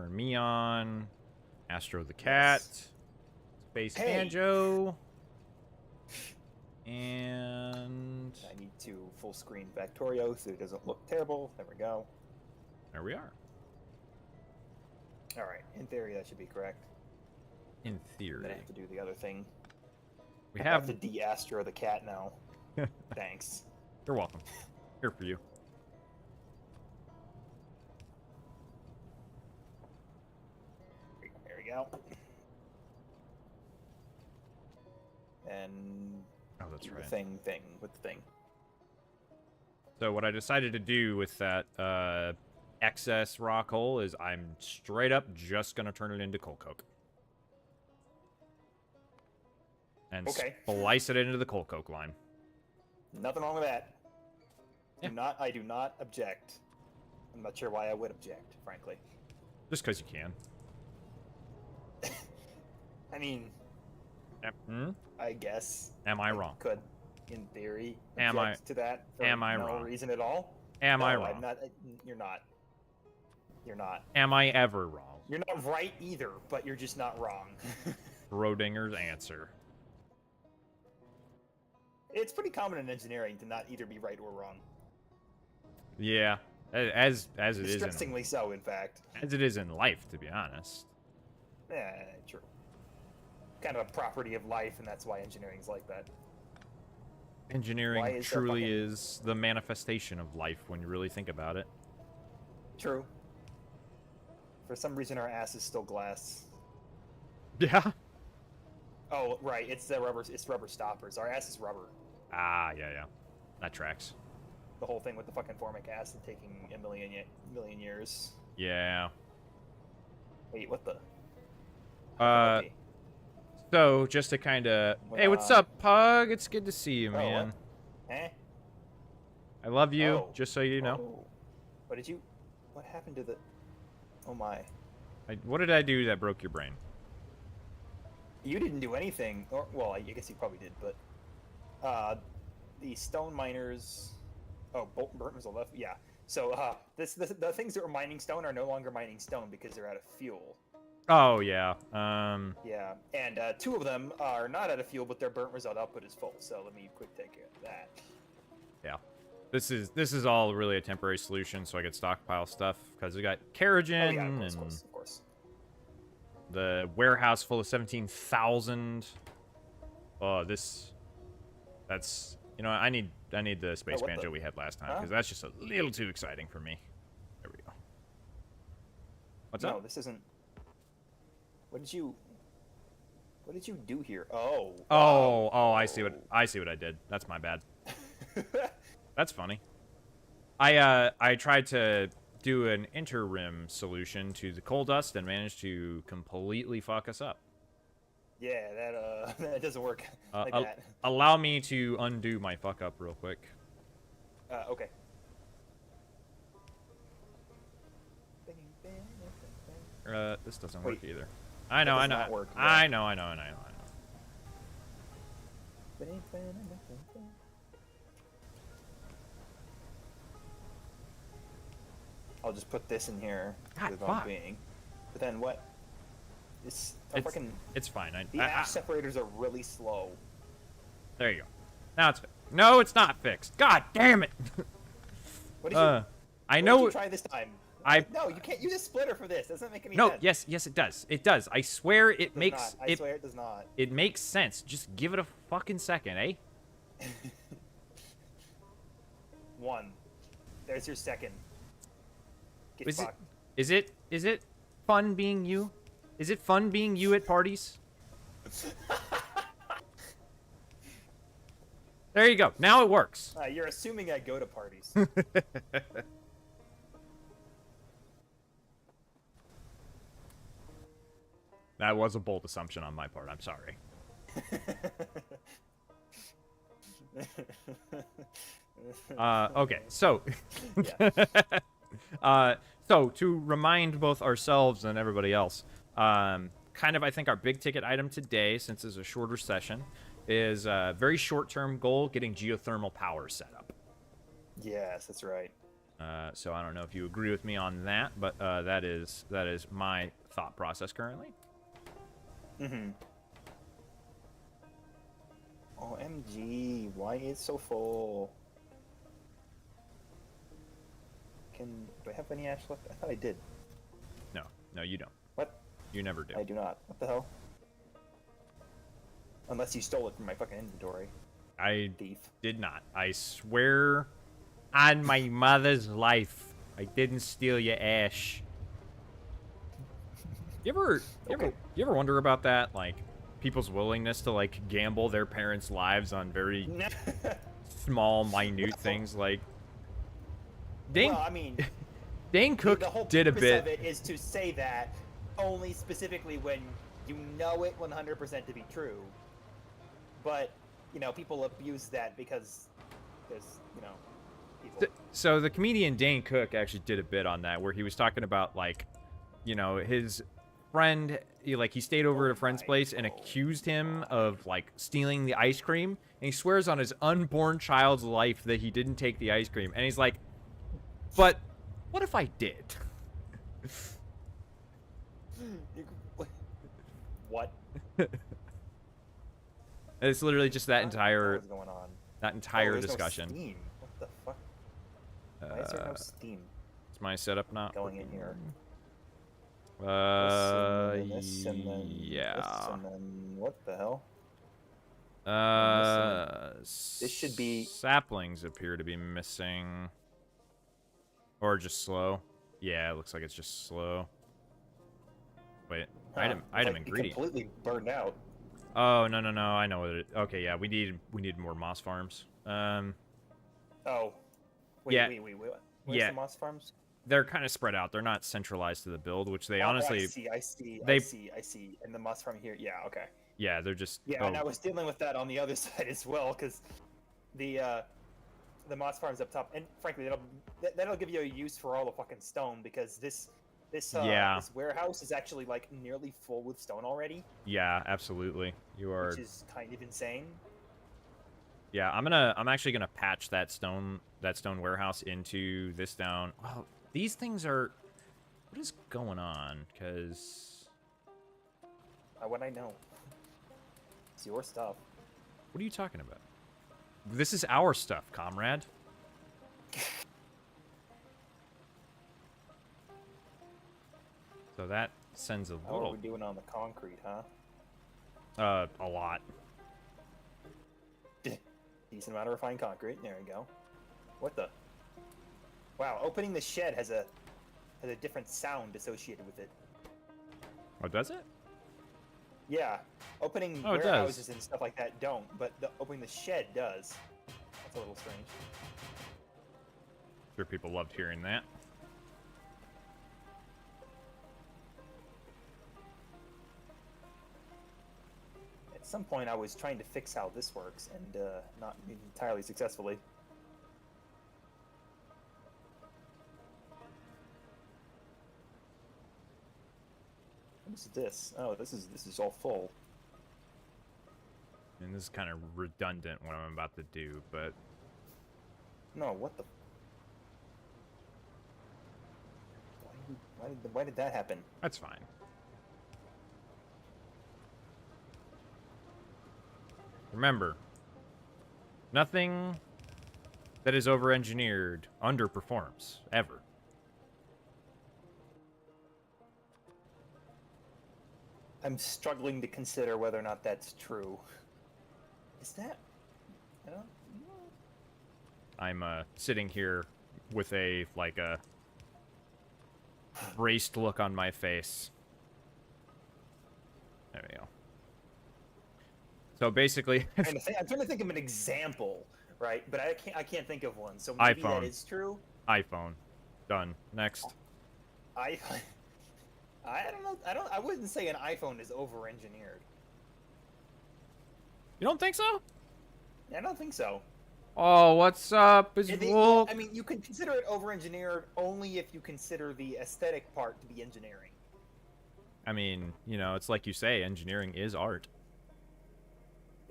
Turn me on. Astro the cat. Yes. Space Hey. Banjo. And I need to full screen Factorio so it doesn't look terrible. There we go. there we are. All right. In theory, that should be correct. In Then theory. I have to do the other thing. We I have have... to de-astro the cat now. Thanks. You're welcome. Here for you. There we go. And Oh, that's do right. the thing with the thing. So what I decided to do with that excess rock hole is I'm straight up just going to turn it into coal coke. And Okay. splice it into the coal coke line. Nothing wrong with that. Yeah. I do not object. I'm not sure why I would object, frankly. Just because you can. I mean, Hmm? I guess. Am I wrong? Could, in theory, Am object to that for am I no wrong? reason at all. Am I No, wrong? I'm not. You're not. You're not. Am I ever wrong? You're not right either, but you're just not wrong. Schrodinger's answer. It's pretty common in engineering to not either be right or wrong. Yeah, as it is in, Distressingly so, in fact. as it is in life, to be honest. Yeah, true. Kind of a property of life, and that's why engineering's like that. Why Engineering is there truly fucking- is the manifestation of life when you really think about it. True. For some reason, our ass is still glass. Yeah. Oh, right. It's the rubber. It's rubber stoppers. Our ass is rubber. Ah, yeah. That tracks. The whole thing with the fucking formic acid taking a million years. Yeah. Wait, what the? Uh, so just to kind of, hey, what's Uh, up, Pug? It's good to see you, Oh, man. what? Eh? I love you, Oh. just so you know. Oh. What did you? What happened to the? Oh my! What did I do that broke your brain? You didn't do anything. Or well, I guess you probably did, but the stone miners. Oh, burnt was left. Yeah. So the things that were mining stone are no longer mining stone because they're out of fuel. Oh yeah. Yeah, and two of them are not out of fuel, but their burnt result output is full. So let me quick take care of that. Yeah. This is all really a temporary solution, so I could stockpile stuff because we got Keragen Oh yeah, and of course. the warehouse full of 17,000. Oh, that's I need the space what banjo the- we had last time Huh? because that's just a little too exciting for me. There we go. What's No, up? this isn't. What did you do here? Oh. Oh, I see what I did. That's my bad. That's funny. I tried to do an interim solution to the coal dust and managed to completely fuck us up. Yeah, that that doesn't work like Al- that. Allow me to undo my fuck up real quick. Okay. This doesn't Wait. work either. I know. does not work, yeah. I know. I'll just put this in here God, for the fuck. time being. But then what? This fucking It's fine. the ash separators are really slow. There you go. Now it's fixed. No, it's not fixed. God damn it. What did you? I What know. did you try this time? No, you can't use a splitter for this. Doesn't make any No, sense. yes, it does. It does. I swear it It does makes not. I it. swear it does not. It makes sense. Just give it a fucking second, eh? One. There's your second. Get Is it? fucked. Is it fun being you? Is it fun being you at parties? There you go. Now it works. You're assuming I go to parties. That was a bold assumption on my part. I'm sorry. Okay, so so to remind both ourselves and everybody else, kind of I think our big ticket item today, since it's a shorter session, is a very short-term goal: getting geothermal power set up. Yes, that's right. So I don't know if you agree with me on that, but that is my thought process currently. Mm-hmm. OMG, why is it so full? Do I have any ash left? I thought I did. No, you don't. What? You never do. I do not. What the hell? Unless you stole it from my fucking inventory. I Thief. did not. I swear on my mother's life, I didn't steal your ash. You ever wonder about that? Like, people's willingness to, like, gamble their parents' lives on very small, minute things, like... Well, I mean... Dane Cook the whole did a purpose bit... of it is to say that only specifically when you know it 100% to be true. But, you know, people abuse that because there's, you know, people... So the comedian Dane Cook actually did a bit on that, where he was talking about, like, you know, his friend, he stayed over at a friend's place and accused him of, like, stealing the ice cream, and he swears on his unborn child's life that he didn't take the ice cream, and he's like, but what if I did? What? It's literally just that entire What's going on? discussion. No steam. What the fuck? Why is there no steam Is my setup not going in here? yeah. This and then what the hell? This should be... Saplings appear to be missing. Or just slow. Yeah, it looks like it's just slow. Wait, item ingredient. Completely burned out. Oh, no. I know what it is. Okay, yeah, we need more moss farms. Oh. Wait, yeah. wait. Where's the moss farms? They're kind of spread out. They're not centralized to the build, which they honestly... I see. And the moss farm here, yeah, okay. Yeah, they're just... Yeah, and I was dealing with that on the other side as well, because the moss farm's up top, and frankly, that'll give you a use for all the fucking stone, because this warehouse is actually, like, nearly full with stone already. Yeah, absolutely. You are... Which is kind of insane. Yeah, I'm actually gonna patch that stone warehouse into this down. Oh, these things are... What is going on? Because... Why would I know? It's your stuff. What are you talking about? This is our stuff, comrade. So that sends a little... How are we doing on the concrete, huh? A lot. Decent amount of refined concrete. There we go. What the? Wow, opening the shed has a different sound associated with it. Oh, does it? Yeah, opening warehouses and stuff like that don't, but opening the shed does. That's a little strange. Sure, people loved hearing that. At some point, I was trying to fix how this works, and not entirely successfully. What is this? Oh, this is all full. And this is kind of redundant what I'm about to do, but... No, what the... Why did that happen? That's fine. Remember, nothing that is over-engineered underperforms, ever. I'm struggling to consider whether or not that's true. Is that... I don't know. I'm sitting here with a braced look on my face. There we go. So basically... I'm trying to think of an example, right? But I can't think of one, so maybe iPhone. that is true. iPhone. Done. Next. I don't know. I wouldn't say an iPhone is over-engineered. You don't think so? I don't think so. Oh, what's up? It's I mean, you can consider it over-engineered only if you consider the aesthetic part to be engineering. I mean, you know, it's like you say, engineering is art.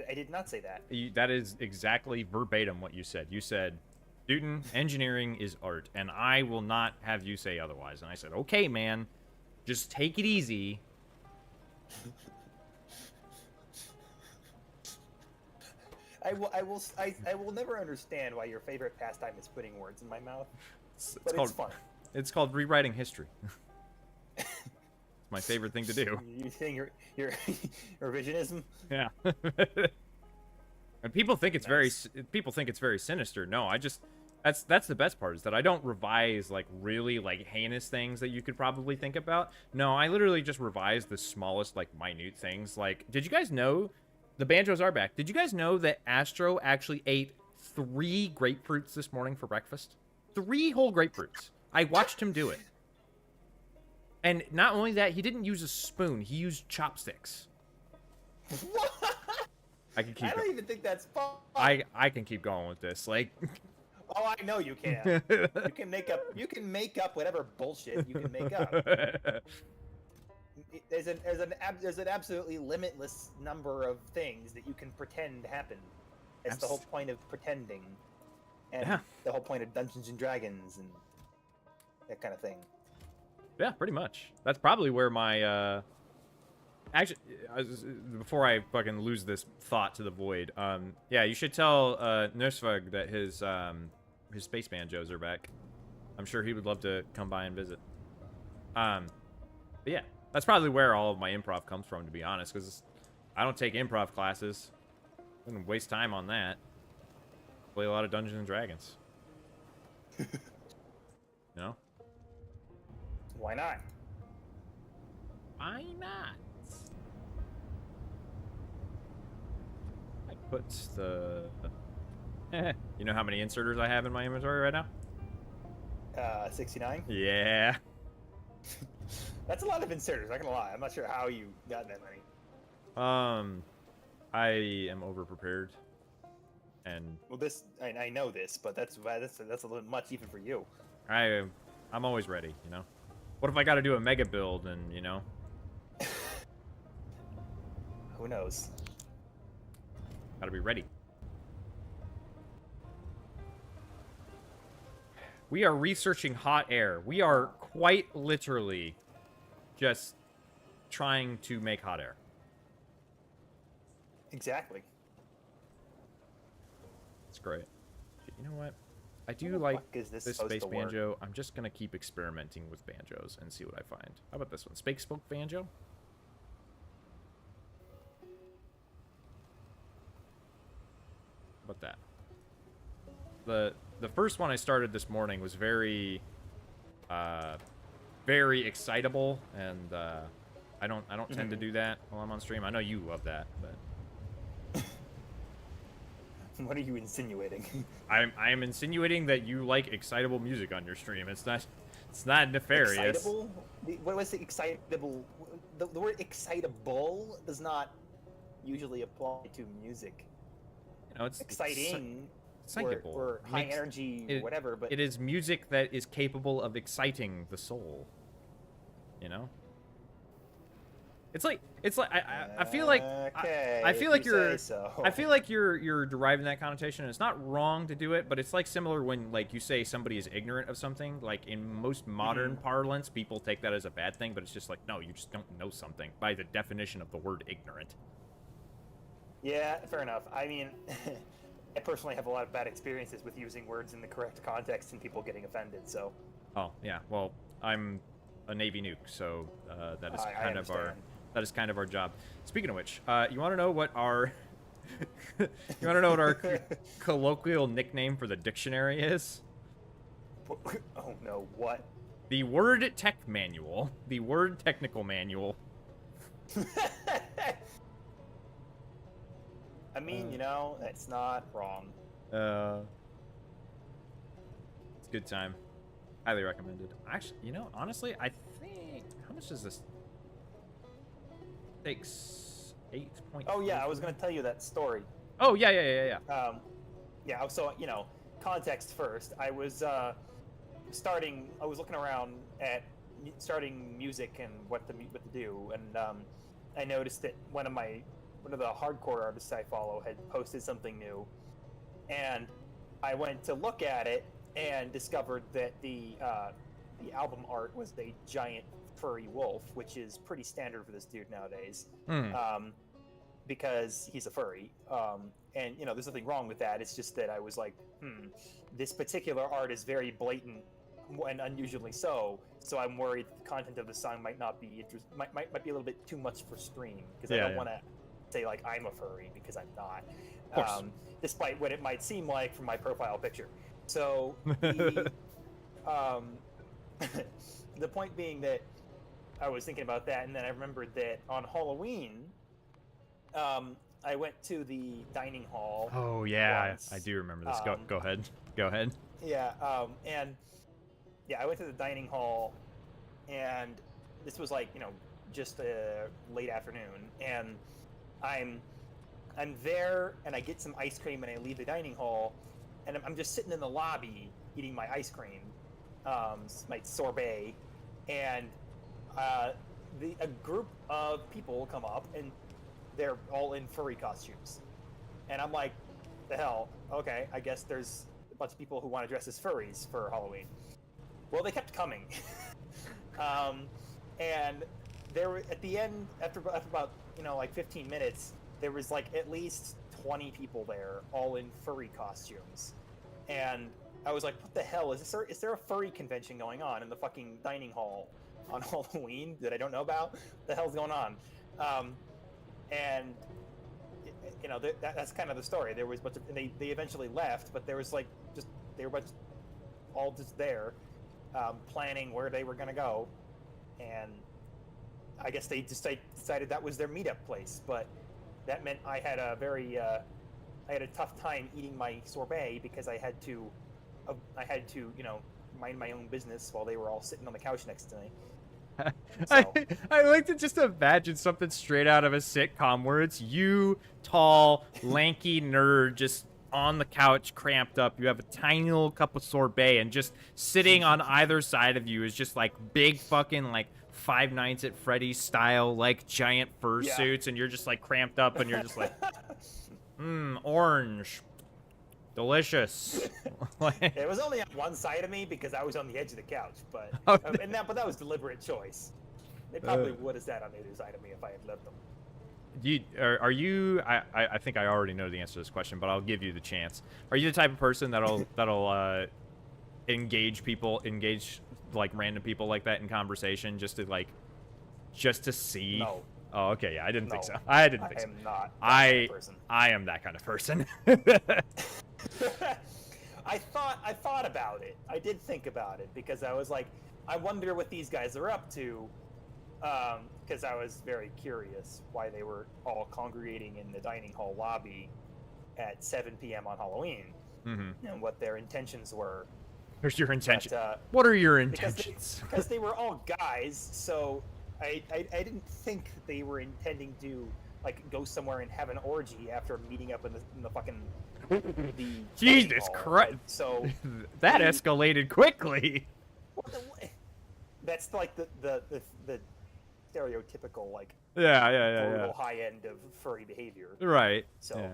I did not say that. That is exactly verbatim what you said. You said, Newton, engineering is art, and I will not have you say otherwise. And I said, okay, man, just take it easy. I will never understand why your favorite pastime is putting words in my mouth. It's fun. It's called rewriting history. It's my favorite thing to do. You saying your revisionism? Yeah. And people think it's very sinister. No, that's the best part, is that I don't revise like really like heinous things that you could probably think about. No, I literally just revise the smallest like minute things. Like, did you guys know the banjos are back? Did you guys know that Astro actually ate 3 grapefruits this morning for breakfast? 3 whole grapefruits. I watched him do it. And not only that, he didn't use a spoon. He used chopsticks. What? I can keep. I don't even think that's fun. I can keep going with this. Like, oh, I know you can. You can make up whatever bullshit you can make up. There's an absolutely limitless number of things that you can pretend happen. It's the whole point of pretending, and the whole point of Dungeons and Dragons and that kind of thing. Yeah, pretty much. That's probably where my actually, before I fucking lose this thought to the void, yeah, you should tell Nursvug that his space banjos are back. I'm sure he would love to come by and visit. But yeah, that's probably where all of my improv comes from, to be honest, because I don't take improv classes. I wouldn't waste time on that. Play a lot of Dungeons and Dragons. You know? Why not? Why not? I put the... You know how many inserters I have in my inventory right now? 69? Yeah. That's a lot of inserters, not gonna lie. I'm not sure how you got that many. I am over-prepared. And... Well, I know this, but that's a little much even for you. I'm always ready, you know? What if I gotta do a mega build and, you know? Who knows? Gotta be ready. We are researching hot air. We are quite literally just trying to make hot air. Exactly. It's great. You know what? I do like this space banjo. I'm just gonna keep experimenting with banjos and see what I find. How about this one? Space spoke banjo? How about that? The first one I started this morning was very very excitable, and I don't tend to do that while I'm on stream. I know you love that, but what are you insinuating? I am insinuating that you like excitable music on your stream. It's not nefarious. Excitable? What was the excitable? The word excitable does not usually apply to music. You know, it's exciting. Excitable. Or high energy, whatever. But it is music that is capable of exciting the soul. You know. It's like I feel like okay, I feel like you're so. I feel like you're deriving that connotation, and it's not wrong to do it, but it's like similar when like you say somebody is ignorant of something. Like in most modern parlance, people take that as a bad thing, but it's just like, no, you just don't know something by the definition of the word ignorant. Yeah, fair enough. I mean, I personally have a lot of bad experiences with using words in the correct context and people getting offended. So. Oh yeah, well, I'm a Navy nuke, so that is kind of our. That is kind of our job. Speaking of which, you want to know what our colloquial nickname for the dictionary is? Oh no, what? The word tech manual. The word technical manual. I mean, you know, that's not wrong. It's a good time. Highly recommended. Actually, you know, honestly, I think how much does this? Takes 8.4. Oh yeah, I was gonna tell you that story. Oh yeah. Yeah. So you know, context first. I was looking around at starting music and what to do, and I noticed that one of the hardcore artists I follow had posted something new, and I went to look at it and discovered that the album art was a giant furry wolf, which is pretty standard for this dude nowadays, because he's a furry. And there's nothing wrong with that. It's just that I was like, this particular art is very blatant and unusually so. So I'm worried the content of the song might not be might be a little bit too much for stream, because I don't want to say like I'm a furry, because I'm not. Of course. Despite what it might seem like from my profile picture. So the the point being that I was thinking about that, and then I remembered that on Halloween, I went to the dining hall. Oh yeah, once. I do remember this. Go ahead. Go ahead. Yeah, and I went to the dining hall, and this was like just late afternoon, and I'm there, and I get some ice cream, and I leave the dining hall, and I'm just sitting in the lobby eating my ice cream, my sorbet, and a group of people come up, and they're all in furry costumes, and I'm like, the hell, okay, I guess there's a bunch of people who want to dress as furries for Halloween. Well, they kept coming, and there were, at the end, after about like 15 minutes, there was like at least 20 people there, all in furry costumes, and I was like, what the hell is there a furry convention going on in the fucking dining hall on Halloween that I don't know about? What the hell's going on? And that's kind of the story. There was and they eventually left, but there was like they were all just there, planning where they were gonna go, and I guess they just decided that was their meetup place. But that meant I had a tough time eating my sorbet, because I had to mind my own business while they were all sitting on the couch next to me. So. I like to just imagine something straight out of a sitcom where it's you, tall, lanky nerd, just on the couch, cramped up. You have a tiny little cup of sorbet, and just sitting on either side of you is just like big fucking like Five Nights at Freddy's style, like giant fursuits, and you're just like cramped up, and you're just like, orange. Delicious. It was only on one side of me because I was on the edge of the couch, but but that was deliberate choice. They probably would have sat on the other side of me if I had left them. Are you? I think I already know the answer to this question, but I'll give you the chance. Are you the type of person that'll engage like random people like that in conversation just to see? No. Oh, okay. Yeah, I didn't think so. I didn't think so. I am not. I am that kind of person. I thought about it. I did think about it, because I was like, I wonder what these guys are up to, because I was very curious why they were all congregating in the dining hall lobby at 7 p.m. on Halloween, and what their intentions were. Here's your intention. What are your intentions? Because they were all guys, so I didn't think that they were intending to like go somewhere and have an orgy after meeting up in the fucking Jesus Christ! Like, so that escalated quickly. That's like the stereotypical like yeah. high end of furry behavior. Right. So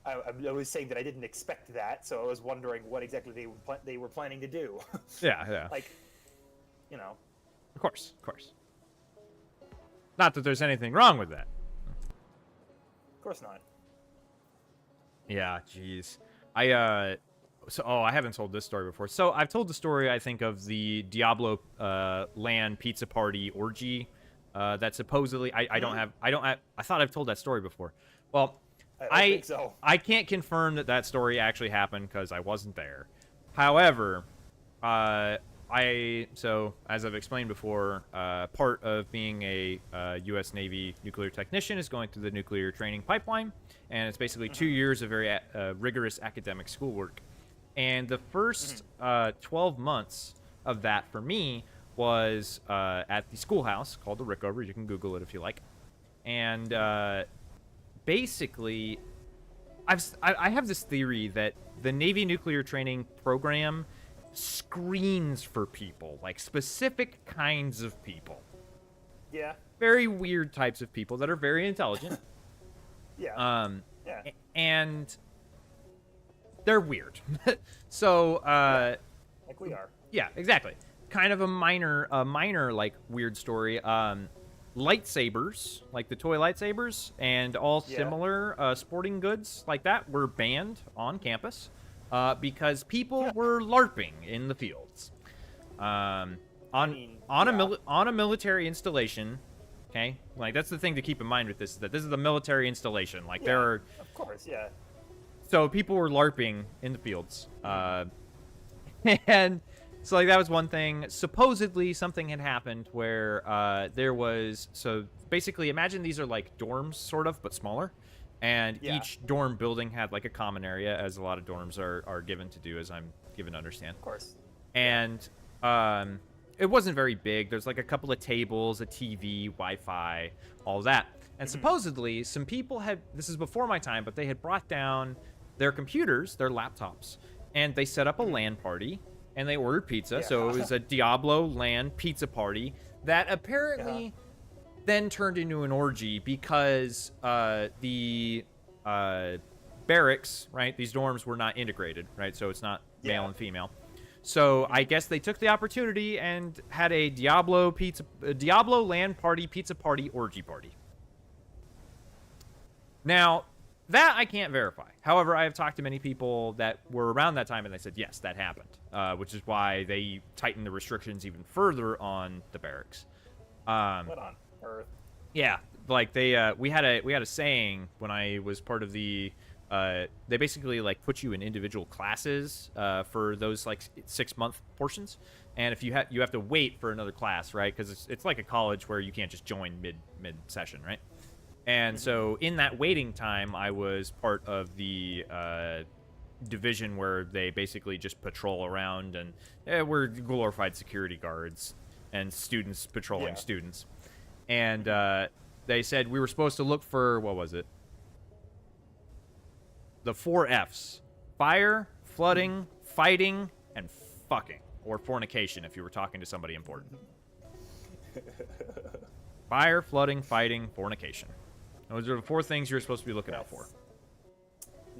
I was saying that I didn't expect that, so I was wondering what exactly they were planning to do. Yeah. Like, Of course. Not that there's anything wrong with that. Of course not. Yeah, jeez. I haven't told this story before. So I've told the story, I think, of the Diablo LAN pizza party orgy that supposedly I thought I've told that story before. Well, I think so. I can't confirm that story actually happened because I wasn't there. However, so as I've explained before, part of being a U.S. Navy nuclear technician is going through the nuclear training pipeline, and it's basically 2 years of very rigorous academic schoolwork. And the first 12 months of that for me was at the schoolhouse called the Rickover. You can Google it if you like. And basically, I have this theory that the Navy nuclear training program screens for people, like specific kinds of people. Yeah. Very weird types of people that are very intelligent. Yeah. And they're weird. So, Like we are. yeah, exactly. Kind of a minor like weird story. Lightsabers, like the toy lightsabers, and all Yeah. similar sporting goods like that were banned on campus because people were LARPing in the fields. On a military installation. Okay, like that's the thing to keep in mind with this, is that this is a military installation. Like there are, of course, yeah. so people were LARPing in the fields, and so like that was one thing. Supposedly something had happened where there was, so basically imagine these are like dorms sort of, but smaller, and each dorm building had like a common area, as a lot of dorms are given to do, as I'm given to understand. Of course. And it wasn't very big. There's like a couple of tables, a TV, Wi-Fi, all that. And supposedly some people had, this is before my time, but they had brought down their computers, their laptops, and they set up a LAN party, and they ordered pizza. So it was a Diablo LAN pizza party that apparently then turned into an orgy because the barracks, right? These dorms were not integrated, right? So it's not male and female. So I guess they took the opportunity and had a Diablo LAN party, pizza party, orgy party. Now, that I can't verify. However, I have talked to many people that were around that time, and they said, yes, that happened, which is why they tightened the restrictions even further on the barracks. What on earth? Yeah, like we had a saying when I was part of the. They basically like put you in individual classes for those like 6-month portions, and if you have to wait for another class, right? Because it's like a college where you can't just join mid session, right? And so in that waiting time, I was part of the division where they basically just patrol around, and we're glorified security guards and students patrolling students. And they said we were supposed to look for, what was it? The 4 Fs: fire, flooding, fighting, and fucking, or fornication if you were talking to somebody important. Fire, flooding, fighting, fornication. Those are the 4 things you're supposed to be looking out for.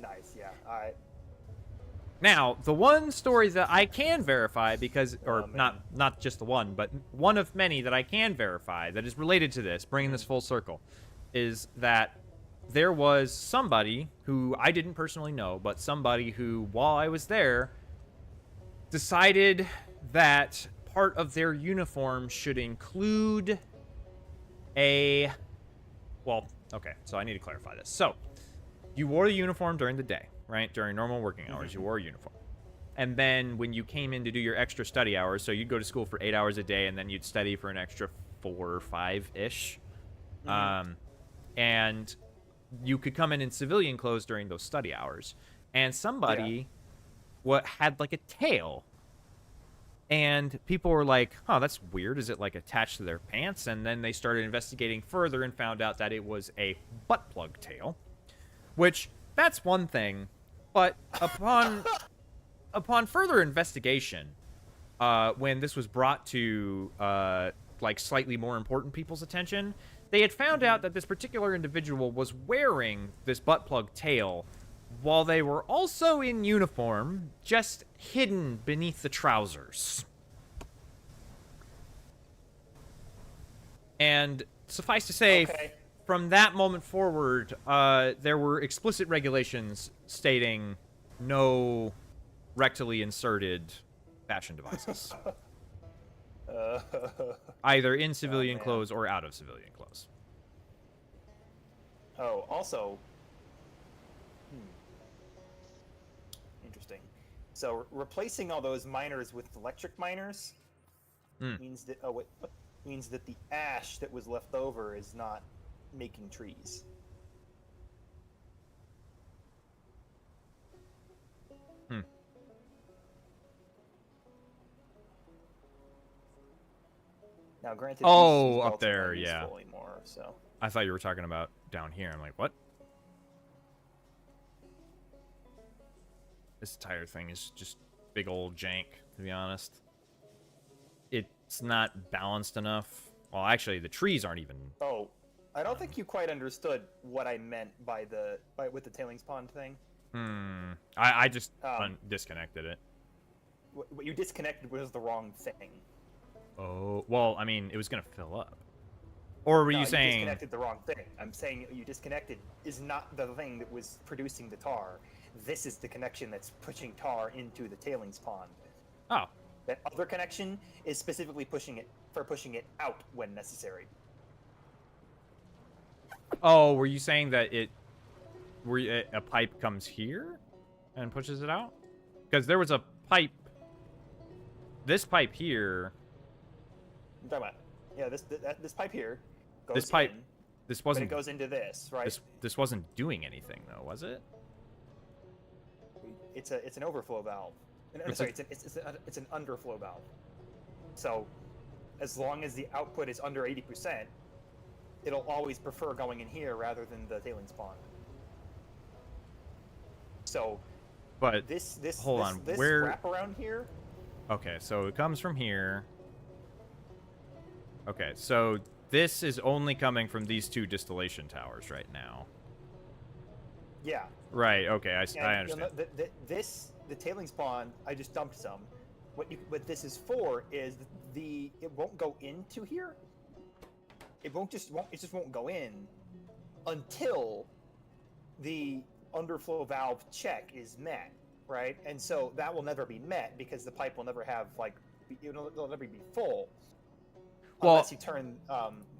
Nice, yeah. All right. Now, the one story that I can verify, because, or not just the one, but one of many that I can verify that is related to this, bringing this full circle, is that there was somebody who I didn't personally know, but somebody who, while I was there, decided that part of their uniform should include well, okay, so I need to clarify this. So, you wore the uniform during the day, right? During normal working hours, you wore a uniform. And then when you came in to do your extra study hours, so you'd go to school for 8 hours a day, and then you'd study for an extra 4 or 5-ish. And you could come in civilian clothes during those study hours. And somebody had like a tail. And people were like, oh, that's weird. Is it like attached to their pants? And then they started investigating further and found out that it was a butt plug tail. Which, that's one thing. But upon further investigation, when this was brought to like slightly more important people's attention, they had found out that this particular individual was wearing this butt plug tail while they were also in uniform, just hidden beneath the trousers. And suffice to say, from that moment forward, there were explicit regulations stating no rectally inserted fashion devices. Either in civilian clothes or out of civilian clothes. Oh, also... Interesting. So, replacing all those miners with electric miners means that... Oh, wait. Means that the ash that was left over is not making trees. Now, granted, oh, up there, yeah. Anymore, so. I thought you were talking about down here. I'm like, what? This tire thing is just big old jank, to be honest. It's not balanced enough. Well, actually, the trees aren't even... Oh, I don't think you quite understood what I meant by with the tailings pond thing. I just Um, disconnected it. What you disconnected was the wrong thing. Oh, well, I mean, it was gonna fill up. Or were No, you you saying? disconnected the wrong thing. I'm saying you disconnected is not the thing that was producing the tar. This is the connection that's pushing tar into the tailings pond. Oh, That other connection is specifically pushing it out when necessary. oh, were you saying that a pipe comes here and pushes it out? Because there was a pipe. This pipe here. I'm talking about, yeah, this pipe here goes This pipe. in, This but wasn't. it goes into this, right? This wasn't doing anything though, was it? It's an overflow valve. It's Sorry, it's an underflow valve. So, as long as the output is under 80%, it'll always prefer going in here rather than the tailings pond. So, But this hold on, this where? wraparound here. Okay, so it comes from here. Okay, so this is only coming from these two distillation towers right now. Yeah. Right. Okay, I And you'll understand. know the tailings pond. I just dumped some. What this is for is it won't go into here. It just won't go in until the underflow valve check is met, right? And so that will never be met because the pipe will never have it'll never be full unless you turn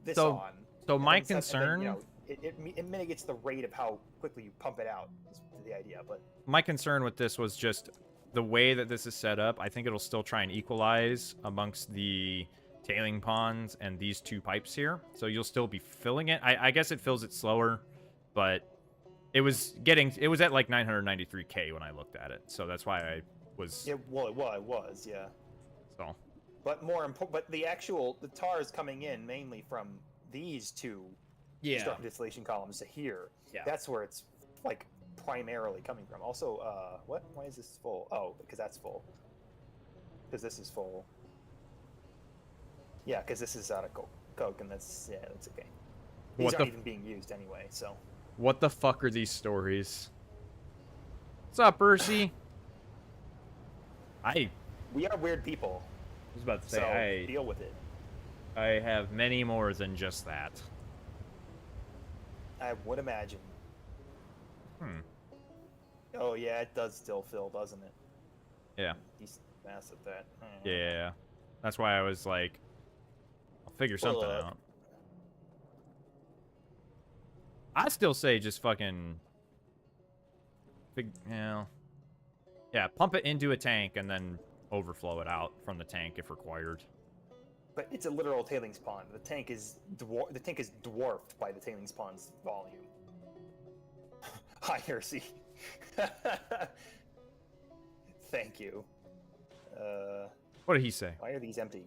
this on. So And my then concern. and then, it mitigates the rate of how quickly you pump it out. Is the idea, but My concern with this was just the way that this is set up. I think it'll still try and equalize amongst the tailing ponds and these two pipes here. So you'll still be filling it. I guess it fills it slower, but it was at like 993K when I looked at it. So that's why I was. it was, yeah. So. But but the tar is coming in mainly from these two destructive distillation columns to here. Yeah. That's where it's like primarily coming from. Also, what? Why is this full? Oh, because that's full. Because this is full. Yeah, because this is out of coke, and that's okay. These aren't even being used anyway, so. What the fuck are these stories? What's up, Percy? We are weird people. I was about to say, so deal with it. I have many more than just that. I would imagine. Oh yeah, it does still fill, doesn't it? Yeah. Decent mass at that. Yeah. That's why I was like, I'll figure something out. I still say just fucking... Yeah, pump it into a tank and then overflow it out from the tank if required. But it's a literal tailings pond. The tank is dwarfed by the tailings pond's volume. Hi, Hersey. Thank you. What did he say? Why are these empty?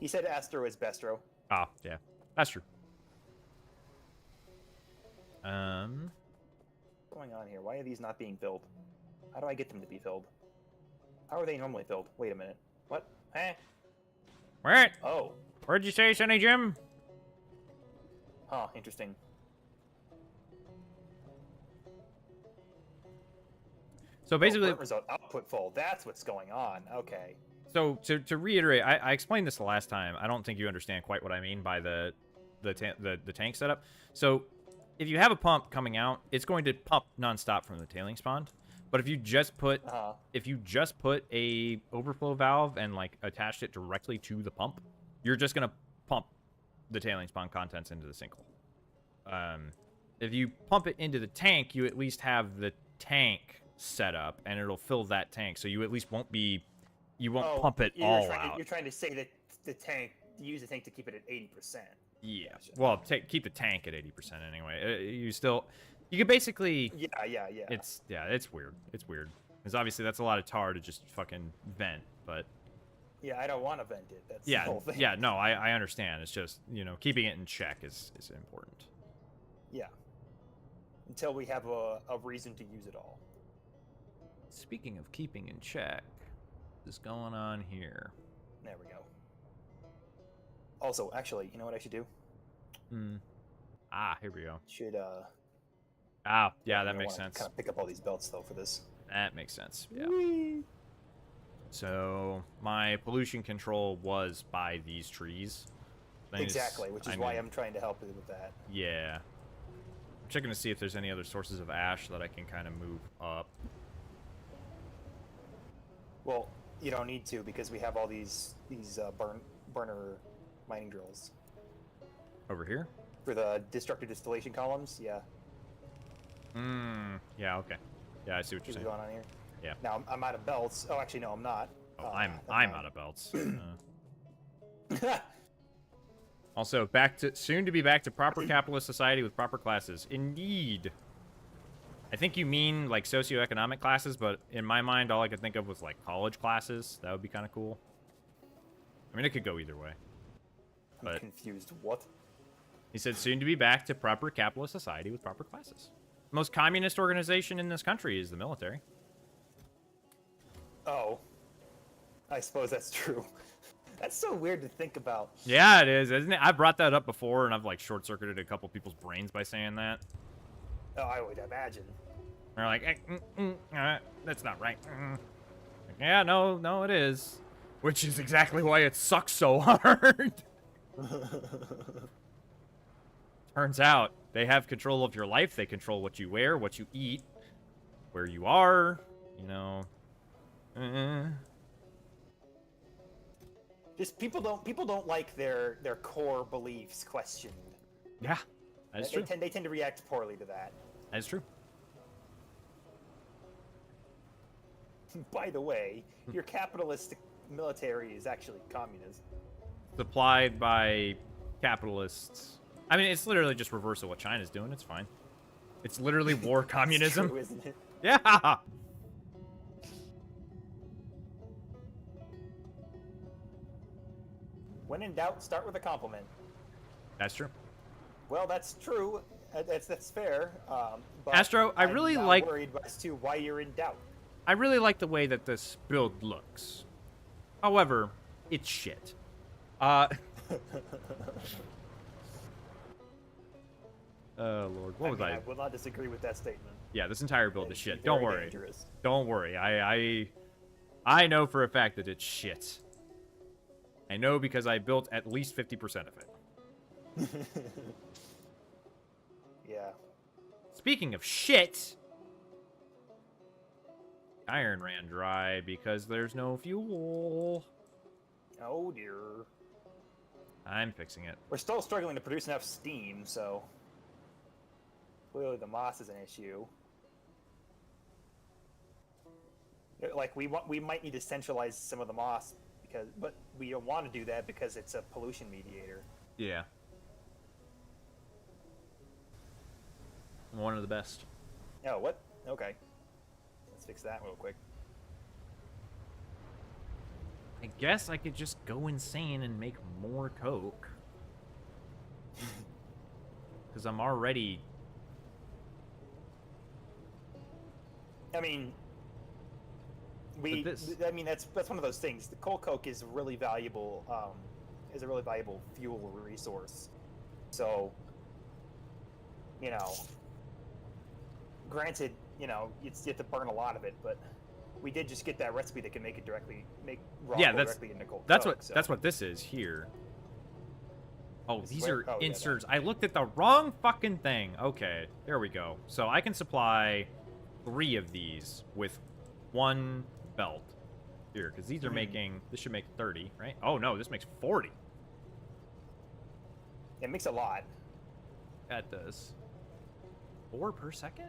He said Astro is Bestro. Ah, yeah. That's true. What's going on here? Why are these not being filled? How do I get them to be filled? How are they normally filled? Wait a minute. What? What? Oh. What'd you say, Sonny Jim? Huh, interesting. So basically... result output full. That's what's going on. Okay. So, to reiterate, I explained this the last time. I don't think you understand quite what I mean by the tank setup. So, if you have a pump coming out, it's going to pump nonstop from the tailings pond. But if you just put a overflow valve and like attached it directly to the pump, you're just gonna pump the tailings pond contents into the sinkhole. If you pump it into the tank, you at least have the tank set up, and it'll fill that tank. So you at least won't pump it all out. You're trying to say that use the tank to keep it at 80%. Yeah. Well, keep the tank at 80% anyway. You could basically... Yeah. It's weird. It's weird. Because obviously that's a lot of tar to just fucking vent, but... Yeah, I don't want to vent it. That's the whole thing. Yeah, no, I understand. It's just, keeping it in check is important. Yeah. Until we have a reason to use it all. Speaking of keeping in check, what's going on here? There we go. Also, actually, you know what I should do? Here we go. Should, Ah, yeah, that I makes wanna sense. kind of pick up all these belts though for this. That makes sense. Yeah. Whee! So my pollution control was by these trees. Exactly, which is why I'm trying to help you with that. Yeah. I'm checking to see if there's any other sources of ash that I can kind of move up. Well, you don't need to because we have all these burner mining drills Over here? for the destructive distillation columns. Yeah, Yeah, okay. Yeah, I see what see you're what's saying. going on here. Yeah. Now I'm out of belts. Oh, actually, no, I'm not. Oh, I'm out of belts. of. Also, soon to be back to proper capitalist society with proper classes. Indeed. I think you mean like socioeconomic classes, but in my mind, all I could think of was like college classes. That would be kind of cool. I mean, it could go either way. I'm But confused. What? he said soon to be back to proper capitalist society with proper classes. Most communist organization in this country is the military. Oh, I suppose that's true. That's so weird to think about. Yeah, it is, isn't it? I brought that up before, and I've like short-circuited a couple people's brains by saying that. Oh, I would imagine. They're like, that's not right. Like, yeah, no, it is. Which is exactly why it sucks so hard. Turns out they have control of your life. They control what you wear, what you eat, where you are. You know. Just people don't like their core beliefs questioned. Yeah, that's true. They tend to react poorly to that. That's true. By the way, your capitalist military is actually communist. Supplied by capitalists. I mean, it's literally just reverse of what China's doing. It's fine. It's literally war communism. It's true, isn't it? Yeah. When in doubt, start with a compliment. That's true. Well, that's true. That's fair. But Astro, I I'm really not like- worried as to why you're in doubt. I really like the way that this build looks. However, it's shit. Oh, Lord. What was I? I will not disagree with that statement. Yeah, this entire build is It's shit. very Don't worry. dangerous. Don't worry. I know for a fact that it's shit. I know because I built at least 50% of it. Yeah. Speaking of shit, iron ran dry because there's no fuel. Oh dear. I'm fixing it. We're still struggling to produce enough steam, so clearly the moss is an issue. Like we might need to centralize some of the moss but we don't want to do that because it's a pollution mediator. Yeah. One of the best. Oh, what? Okay. Let's fix that real quick. I guess I could just go insane and make more coke. Because I'm already... I mean, I mean that's one of those things. The coal coke is really valuable. Is a really valuable fuel resource. So, you know, granted, you know, you have to burn a lot of it, but we did just get that recipe that can make raw coal directly into coal coke. That's what this is here. Oh, these are yeah, inserts. I looked at the wrong fucking thing. Okay, there we go. So I can supply 3 of these with 1 belt here, because these are making. This should make 30, right? Oh no, this makes 40. It makes a lot. That does. 4 per second?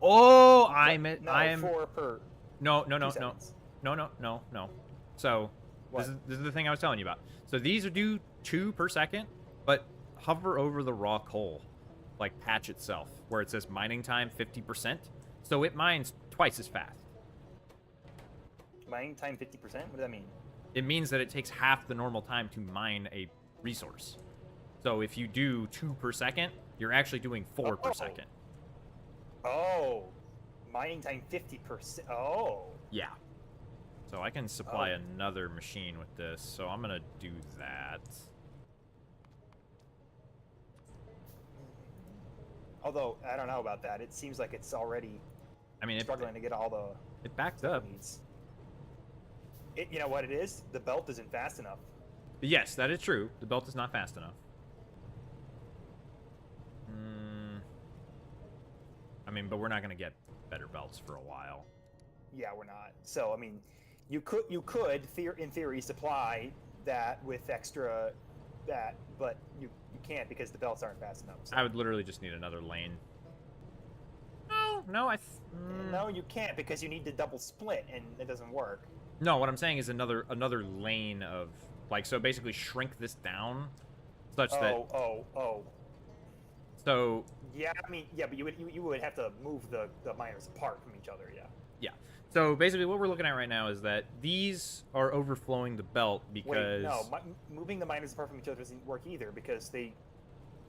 Oh, I am. 4 per. No. 2 seconds. No. So What? this is the thing I was telling you about. So these are do 2 per second, but hover over the raw coal, like patch itself, where it says mining time 50%. So it mines twice as fast. Mining time 50%? What does that mean? It means that it takes half the normal time to mine a resource. So if you do 2 per second, you're actually doing 4 per second. Oh, mining time 50%. Oh. Yeah. So I can supply another machine with this. So I'm gonna do that. Although I don't know about that. It seems like it's already I mean, struggling to get all the it backed stuff up. it needs. You know what it is? The belt isn't fast enough. Yes, that is true. The belt is not fast enough. I mean, but we're not going to get better belts for a while. Yeah, we're not. So I mean, you could in theory supply that with extra that, but you can't because the belts aren't fast enough. So. I would literally just need another lane. No, No, you can't because you need to double split and it doesn't work. No, what I'm saying is another lane of like, so basically shrink this down such that. Oh. So. Yeah, I mean, yeah, but you would have to move the miners apart from each other. Yeah. Yeah. So basically, what we're looking at right now is that these are overflowing the belt because. Wait, no, moving the miners apart from each other doesn't work either because they.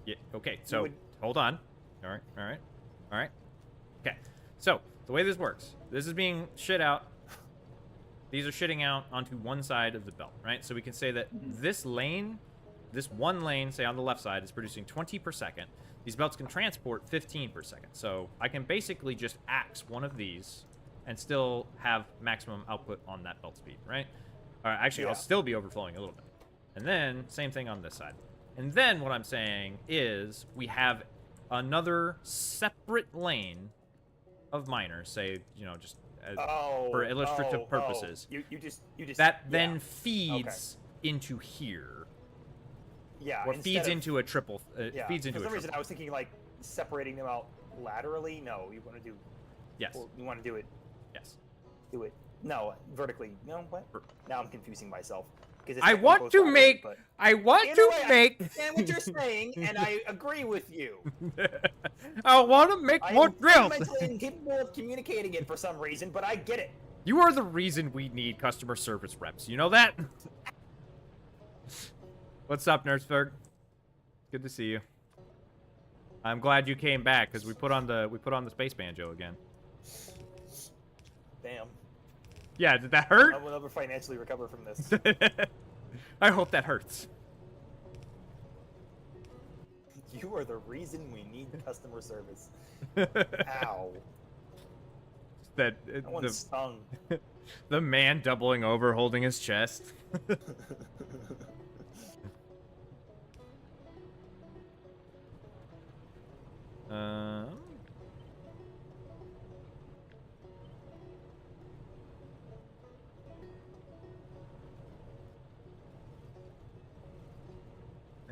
Yeah. Okay. So hold on. All right. Okay. So the way this works, this is being shit out. These are shitting out onto one side of the belt, right? So we can say that this lane, this one lane, say on the left side, is producing 20 per second. These belts can transport 15 per second. So I can basically just axe one of these and still have maximum output on that belt speed, right? Actually, I'll still be overflowing a little bit. And then, same thing on this side. And then what I'm saying is we have another separate lane of miners, say, you know, just for illustrative purposes. You just that then feeds into here. Yeah. Or feeds into a triple. Feeds into For some a reason, I was thinking like separating them out laterally. No, you want to do. Yes. You want to do it. Yes. Do it. No, vertically. No, what? Now I'm confusing myself. I want to make. I want to make. I understand what you're saying, and I agree with you. I want to make more drills. I'm mentally incapable of communicating it for some reason, but I get it. You are the reason we need customer service reps. You know that? What's up, Nurseberg? Good to see you. I'm glad you came back because we put on the space banjo again. Damn. Yeah, did that hurt? I will never financially recover from this. I hope that hurts. You are the reason we need customer service. Ow. That one stung. The man doubling over, holding his chest.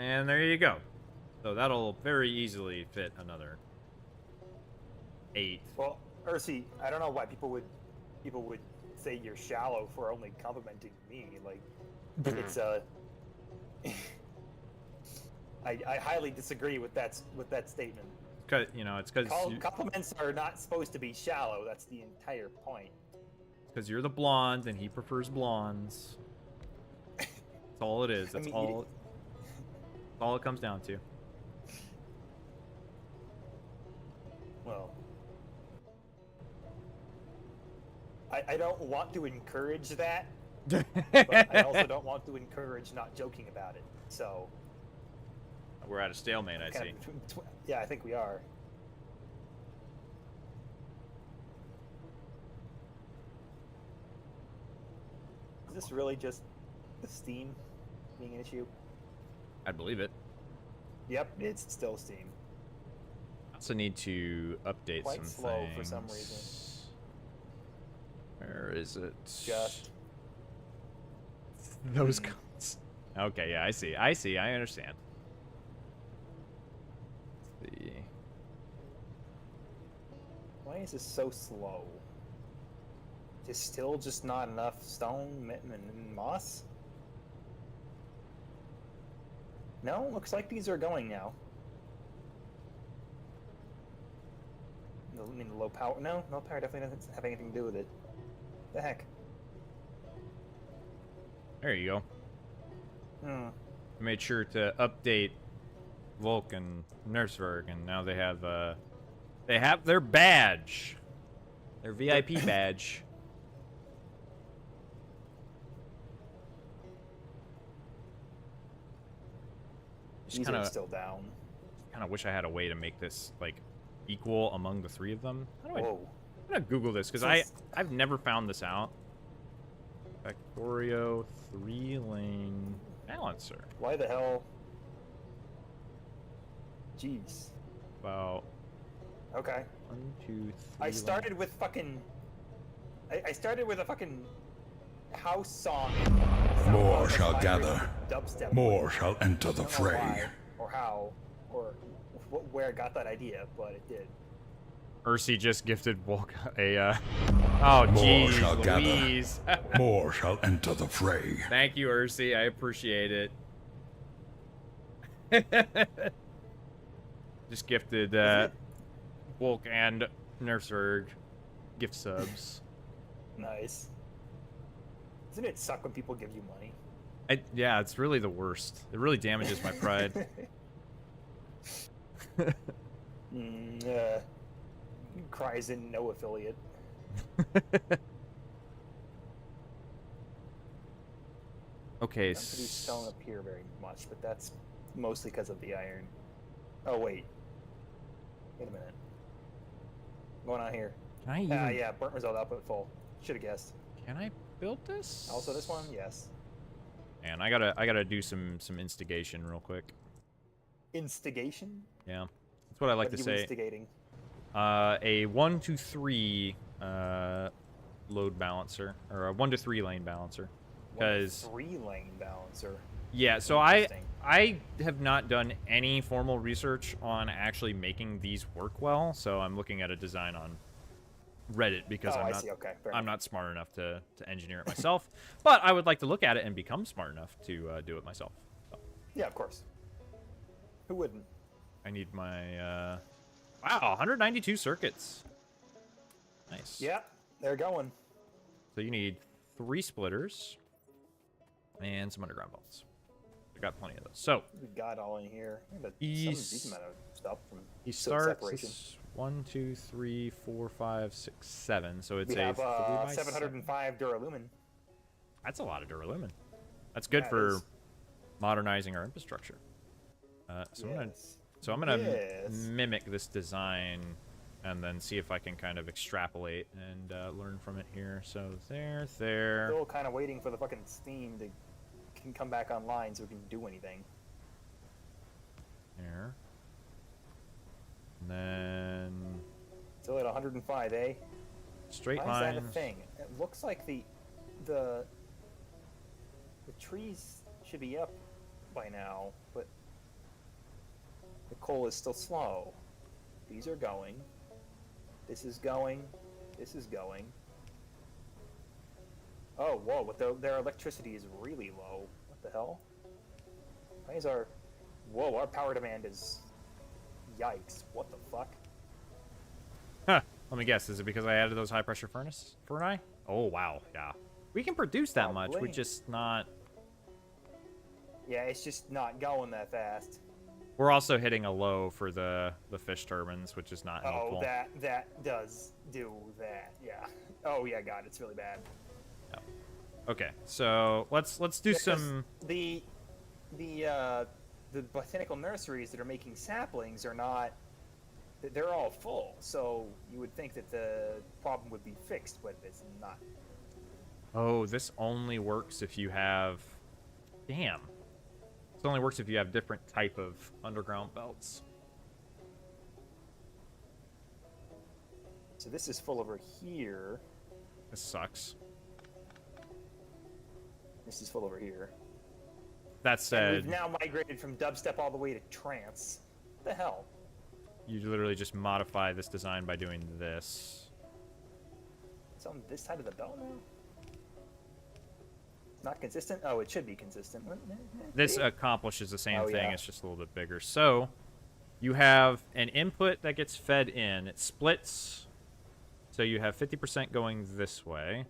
And there you go. So that'll very easily fit another 8. Well, Ursi, I don't know why people would say you're shallow for only complimenting me. Like, it's I highly disagree with that statement. Cause it's because compliments are not supposed to be shallow. That's the entire point. Because you're the blonde and he prefers blondes. That's all it is. That's all it comes down to. Well, I don't want to encourage that, but I also don't want to encourage not joking about it. So we're at a stalemate, I see. Yeah, I think we are. Is this really just the Steam being an issue? I believe it. Yep, it's still Steam. I also need to update Quite some slow things. for some reason. Where is it? Just those codes. Okay, yeah, I see. I understand. Let's see. Why is this so slow? Is still just not enough stone and moss? No, looks like these are going now. I mean, low power. No, low power definitely doesn't have anything to do with it. The heck? There you go. I made sure to update Volk and Nurseberg, and now they have their badge, their VIP badge. These are still down. kind of wish I had a way to make this like equal among the 3 of them. How do I? Whoa. I'm gonna Google this because I've never found this out. Factorio 3-lane balancer. Why the hell? Jeez. About Okay. 1, 2, 3. I started with fucking. I started with a fucking house song. More shall gather. Dubstep. More shall enter the I don't know fray. why, or how, or where I got that idea, but it did. Ursi just gifted Volk a. Oh, More shall jeez, gather. Louise. More shall enter the fray. Thank you, Ursi. I appreciate it. Just gifted Volk and Nerfzerg gift subs. Nice. Doesn't it suck when people give you money? Yeah, it's really the worst. It really damages my pride. Cries in no affiliate. Okay. Not to be stone up here very much, but that's mostly because of the iron. Oh wait. Wait a minute. What's going on here? Can I even? Yeah, burnt result output full. Should have guessed. Can I build this? Also this one, yes. And I gotta do some instigation real quick. Instigation? Yeah, that's what I like What to are you say. instigating? A 1 to 3 load balancer, or a 1 to 3 lane balancer. Because 3-lane balancer. yeah, so Interesting. I have not done any formal research on actually making these work well. So I'm looking at a design on Reddit because Oh, I'm I not see. Okay, fair I'm enough. not smart enough to engineer it myself. But I would like to look at it and become smart enough to do it myself. So Yeah, of course. Who wouldn't? I need my wow, 192 circuits. Nice. Yeah, they're going. So you need 3 splitters and some underground belts. I got plenty of those. So We got all in here. We have a He's- some decent amount of stuff from he silk starts separation. this 1, 2, 3, 4, 5, 6, 7. So it's We a have 3 by 705 duralumin. That's a lot of duralumin. That's good That for is. modernizing our infrastructure. So Yes. I'm gonna Yes. mimic this design and then see if I can kind of extrapolate and learn from it here. So there. Still kind of waiting for the fucking Steam to can come back online so we can do anything. There. And then Still at 105, eh? straight Why is that a lines. thing? It looks like the trees should be up by now, but the coal is still slow. These are going. This is going. This is going. Oh, whoa! But their electricity is really low. What the hell? Why is our... Whoa, our power demand is... Yikes. What the fuck? Huh. Let me guess. Is it because I added those high pressure furnace? Oh wow, yeah. We can produce that much. We're Probably. just not. Yeah, it's just not going that fast. We're also hitting a low for the fish turbines, which is not helpful. Oh, that does do that. Yeah. Oh yeah, God, it's really bad. Okay, so let's do Yeah, 'cause some. The botanical nurseries that are making saplings are not. They're all full, so you would think that the problem would be fixed, but it's not. Oh, this only works if you have. Damn. This only works if you have different type of underground belts. So this is full over here. This sucks. This is full over here. That And said, we've now migrated from dubstep all the way to trance. What the hell? you literally just modify this design by doing this. It's on this side of the belt now? Not consistent? Oh, it should be consistent. This accomplishes the same Oh, thing, yeah. it's just a little bit bigger. So, you have an input that gets fed in. It splits. So you have 50% going this way.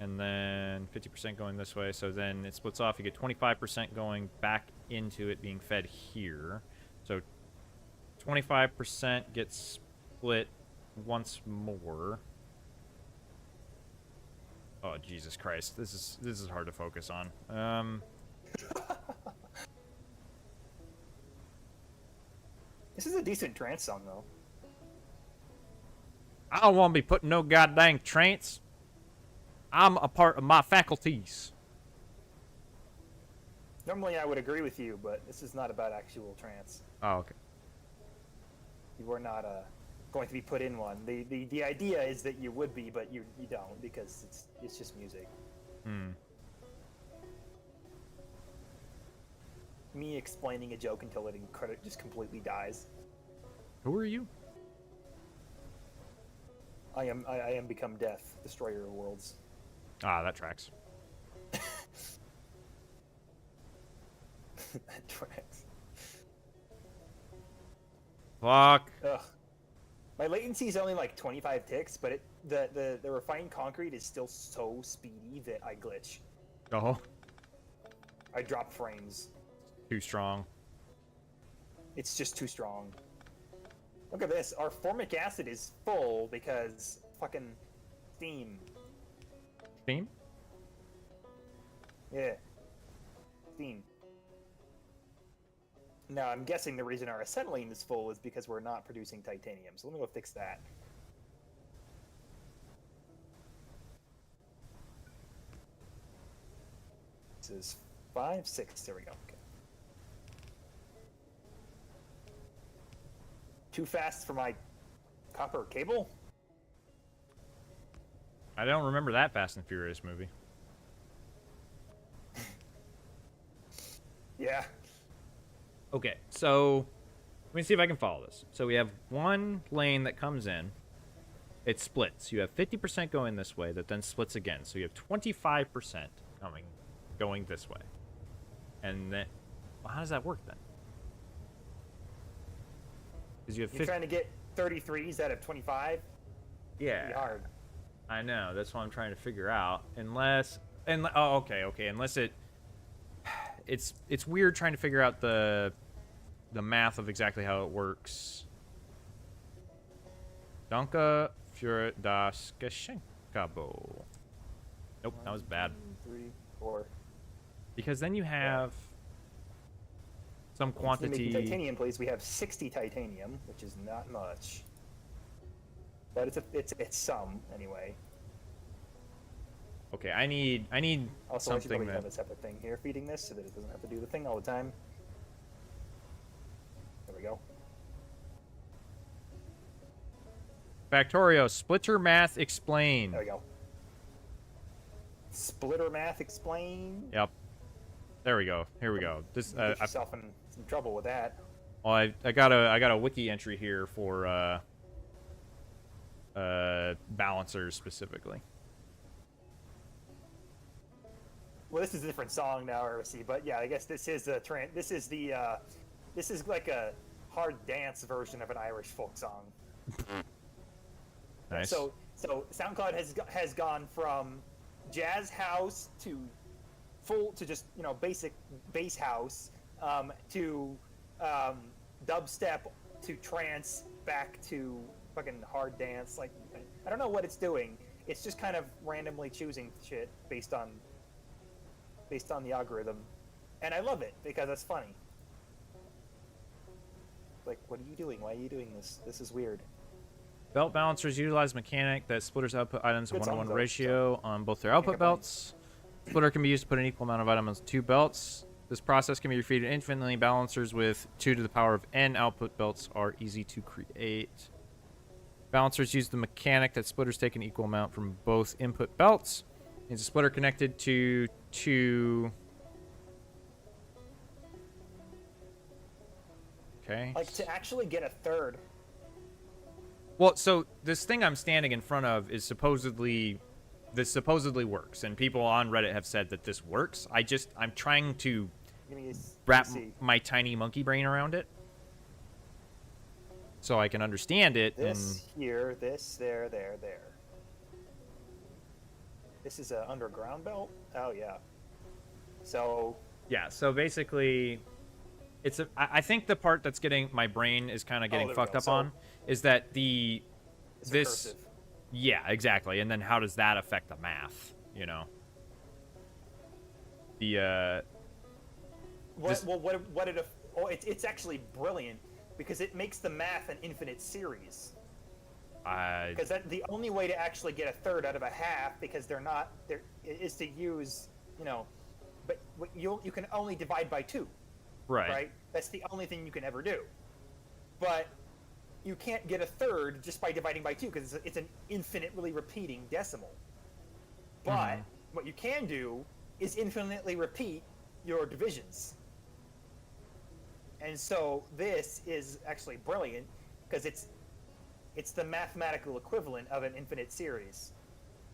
And then 50% going this way. So then it splits off. You get 25% going back into it being fed here. So 25% gets split once more. Oh, Jesus Christ. This is hard to focus on. This is a decent trance song, though. I don't want to be putting no goddamn trance. I'm a part of my faculties. Normally, I would agree with you, but this is not about actual trance. Oh, okay. You are not going to be put in one. The idea is that you would be, but you don't, because it's just music. Hmm. Me explaining a joke until it credit just completely dies. Who are you? I am become death, destroyer of worlds. Ah, that tracks. That tracks. Fuck. Ugh. My latency is only like 25 ticks, but the refined concrete is still so speedy that I glitch. Oh, I drop frames. too strong. It's just too strong. Look at this. Our formic acid is full because fucking steam. Steam? Yeah. Steam. Now, I'm guessing the reason our acetylene is full is because we're not producing titanium. So let me go fix that. This is 5, 6. There we go. Okay. Too fast for my copper cable? I don't remember that Fast and Furious movie. Yeah. Okay, so let me see if I can follow this. So we have one lane that comes in. It splits. You have 50% going this way that then splits again. So you have 25% going this way. And then, well, how does that work then? Because you have 50. You're trying to get 33s out of 25? Yeah. Pretty hard. I know. That's what I'm trying to figure out. Unless Unless it's weird trying to figure out the math of exactly how it works. Danke für das Geschenkabo. Nope, that was bad. 3, 4. Because then you have some Quantity. quantity. Titanium, please. We have 60 titanium, which is not much, but it's some anyway. Okay, I need Also, I should something probably that. have a separate thing here feeding this so that it doesn't have to do the thing all the time. There we go. Factorio, splitter math explain. There we go. Splitter math explain. Yep. There we go. Here we go. This Get yourself in some trouble with that. well, I got a wiki entry here for balancers specifically. Well, this is a different song now, RC, but yeah, I guess this is the this is like a hard dance version of an Irish folk song. Nice. So SoundCloud has gone from jazz house to just basic bass house to dubstep to trance back to fucking hard dance. Like I don't know what it's doing. It's just kind of randomly choosing shit based on the algorithm, and I love it because it's funny. Like, what are you doing? Why are you doing this? This is weird. Belt balancers utilize a mechanic that splitters output items in Good 1-to-1 song, though. ratio on both their output complain. belts. Splitter can be used to put an equal amount of items on 2 belts. This process can be repeated infinitely. Balancers with 2 to the power of n output belts are easy to create. Balancers use the mechanic that splitters take an equal amount from both input belts. It's a splitter connected to 2. Okay. Like to actually get a third. Well, so this thing I'm standing in front of is supposedly works, and people on Reddit have said that this works. I'm trying to wrap my tiny monkey brain around it so I can understand it. This here, this there. This is an underground belt. Oh yeah. So Yeah. So basically, I think the part that's getting my brain is kind of getting there we fucked go. up So- on is that it's recursive. Yeah, exactly. And then how does that affect the math? You know. It's actually brilliant because it makes the math an infinite series. I Because the only way to actually get a third out of a half, because they're not there, is to use, you know, but you can only divide by 2, right? That's the only thing you can ever do. But you can't get a third just by dividing by 2 because it's an infinitely repeating decimal. But what you can do is infinitely repeat your divisions. And so this is actually brilliant because it's the mathematical equivalent of an infinite series.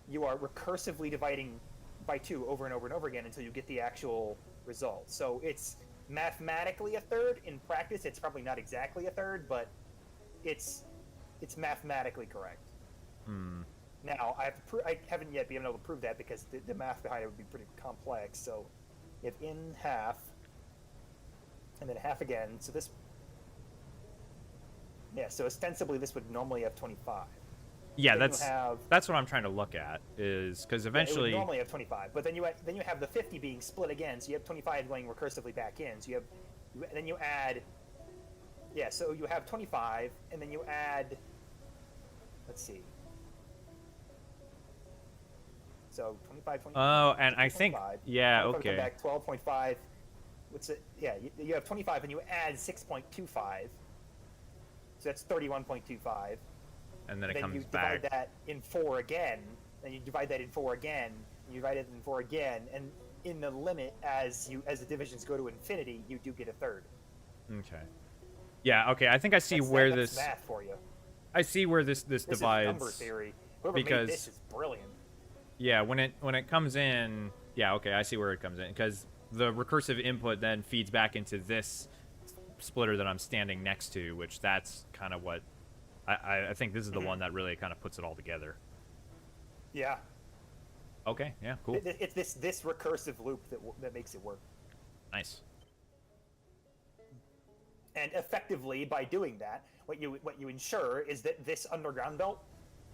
You are recursively dividing by 2 over and over and over again until you get the actual result. So it's mathematically a third. In practice, it's probably not exactly a third, but it's mathematically correct. Now, I haven't yet been able to prove that because the math behind it would be pretty complex. So if in half, and then half again, so this... Yeah, so ostensibly this would normally have 25. Yeah, then that's what I'm trying to look at, is because eventually... it would normally have 25, but then you have the 50 being split again, so you have 25 going recursively back in, so then you add... Yeah, so you have 25, and then you add... Let's see. So 25, 25... Oh, and I think... 25, Yeah, 25 okay. Back 12.5... What's it? Yeah, you have 25, and you add 6.25. So that's 31.25. And then it then comes you back. divide that in 4 again, then you divide that in 4 again, and you divide it in 4 again, and in the limit, as the divisions go to infinity, you do get a third. Okay. Yeah, okay, I think I see where that's this... math for you. I see where this divides. Is number theory. Whoever because made this is brilliant. Yeah, when it comes in... Yeah, okay, I see where it comes in. Because the recursive input then feeds back into this splitter that I'm standing next to, which that's kind of what... I think this is the one that really kind of puts it all together. Yeah. Okay, yeah, cool. It's this recursive loop that makes it work. Nice. And effectively, by doing that, what you ensure is that this underground belt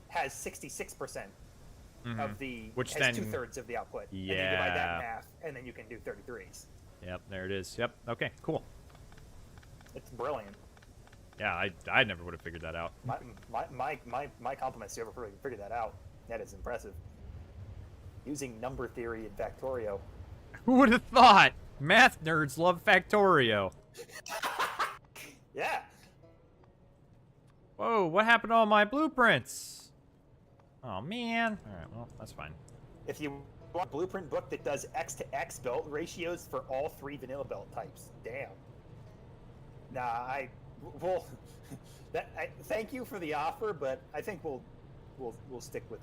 has 66% of the... Which has then... 2/3 of the output. Yeah. And you divide that in half, and then you can do 33s. Yep, there it is. Yep, okay, cool. It's brilliant. Yeah, I never would have figured that out. My compliments to whoever figured that out. That is impressive. Using number theory in Factorio. Who would have thought? Math nerds love Factorio. Yeah. Whoa, what happened to all my blueprints? Oh, man. All right, well, that's fine. If you want a blueprint book that does X to X belt ratios for all 3 vanilla belt types. Damn. Nah, well, thank you for the offer, but I think we'll stick with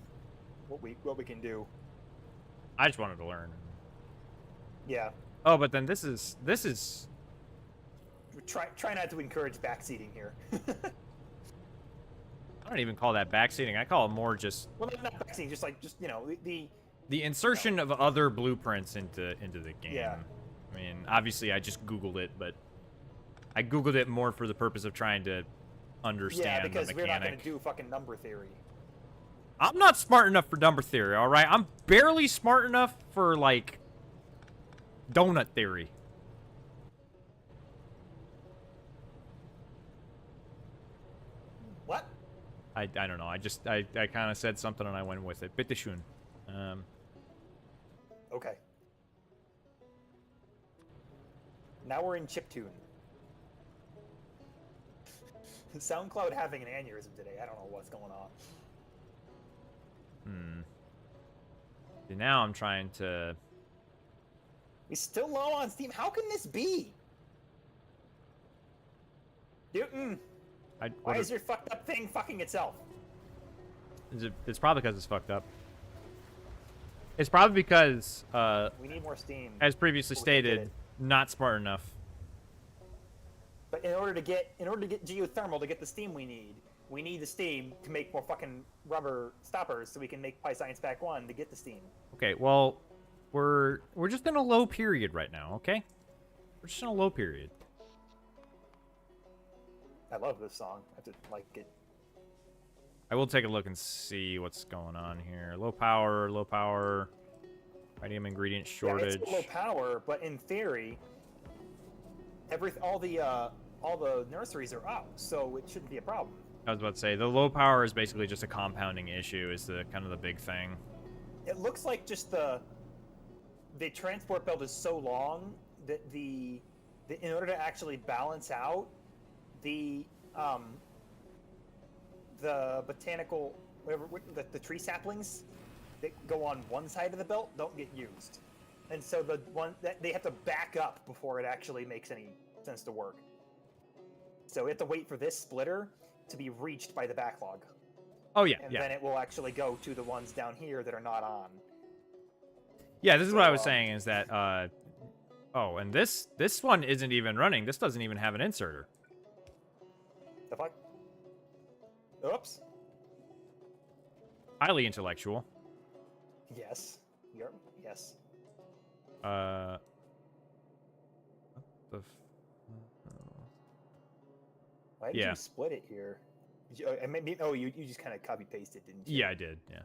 what we can do. I just wanted to learn. Yeah. Oh, but then this is... Try not to encourage backseating here. I don't even call that backseating. I call it more just... Well, not backseating, just you know, the insertion of other blueprints into the game. Yeah. I mean, obviously I just Googled it, but I Googled it more for the purpose of trying to understand the mechanic. Yeah, because we're not going to do fucking number theory. I'm not smart enough for number theory, alright? I'm barely smart enough for, like, donut theory. What? I don't know. I kind of said something and I went with it. Bitteschön. Okay. Now we're in chiptune. SoundCloud having an aneurysm today. I don't know what's going on. See, now I'm trying to... We're still low on Steam. How can this be? Newton, why is your fucked up thing fucking itself? It's probably because it's fucked up. It's probably because, we need more Steam. as previously stated, not smart enough. But in order to get geothermal to get the Steam we need the Steam to make more fucking rubber stoppers so we can make Pi Science Pack 1 to get the Steam. Okay, well, we're just in a low period right now, okay? We're just in a low period. I love this song. I just like it. I will take a look and see what's going on here. Low power, item ingredient shortage. Yeah, it's low power, but in theory, all the all the nurseries are up, so it shouldn't be a problem. I was about to say, the low power is basically just a compounding issue, is the kind of the big thing. It looks like just the transport belt is so long that in order to actually balance out the botanical, whatever, the tree saplings that go on one side of the belt don't get used, and so the one that they have to back up before it actually makes any sense to work. So we have to wait for this splitter to be reached by the backlog. Oh yeah, And yeah. then it will actually go to the ones down here that are not on. Yeah, this is what I was saying, is that, oh, and this one isn't even running. This doesn't even have an inserter. The fuck? Oops. Highly intellectual. Yes. Yes. What the Why did Yeah. you split it here? You just kind of copy pasted, didn't you? Yeah, I did, yeah.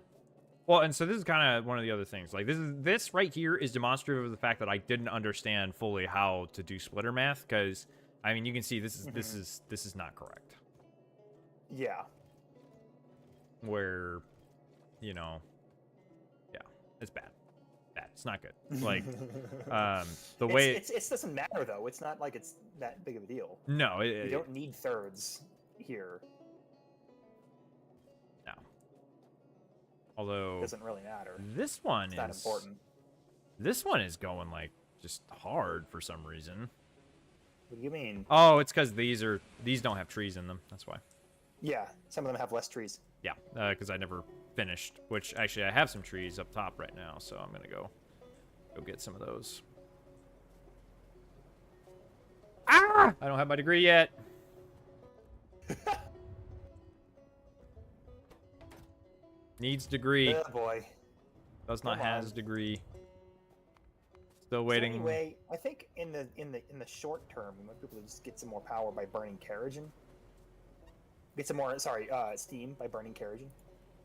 Well, and so this is kind of one of the other things. Like, this right here is demonstrative of the fact that I didn't understand fully how to do splitter math, because, I mean, you can see this is not correct. Yeah. Where, you know, yeah, it's bad. Bad. It's not good. Like, the way... It doesn't matter, though. It's not like it's that big of a deal. No, You don't need thirds here. No. Although... It doesn't really matter. This one It's not important. This one is going, like, just hard for some reason. What do you mean? Oh, it's because these don't have trees in them. That's why. Yeah, some of them have less trees. Yeah, because I never finished. Which, actually, I have some trees up top right now, so I'm gonna go get some of those. Ah! I don't have my degree yet. Needs degree. Oh boy. Does not Come has on. degree. Still So waiting. anyway, I think in the short term, we might be able to just get some more power by burning kerogen. Get some more, steam by burning kerogen,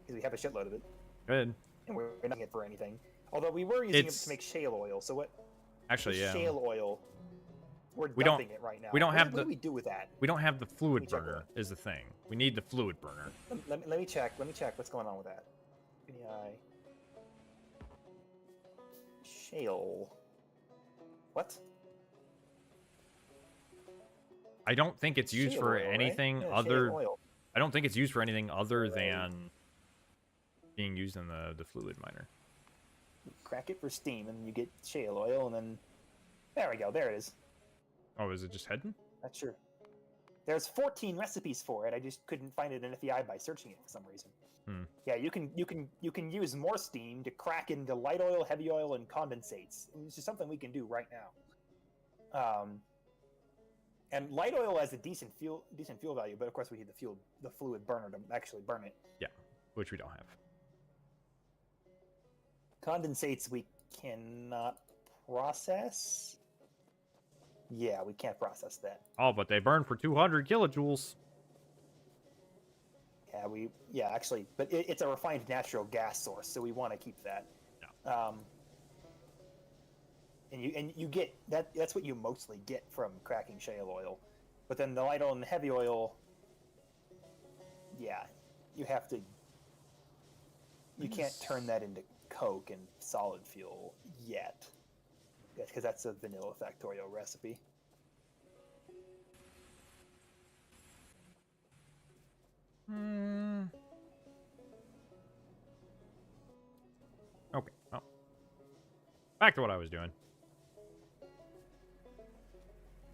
because we have a shitload of it, Good. and we're not using it for anything. Although we were using it It's- to make shale oil. So what? Actually, the yeah. shale oil. We're We don't- dumping it right now. we don't have What do the- we do with that? We don't have the fluid Let me check burner, is the thing. We need the fluid burner. Let me check. Let me check what's going on with that. Shale. What? I don't think it's used Shale for oil, right? anything Yeah, other. shale oil. I don't think it's used for anything other than being used in the fluid miner. Crack it for steam, and you get shale oil, and then there we go. There it is. Oh, is it just heading? Not sure. There's 14 recipes for it. I just couldn't find it in FEI by searching it for some reason. Hmm. Yeah, you can use more steam to crack into light oil, heavy oil, and condensates. It's just something we can do right now. And light oil has a decent fuel value, but of course we need the fluid burner to actually burn it. Yeah, which we don't have. Condensates we cannot process. Yeah, we can't process that. Oh, but they burn for 200 kilojoules. Yeah, actually, but it's a refined natural gas source, so we want to keep that. Yeah. And you get that. That's what you mostly get from cracking shale oil, but then the light oil and the heavy oil. Yeah, you have to. You can't turn that into coke and solid fuel yet, because that's a vanilla factorio recipe. Okay. Well, back to what I was doing.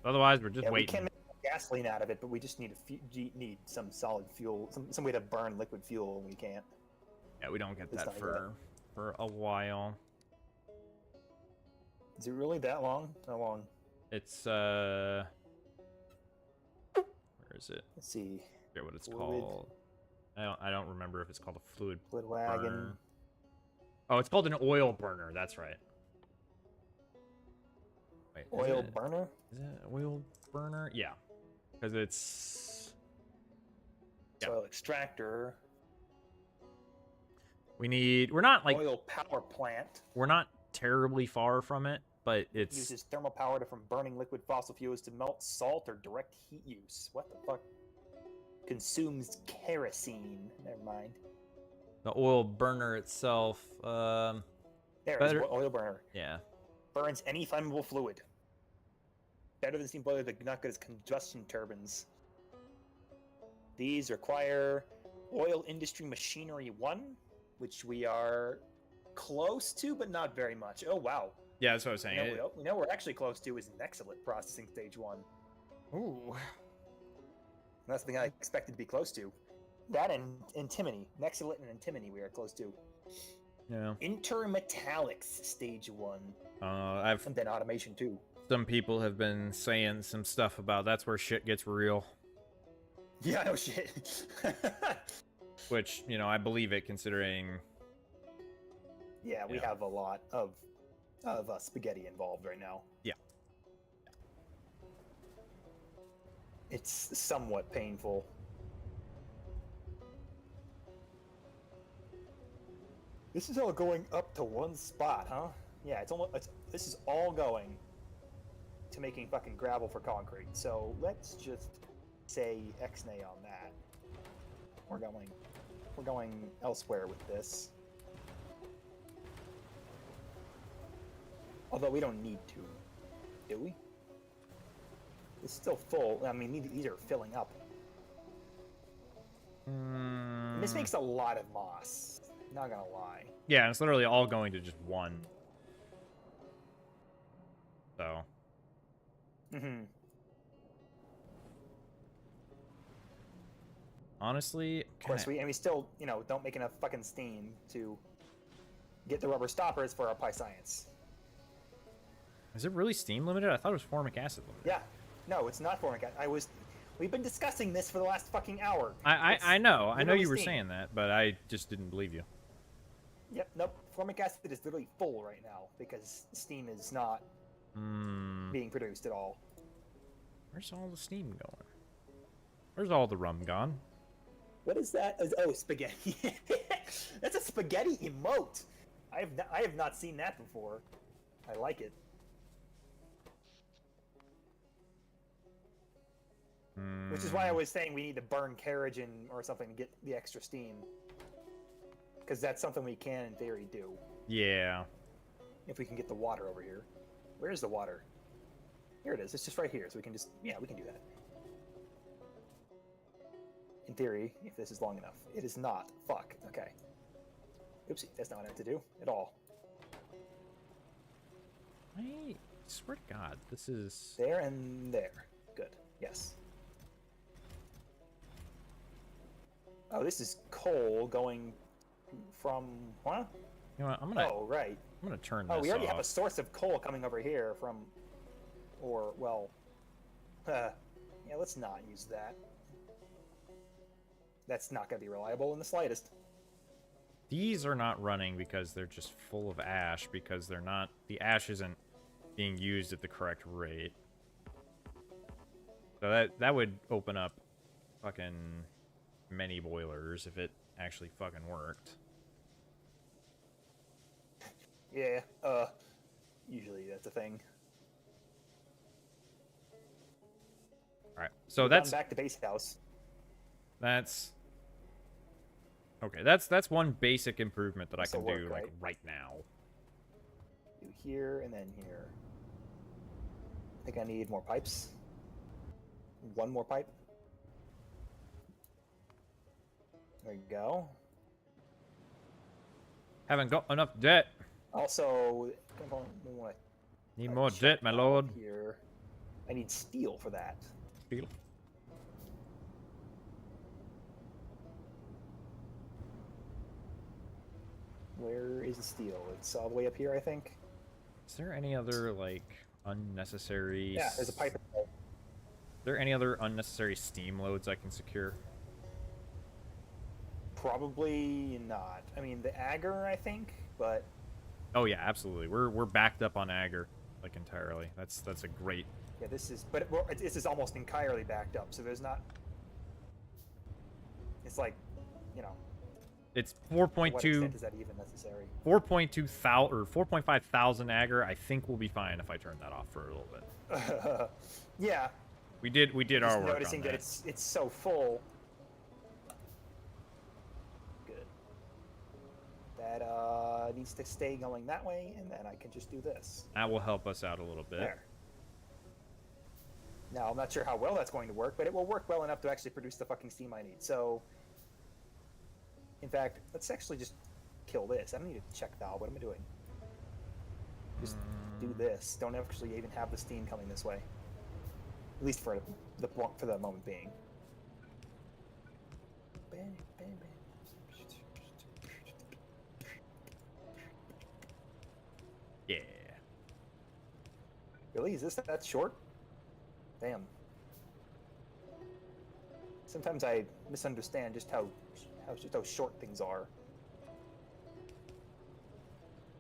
Otherwise, we're just Yeah, we waiting. can make gasoline out of it, but we just need need some solid fuel, some way to burn liquid fuel, and we can't. Yeah, we don't get It's that not for a while. Is it really that long? How long? It's where is it? Let's see. I forget what it's Fluid. called. I don't remember if it's called a fluid Fluid wagon. burner. Oh, it's called an oil burner. That's right. Wait, Oil burner? Is it an oil burner? Yeah, because it's Yeah. Oil extractor. we're not like Oil power plant. we're not terribly far from it, but it's Uses thermal power from burning liquid fossil fuels to melt salt or direct heat use. What the fuck? Consumes kerosene. Never mind. the oil burner itself. There, Better- it's oil burner. Yeah. Burns any flammable fluid. Better than steam boilers, but not good as combustion turbines. These require oil industry machinery 1, which we are close to, but not very much. Oh, wow. Yeah, that's what I was saying. We know we're actually close to is Nexalit processing stage 1. Ooh. That's the thing I expected to be close to. That and antimony. Nexalit and antimony we are close to. Yeah. Intermetallics stage 1. I've And then automation 2. some people have been saying some stuff about that's where shit gets real, Yeah, no shit. which, you know, I believe it considering. Yeah, we Yeah. have a lot of spaghetti involved right now. Yeah. It's somewhat painful. This is all going up to one spot, huh? Yeah, this is all going to making fucking gravel for concrete. So let's just say X-nay on that. We're going elsewhere with this. Although we don't need to, do we? It's still full. I mean, these are filling up. This makes a lot of moss. Not gonna lie. Yeah, it's literally all going to just one. So. Mm-hmm. Honestly, Of course, we still, don't make enough fucking steam to get the rubber stoppers for our pie science. Is it really steam limited? I thought it was formic acid limited. Yeah. No, it's not formic acid. We've been discussing this for the last fucking hour. I know literally you were steam. saying that, but I just didn't believe you. Yep, nope. Formic acid is literally full right now because steam is not being produced at all. Where's all the steam going? Where's all the rum gone? What is that? Oh, spaghetti. That's a spaghetti emote. I have not seen that before. I like it. Which is why I was saying we need to burn kerosene or something to get the extra steam. Because that's something we can, in theory, do. Yeah. If we can get the water over here. Where's the water? Here it is. It's just right here. So we can just... Yeah, we can do that. In theory, if this is long enough. It is not. Fuck. Okay. Oopsie. That's not what I have to do at all. I swear to God, this is... There and there. Good. Yes. Oh, this is coal going from... Huh? You know what? I'm gonna... Oh, right. I'm gonna turn this Oh, we already have a off. source of coal coming over here from... Or, well... yeah, let's not use that. That's not going to be reliable in the slightest. These are not running because they're just full of ash, because they're not... The ash isn't being used at the correct rate. So that would open up fucking many boilers if it actually fucking worked. Yeah, usually that's a thing. Alright, so We've that's... gone back to base house. That's... Okay, that's one basic improvement that I This'll can do, work, like, right? right now. Do here and then here. I think I need more pipes. One more pipe. There you go. Haven't got enough debt. Also, Need more debt, my lord. Here, I need steel for that. Steel. Where is the steel? It's all the way up here, I think. Is there any other, like, unnecessary... Yeah, there's a pipe. Are there any other unnecessary steam loads I can secure? Probably not. I mean, the Agar, I think, but Oh yeah, absolutely. We're backed up on Agar, like, entirely. That's a great... yeah, this is. But this is almost entirely backed up, so there's not. It's like, It's To what 4.2 extent is that even necessary? 4.2 thousand or 4.5 thousand agar. I think we'll be fine if I turn that off for a little bit. Yeah. We did Just our work noticing on that that. it's so full. Good. That needs to stay going that way, and then I can just do this. That will help us out a little bit. There. Now, I'm not sure how well that's going to work, but it will work well enough to actually produce the fucking steam I need. So, in fact, let's actually just kill this. I don't need to check valve. What am I doing? Just do this. Don't actually even have the steam coming this way. At least for the moment being. Bang, bang, bang. Yeah. Really? Is this that short? Damn. Sometimes I misunderstand just how short things are.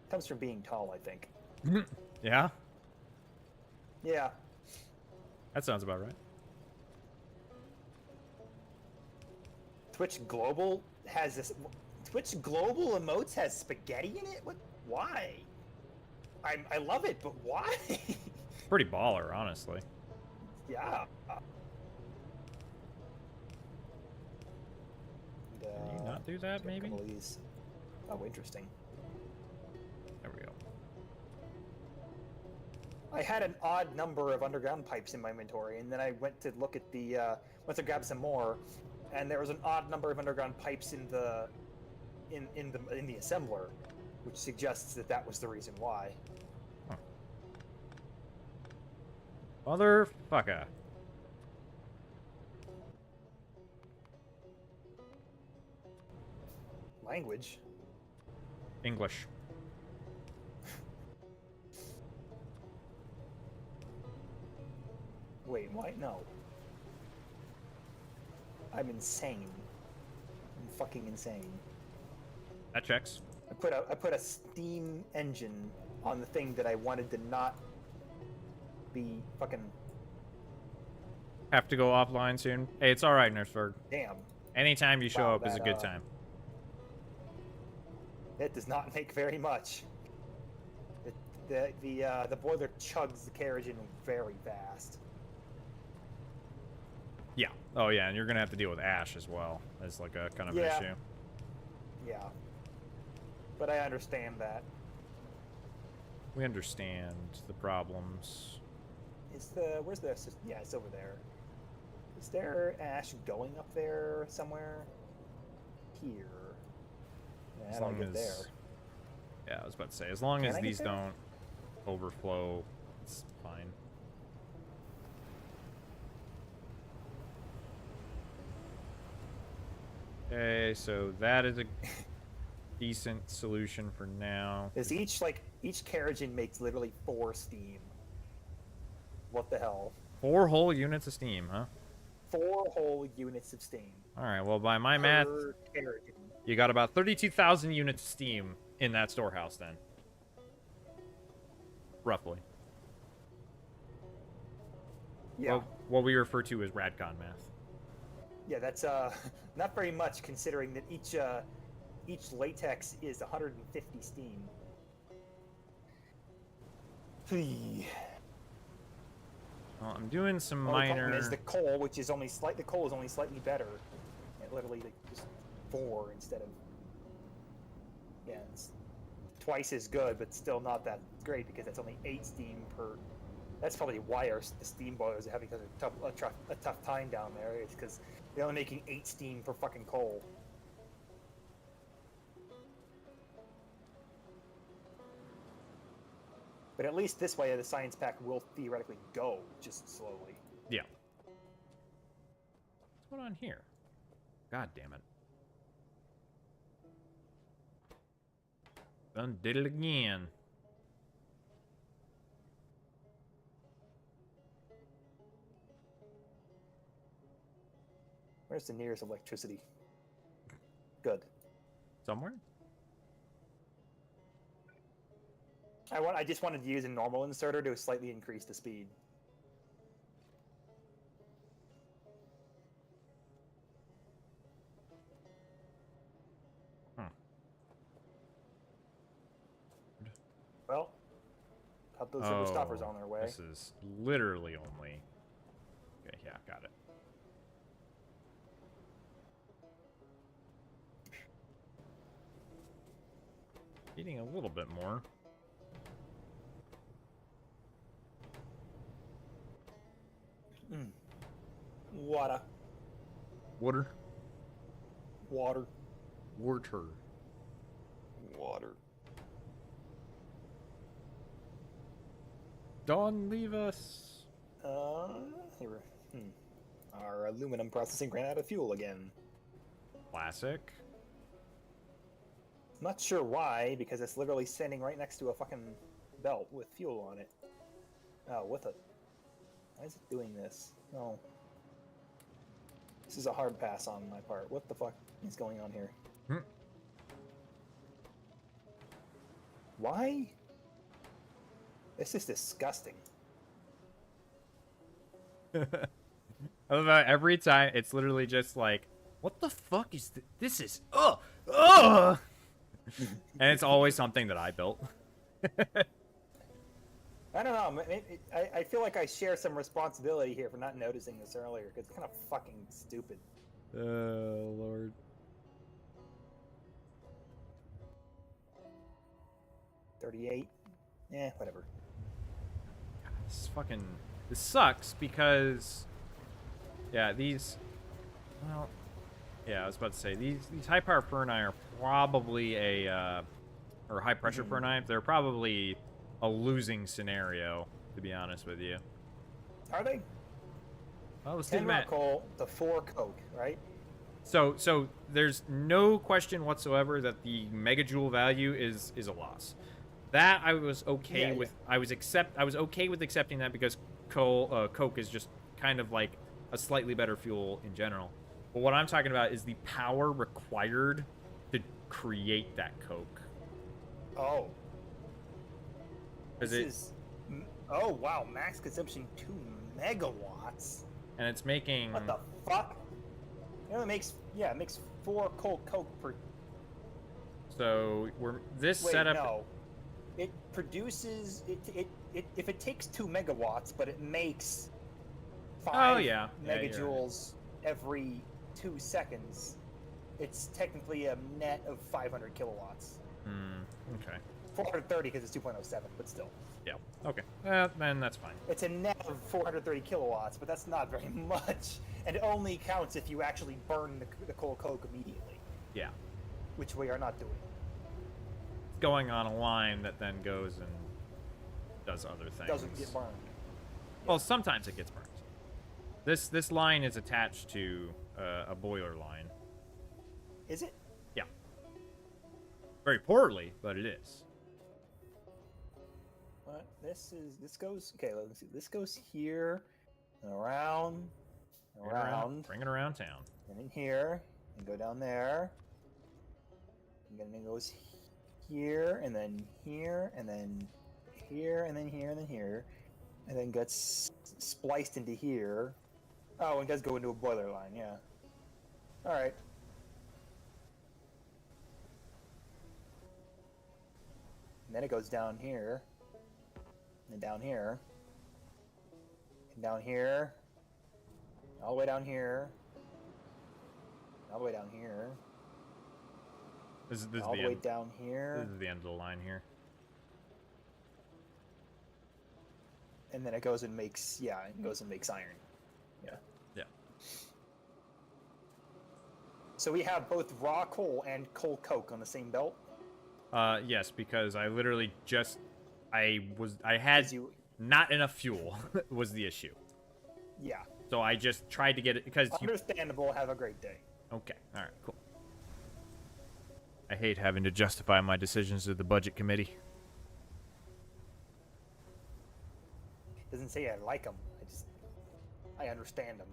Comes from being tall, I think. Yeah? Yeah. That sounds about right. Twitch Global has this. Twitch Global emotes has spaghetti in it. What? Why? I love it, but why? Pretty baller, honestly. Yeah. Can you not do that, maybe? Oh, interesting. There we go. I had an odd number of underground pipes in my inventory, and then I went to look at the went to grab some more, and there was an odd number of underground pipes in the assembler, which suggests that that was the reason why. Huh. Motherfucker. Language. English. Wait, why? No. I'm insane. I'm fucking insane. That checks. I put a steam engine on the thing that I wanted to not be fucking. Have to go offline soon. Hey, it's alright, Nurseberg. Damn. Anytime you show Wow, up is a good time. It does not make very much. The boiler chugs the carriage in very fast. Yeah. Oh, yeah, and you're gonna have to deal with ash as well as like a kind of Yeah. issue. Yeah. But I understand that. We understand the problems. Where's the, yeah, it's over there. Is there ash going up there somewhere? Here. Yeah, As I don't long get as... there. Yeah, I was about to say, as long Can as I get these there? don't overflow, it's fine. Okay, so that is a decent solution for now. Is each carriage makes literally 4 steam. What the hell? 4 whole units of steam, huh? 4 whole units of steam. Alright, well, by my math, Per carriage. you got about 32,000 units of steam in that storehouse then. Roughly. Yeah. Well, what we refer to as Radcon math. Yeah, that's not very much considering that each latex is 150 steam. Well, I'm doing some Only problem minor... is the coal, which is only the coal is only slightly better. It literally just 4 instead of, yeah, it's twice as good, but still not that great because that's only 8 steam per. That's probably why the steam boilers are having such a tough time down there. It's because they're only making 8 steam per fucking coal. But at least this way, the science pack will theoretically go just slowly. Yeah. What's going on here? God damn it. Done did it again. Where's the nearest electricity? Good. Somewhere? I just wanted to use a normal inserter to slightly increase the speed. Well, cut those river stoppers on their way. This is literally only... Okay, yeah, got it. Eating a little bit more. Water. Water. Water. Water. Water. Don't leave us. Here. Our aluminum processing ran out of fuel again. Classic. Not sure why, because it's literally standing right next to a fucking belt with fuel on it. Oh, with it. Why is it doing this? No. This is a hard pass on my part. What the fuck is going on here? Why? This is disgusting. I love how every time it's literally just like, what the fuck is this? This is, ugh! And it's always something that I built. I don't know. I feel like I share some responsibility here for not noticing this earlier, because it's kind of fucking stupid. Oh, Lord. $38. Whatever. This fucking... This sucks because... Yeah, these... Well... Yeah, I was about to say, these high-power Ferni are probably a... or high-pressure Ferni, they're probably a losing scenario, to be honest with you. Are they? Well, let's do the 10 math. rock coal to 4 coke, right? So there's no question whatsoever that the megajoule value is a loss. That I was okay with. Yeah. I was okay with accepting that because coke is just kind of like a slightly better fuel in general. But what I'm talking about is the power required to create that coke. Oh. This is... Oh, wow. Max consumption 2 megawatts. And it's making... What the fuck? You know, it makes 4 coal coke per... So, this Wait, setup... no. It produces... If it takes 2 megawatts, but it makes 5 megajoules every 2 seconds, it's technically a net of 500 kilowatts. Okay. 430 because it's 2.07, but still. Yeah. Okay. Then that's fine. It's a net of 430 kilowatts, but that's not very much. And it only counts if you actually burn the coal coke immediately. Yeah. Which we are not doing. Going on a line that then goes and does other things. Doesn't get burned. Well, sometimes it gets burned. This line is attached to a boiler line. Is it? Yeah. Very poorly, but it is. What? This goes... Okay, let me see. This goes here, and around, Bring it around town. and in here, and go down there. And then it goes here, and then here, and then here, and then here, and then here. And then gets spliced into here. Oh, and does go into a boiler line, yeah. Alright. And then it goes down here. And down here. And down here. All the way down here. All the way down here. This is All the the way end. down here. This is the end of the line here. And then it goes and makes, yeah, it goes and makes iron. Yeah. Yeah. So we have both raw coal and coal coke on the same belt. Yes, because I literally just I had not enough fuel was the issue. Yeah. So I just tried to get it because Understandable. Have a great day. Okay. All right. Cool. I hate having to justify my decisions to the budget committee. Doesn't say I like them. I understand them.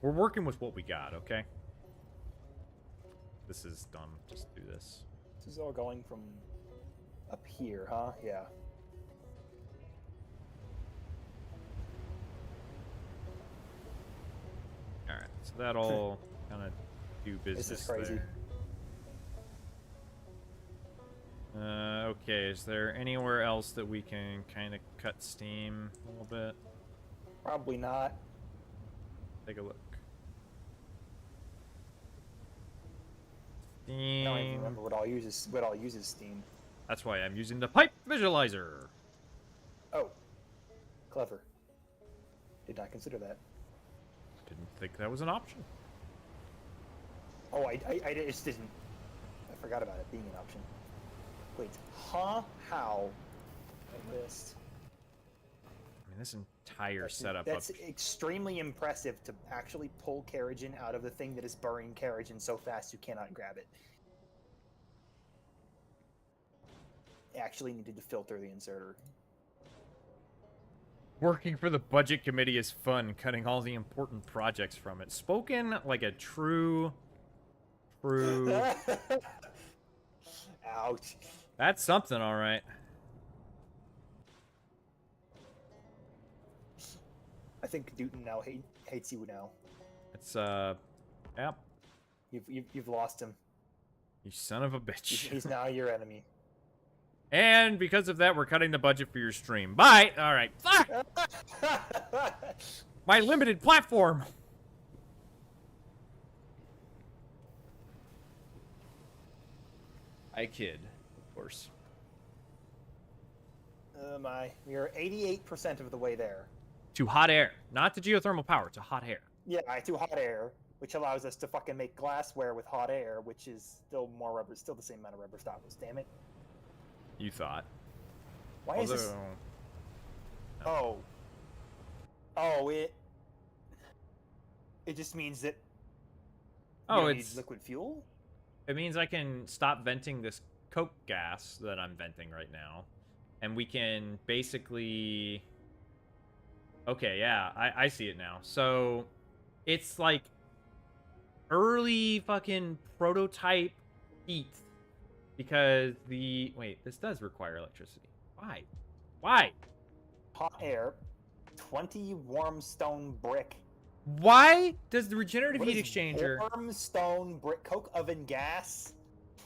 We're working with what we got, okay? This is dumb. Just do this. This is all going from up here, huh? Yeah. Alright, so that'll kind of do business This is crazy. there. Okay, is there anywhere else that we can kind of cut steam a little bit? Probably not. Take a look. I don't even Steam. remember what all uses steam. That's why I'm using the pipe visualizer. Oh, clever. Did not consider that. Didn't think that was an option. Oh, I just didn't. I forgot about it being an option. Wait, huh? How? I missed. I mean, this entire setup. That's extremely impressive to actually pull Carrigan out of the thing that is burying Carrigan so fast you cannot grab it. Actually needed to filter the inserter. Working for the budget committee is fun, cutting all the important projects from it. Spoken like a true... Ouch. That's something, all right. I think Newton now hates you now. It's, yep. You've lost him. You son of a bitch. He's now your enemy. And because of that, we're cutting the budget for your stream. Bye! Alright, fuck! My limited platform! I kid, of course. We are 88% of the way there. To hot air. Not to geothermal power, to hot air. Yeah, to hot air, which allows us to fucking make glassware with hot air, which is still more rubber, still the same amount of rubber stoppers, damn it. You thought. Why is this... Oh. Oh, it just means that you don't need liquid fuel? It means I can stop venting this coke gas that I'm venting right now. And we can basically... Okay, yeah, I see it now. So, it's like early fucking prototype heat. Because the... Wait, this does require electricity. Why? Why? Hot air, 20 warm stone brick. Why does the regenerative What heat is exchanger... Warm stone brick, coke oven gas.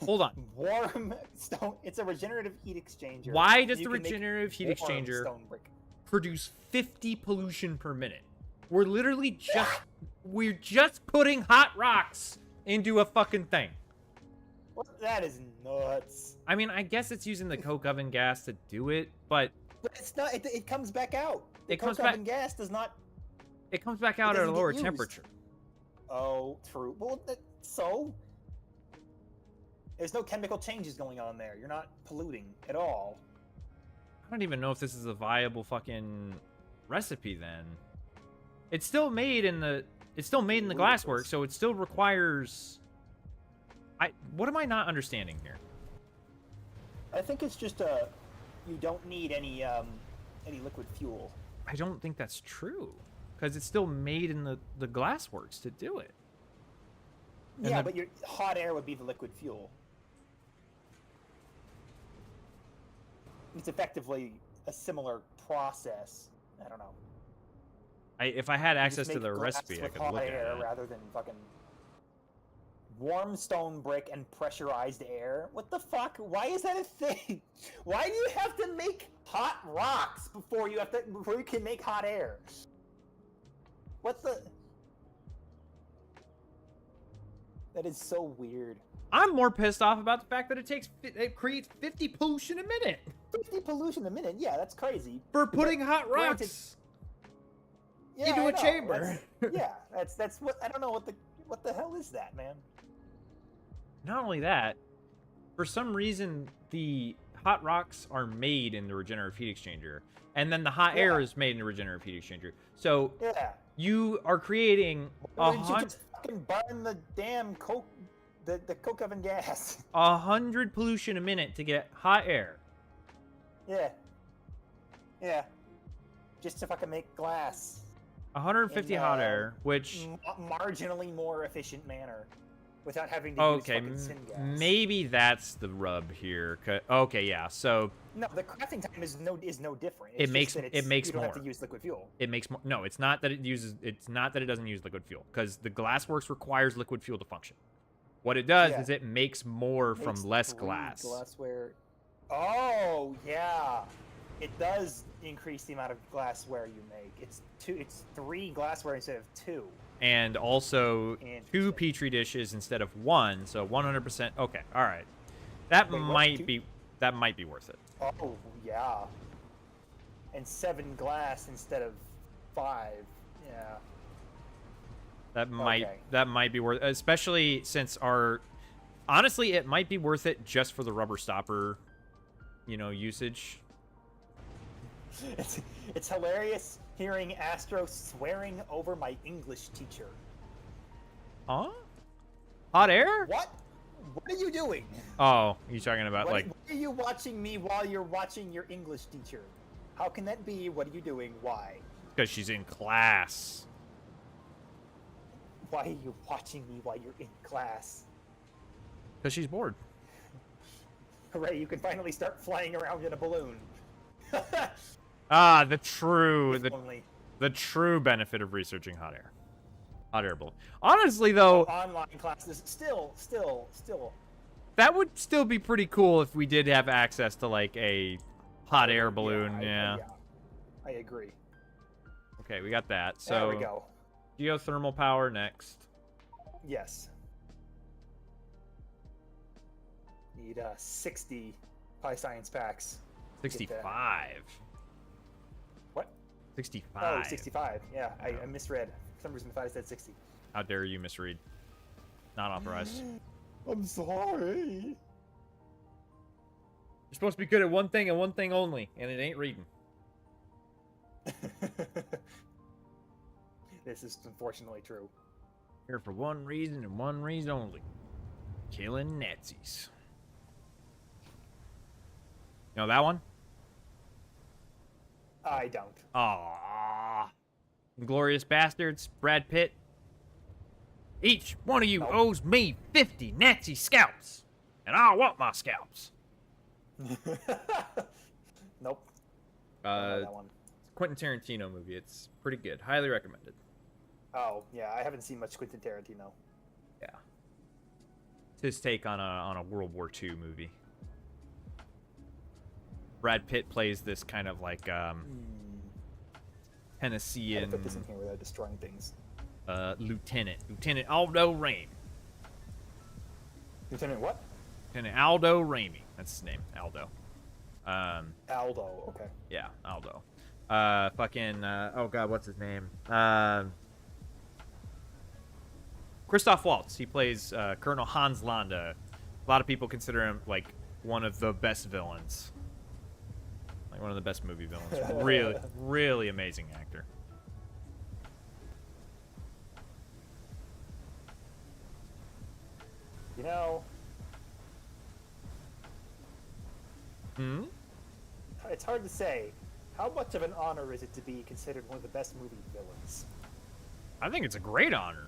Hold on. Warm stone. It's a regenerative heat exchanger. Why does You the can make regenerative heat warm exchanger stone brick. produce 50 pollution per minute? We're literally just... We're just putting hot rocks into a fucking thing. What? That is nuts. I mean, I guess it's using the coke oven gas to do it, but... But it's not. It comes back out. The It comes coke back- oven gas does not. It comes back out at a doesn't get lower used. temperature. Oh, true. Well, so there's no chemical changes going on there. You're not polluting at all. I don't even know if this is a viable fucking recipe then. It's still made in the... It's still made in the glasswork, so it still requires... What am I not understanding here? I think it's just you don't need any liquid fuel. I don't think that's true. Because it's still made in the glassworks to do it. And Yeah, the- but your hot air would be the liquid fuel. It's effectively a similar process. I don't know. If I had You access just to make the glass recipe, I with could hot look at air it. rather than fucking warm stone brick and pressurized air. What the fuck? Why is that a thing? Why do you have to make hot rocks before you can make hot air? What the? That is so weird. I'm more pissed off about the fact that it creates 50 pollution a minute 50 pollution a minute. Yeah, that's crazy. for putting hot granted- rocks. Yeah, into I a know. chamber. That's what I don't know what the hell is that, man? Not only that, for some reason the hot rocks are made in the regenerative heat exchanger, and then the hot air Yeah. is made in the regenerative heat exchanger. So Yeah. you are creating Why didn't you just fucking burn the damn coke, the coke oven gas? 100 pollution a minute to get hot air. Yeah. Yeah. Just to fucking make glass. 150 In, hot air, which marginally more efficient manner, without having to okay, use fucking syngas. maybe that's the rub here. Okay, yeah. So No, the crafting time is no different. It It's makes- just that it makes you don't have more. to use liquid fuel. it makes more. No, it's not that it uses. It's not that it doesn't use liquid fuel, because the glassworks requires liquid fuel to function. What it does Yeah. is it makes more from Makes less three glass. Glassware. Oh yeah, it does increase the amount of glassware you make. It's 3 glassware instead of 2. And also 2 Interesting. petri dishes instead of 1, so 100%. Okay, all right. That Wait, what? might be worth it. Oh yeah, and 7 glass instead of 5. Yeah. That Okay. might be worth, especially since honestly, it might be worth it just for the rubber stopper, usage. It's hilarious hearing Astro swearing over my English teacher. Huh? Hot air? What? What are you doing? Oh, you talking about Why are you watching me while you're watching your English teacher? How can that be? What are you doing? Why? because she's in class. Why are you watching me while you're in class? Because she's bored. Hooray, you can finally start flying around in a balloon. Ah, the true benefit of researching hot air. Hot air balloon. Honestly, though, Online classes, still. that would still be pretty cool if we did have access to, like, a hot air balloon. Yeah. I agree. Okay, we got that. So, There we go. geothermal power next. Yes. Need 60 Pi Science packs. 65. What? 65. Oh, 65. Yeah, I misread. For some reason, I thought I said 60. How dare you misread? Not authorized. I'm sorry. You're supposed to be good at one thing and one thing only, and it ain't reading. This is unfortunately true. Here for one reason and one reason only. Killing Nazis. You know that one? I don't. Aww. Inglorious Bastards, Brad Pitt. Each one of you Nope. owes me 50 Nazi scalps, and I want my scalps. Nope. I don't know that one. Quentin Tarantino movie. It's pretty good. Highly recommended. Oh, yeah, I haven't seen much Quentin Tarantino. Yeah. It's his take on a World War II movie. Brad Pitt plays this kind of like How Tennessean to put this in here without destroying things? Lieutenant Aldo Ramey. Lieutenant what? Lieutenant Aldo Ramey. That's his name, Aldo. Aldo, okay. Yeah, Aldo. Oh god, what's his name? Christoph Waltz. He plays Colonel Hans Landa. A lot of people consider him like one of the best villains. Like one of the best movie villains. Really, really amazing actor. You know, it's hard to say. How much of an honor is it to be considered one of the best movie villains? I think it's a great honor.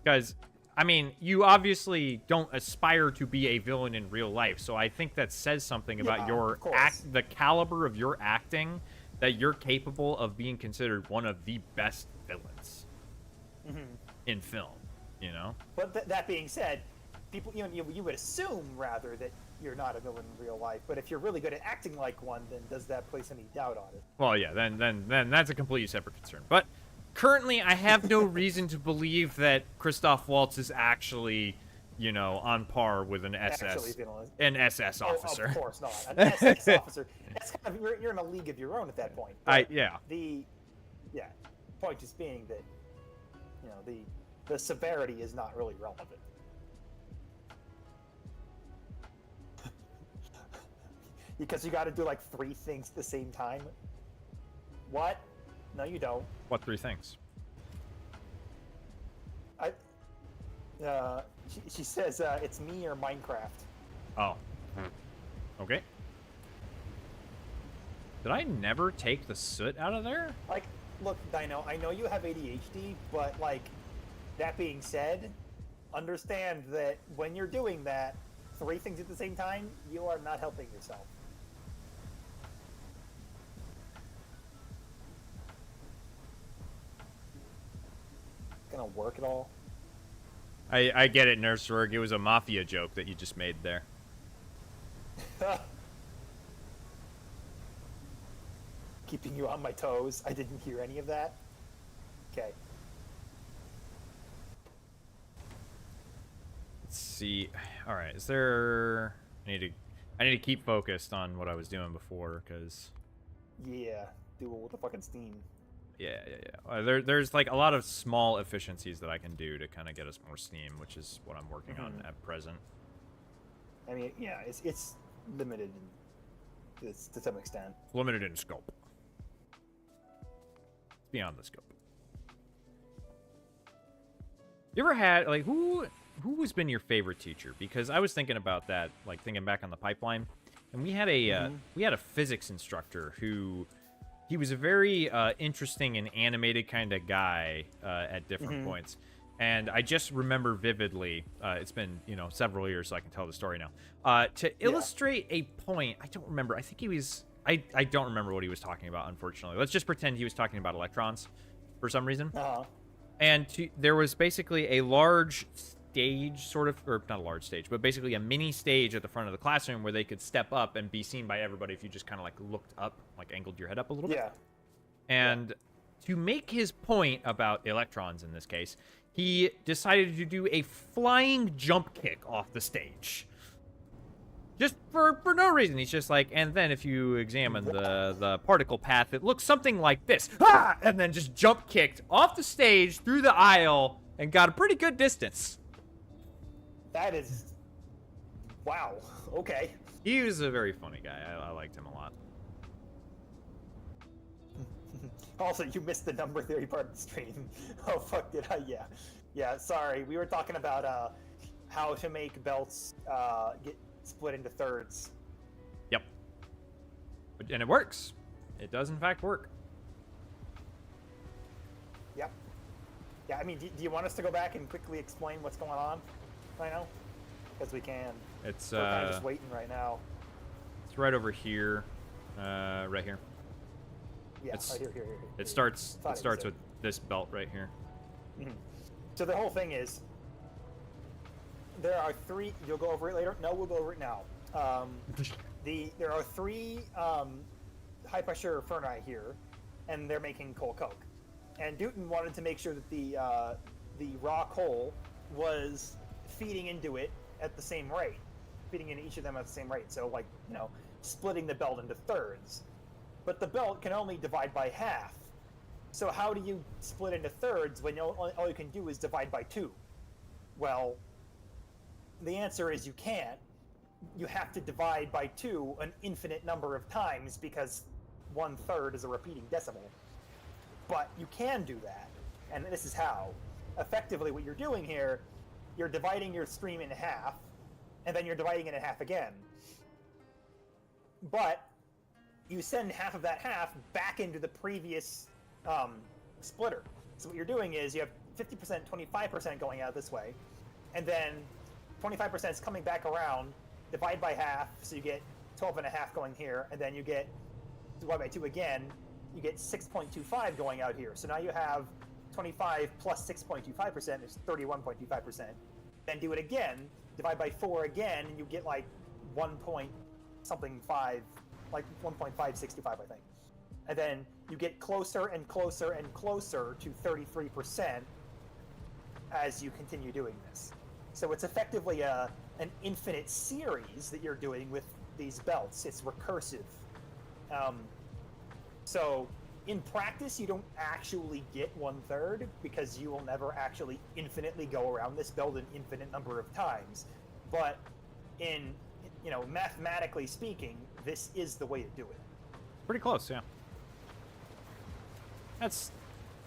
Because, I mean, you obviously don't aspire to be a villain in real life, so I think that says something about Yeah, your of course. the caliber of your acting, that you're capable of being considered one of the best villains in film, you know? But that being said, people, you would assume rather that you're not a villain in real life. But if you're really good at acting like one, then does that place any doubt on it? Well, yeah, then that's a completely separate concern. But currently, I have no reason to believe that Christoph Waltz is actually, on par with an Actually, SS villainous. officer. Of course not. An SS officer. That's kind of you're in a league of your own at that point. But Yeah. The point just being that the severity is not really relevant. Because you got to do like 3 things at the same time. What? No, you don't. What 3 things? She says it's me or Minecraft. Oh. Okay. Did I never take the soot out of there? Like, look, Dino, I know you have ADHD, but like, that being said, understand that when you're doing that, 3 things at the same time, you are not helping yourself. Gonna work at all? I get it, Nursework. It was a mafia joke that you just made there. keeping you on my toes. I didn't hear any of that. Okay. Let's see. All right, is there? I need to keep focused on what I was doing before, because. Yeah. Do it with the fucking steam. Yeah. There's like a lot of small efficiencies that I can do to kind of get us more steam, which is what I'm working on at present. I mean, yeah, it's limited to some extent. Limited in scope. Beyond the scope. You ever had like who has been your favorite teacher? Because I was thinking about that, like thinking back on the pipeline, and we had a physics instructor who. He was a very interesting and animated kind of guy at different points. And I just remember vividly, it's been, several years so I can tell the story now, to illustrate a point. I don't remember. I think he was, I don't remember what he was talking about, unfortunately. Let's just pretend he was talking about electrons for some reason. And there was basically a large stage, sort of, or not a large stage, but basically a mini stage at the front of the classroom where they could step up and be seen by everybody if you just kind of like looked up, like angled your head up a little bit. Yeah. And to make his point about electrons in this case, he decided to do a flying jump kick off the stage. Just for no reason. He's just like, and then if you examine the particle path, it looks something like this. Ah! And then just jump kicked off the stage, through the aisle, and got a pretty good distance. That is... Wow. Okay. He was a very funny guy. I liked him a lot. Also, you missed the number theory part of the stream. Oh, fuck, did I? Yeah. Yeah, sorry. We were talking about how to make belts get split into thirds. Yep. And it works. It does, in fact, work. Yep. Yeah, I mean, do you want us to go back and quickly explain what's going on right now? Because we can. It's We're kind of just waiting right now. It's right over here. Right here. Yeah, it's, right here. It starts with this belt right here. Mm-hmm. So the whole thing is, there are three. You'll go over it later. No, we'll go over it now. There are three high pressure ferni here, and they're making coal coke. And Newton wanted to make sure that the raw coal was feeding into it at the same rate, feeding into each of them at the same rate. So like splitting the belt into thirds. But the belt can only divide by half. So how do you split into thirds when all you can do is divide by 2? Well, the answer is you can't. You have to divide by 2 an infinite number of times because 1/3 is a repeating decimal. But you can do that, and this is how. Effectively, what you're doing here, you're dividing your stream in half, and then you're dividing it in half again. But you send half of that half back into the previous splitter. So what you're doing is you have 50%, 25% going out this way, and then 25% is coming back around, divide by half, so you get 12.5 going here, and then you get divide by 2 again, you get 6.25 going out here. So now you have 25 plus 6.25% is 31.25%. Then do it again, divide by 4 again, and you get like 1.5, like 1.565, I think. And then you get closer and closer and closer to 33% as you continue doing this. So it's effectively an infinite series that you're doing with these belts. It's recursive. So in practice, you don't actually get 1/3 because you will never actually infinitely go around this belt an infinite number of times. But in mathematically speaking, this is the way to do it. Pretty close, yeah.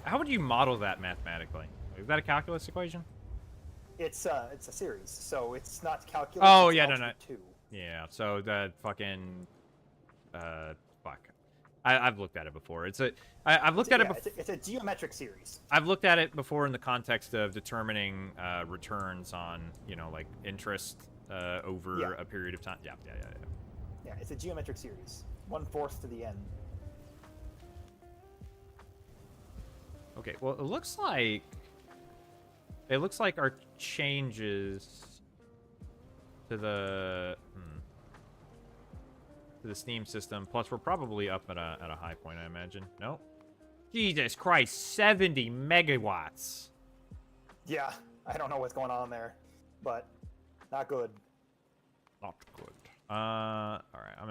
How would you model that mathematically? Is that a calculus equation? It's a series, so it's not calculus. Oh it's yeah, algebra no. 2. Yeah, so that fucking fuck. I've looked at it before. I've looked at it before. It's a geometric series. I've looked at it before in the context of determining returns on like interest over a period of time. Yeah. Yeah, it's a geometric series. 1/4 to the n. Okay, well, it looks like our changes to the to the steam system. Plus, we're probably up at a high point, I imagine. No? Jesus Christ, 70 megawatts. Yeah, I don't know what's going on there, but not good. Not good. All right, I'm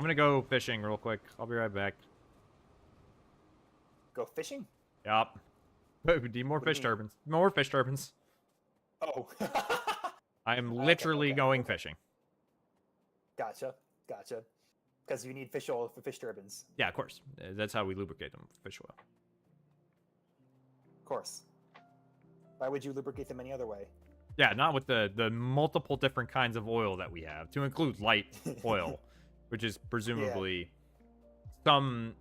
gonna go fishing real quick. I'll be right back. Go fishing? Yup. We need more What do you fish mean? turbines. More fish turbines. Oh. I am Okay, literally okay, going okay. fishing. Gotcha. Because you need fish oil for fish turbines. Yeah, of course. That's how we lubricate them. Fish oil. Of course. Why would you lubricate them any other way? Yeah, not with the multiple different kinds of oil that we have, to include light oil, which is presumably some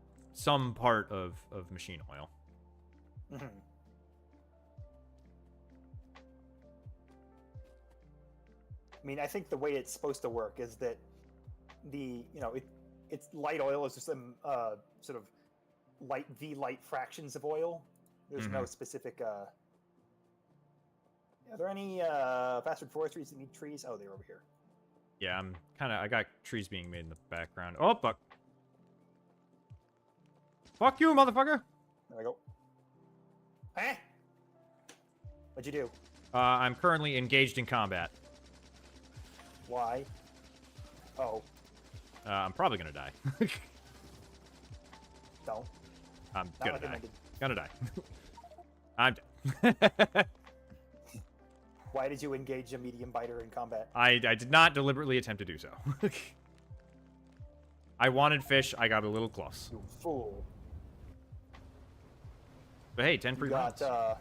part of machine oil. Mm-hmm. I mean, I think the way it's supposed to work is that it's light oil is just some sort of light fractions of oil. There's no specific. Are there any fast food forestries that need trees? Oh, they're over here. Yeah, I got trees being made in the background. Oh, fuck. Fuck you, motherfucker! There we go. Eh? What'd you do? I'm currently engaged in combat. Why? Oh, I'm probably gonna die. don't. I'm Not gonna die. recommended. Gonna die. I'm dead. Why did you engage a medium biter in combat? I did not deliberately attempt to do so. I wanted fish. I got a little close. You fool. But hey, 10 free You rounds. got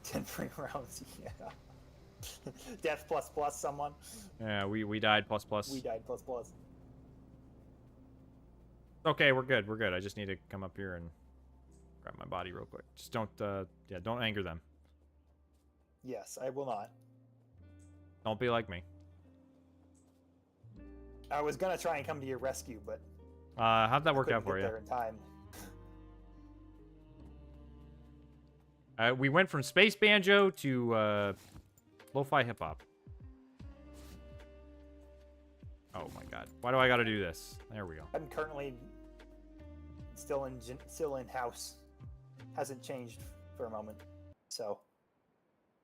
10 free rounds. Yeah. Death plus someone. Yeah, we died plus plus. We died plus. Okay, we're good. We're good. I just need to come up here and grab my body real quick. Just don't don't anger them. Yes, I will not. Don't be like me. I was gonna try and come to your rescue, but How'd that work couldn't out for get you? there in time. We went from space banjo to lo-fi hip hop. Oh my god. Why do I gotta do this? There we go. I'm currently still in house. Hasn't changed for a moment, so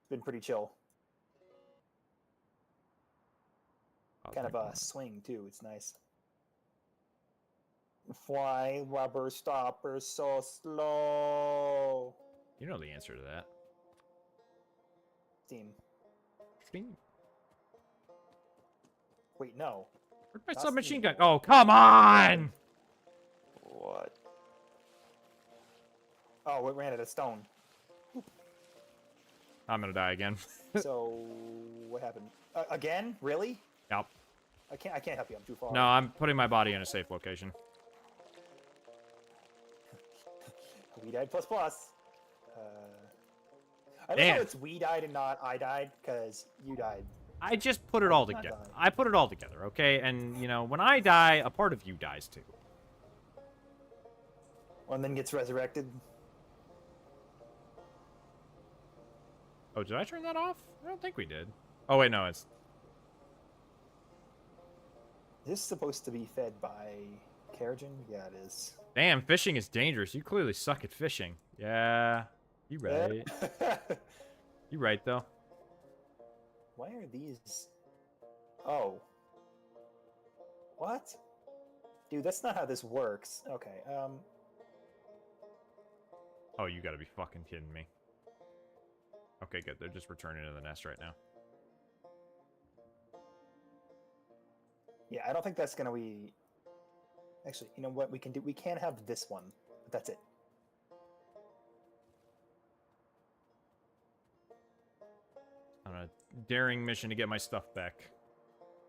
it's been pretty chill. Kind of a swing too. It's nice. Why rubber stoppers so slow? You know the answer to that. Steam. Steam. Wait, no. Where'd my Not submachine Steam. gun? Oh, come on! What? Oh, it ran out of stone. I'm gonna die again. So what happened? Again? Really? Yep. I can't help you. I'm too far. No, I'm putting my body in a safe location. We died plus. I love Damn. how it's we died and not I died because you died. I just put it all Not together. dying. I put it all together, okay? And, you know, when I die, a part of you dies too. And then gets resurrected. Oh, did I turn that off? I don't think we did. Oh, wait, no, it's... Is this supposed to be fed by Keragen? Yeah, it is. Damn, fishing is dangerous. You clearly suck at fishing. Yeah, you right. You right, though. Why are these? Oh. What? Dude, that's not how this works. Okay, Oh, you gotta be fucking kidding me. Okay, good. They're just returning to the nest right now. yeah, I don't think that's gonna be... Actually, you know what we can do? We can have this one, but that's it. On a daring mission to get my stuff back.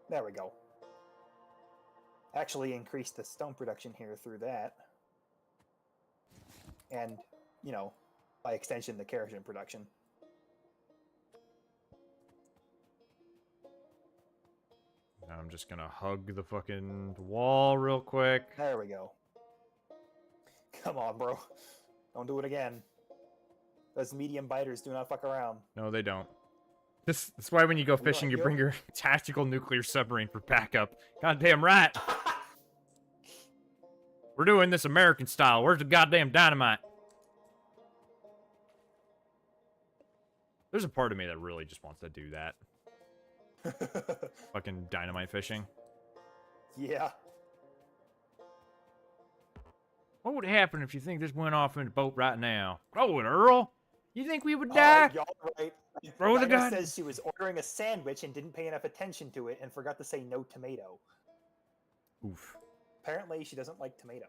There we go. Actually increase the stone production here through that. And, you know, by extension, the keratin production. Now I'm just gonna hug the fucking wall real quick. There we go. Come on, bro. Don't do it again. Those medium biters do not fuck around. No, they don't. That's why when you go fishing, you bring your tactical nuclear submarine for backup. Goddamn right. We're doing this American style. Where's the goddamn dynamite? There's a part of me that really just wants to do that. Fucking dynamite fishing. Yeah. What would happen if you think this went off in a boat right now? Throw it, Earl. You think we would die? Y'all right. Throw the Dinah gun. says she was ordering a sandwich and didn't pay enough attention to it and forgot to say no tomato. Oof. Apparently, she doesn't like tomato.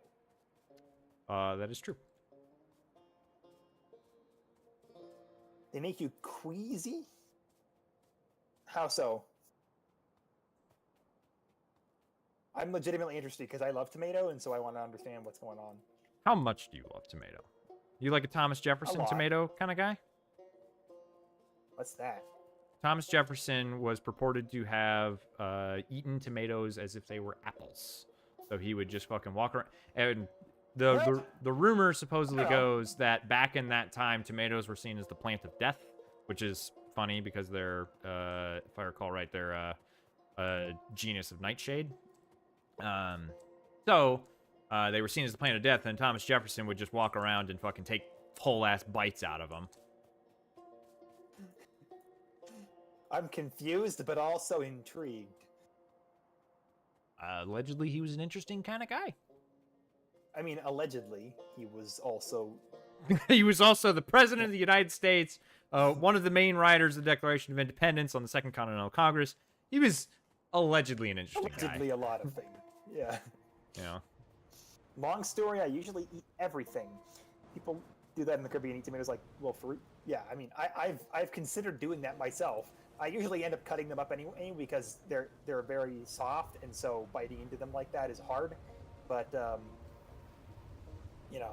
That is true. They make you queasy? How so? I'm legitimately interested because I love tomato, and so I want to understand what's going on. How much do you love tomato? You like a Thomas Jefferson lot. tomato kind of guy? What's that? Thomas Jefferson was purported to have eaten tomatoes as if they were apples. So he would just fucking walk around. And the rumor supposedly goes that back in that time, tomatoes were seen as the plant of death, which is funny because they're, if I recall right, they're a genus of nightshade. So they were seen as the plant of death, and Thomas Jefferson would just walk around and fucking take whole-ass bites out of them. I'm confused, but also intrigued. Allegedly, he was an interesting kind of guy. I mean, allegedly, he was also... He was also the President of the United States, one of the main writers of the Declaration of Independence on the Second Continental Congress. He was allegedly an interesting allegedly guy. a lot of things. Yeah. Yeah. Long story, I usually eat everything. People do that in the Caribbean, eat tomatoes like, well, fruit. Yeah, I mean, I've considered doing that myself. I usually end up cutting them up anyway because they're very soft, and so biting into them like that is hard. But you know,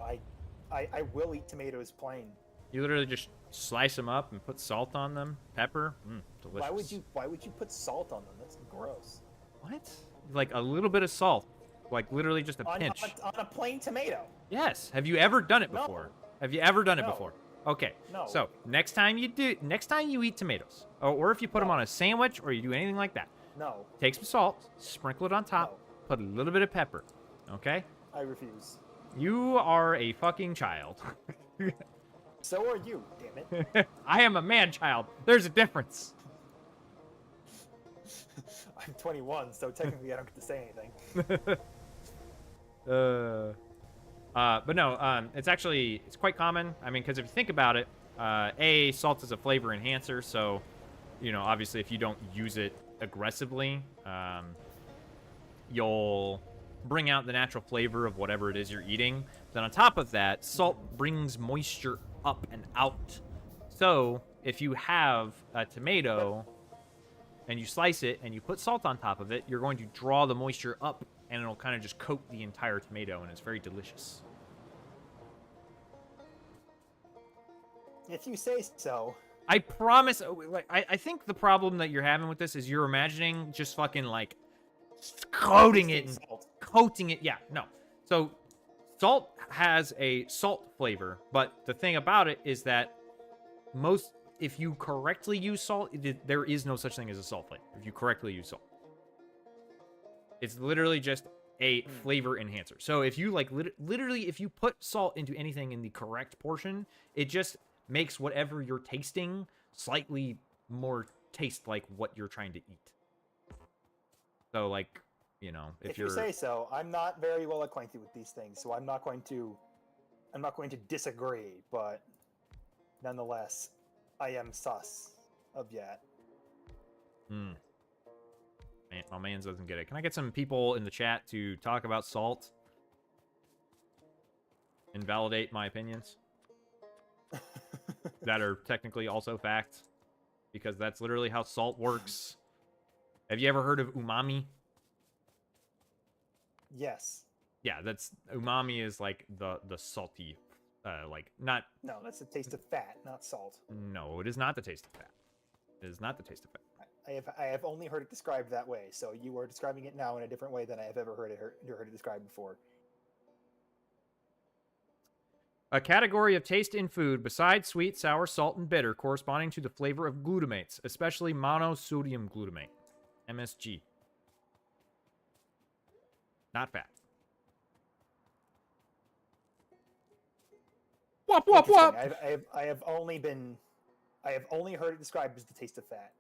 I will eat tomatoes plain. You literally just slice them up and put salt on them, pepper. Delicious. Why would you put salt on them? That's gross. What? Like a little bit of salt, like literally just a pinch. On a plain tomato. Yes. Have you ever done it No. before? Have you ever done it No. before? Okay. No. So next time you eat tomatoes, or if you put them on a sandwich, or you do anything like that, No, take some salt, sprinkle it on top, No. put a little bit of pepper. Okay? I refuse. You are a fucking child. So are you, damn it. I am a man-child. There's a difference. I'm 21, so technically I don't get to say anything. But no, it's quite common. I mean, because if you think about it, salt is a flavor enhancer, so, you know, obviously if you don't use it aggressively, you'll bring out the natural flavor of whatever it is you're eating. Then on top of that, salt brings moisture up and out. So if you have a tomato and you slice it and you put salt on top of it, you're going to draw the moisture up, and it'll kind of just coat the entire tomato, and it's very delicious. If you say so. I promise. Like, I think the problem that you're having with this is you're imagining just fucking like coating it and Salt. coating it. Yeah, no. So salt has a salt flavor, but the thing about it is that if you correctly use salt, there is no such thing as a salt flavor. If you correctly use salt, it's literally just a flavor enhancer. So if you like literally if you put salt into anything in the correct portion, it just makes whatever you're tasting slightly more taste like what you're trying to eat. So like, you know, if you say so, I'm not very well acquainted with these things, so I'm not going to disagree, but nonetheless, I am sus of that. Man, my man's doesn't get it. Can I get some people in the chat to talk about salt and validate my opinions that are technically also facts? Because that's literally how salt works. Have you ever heard of umami? Yes. Yeah, umami is like the salty, like not. No, that's the taste of fat, not salt. No, it is not the taste of fat. It is not the taste of fat. I have only heard it described that way, so you are describing it now in a different way than I have ever heard it described before. A category of taste in food besides sweet, sour, salt, and bitter, corresponding to the flavor of glutamates, especially monosodium glutamate, MSG. Not fat. Wop wop wop. I have only heard it described as the taste of fat,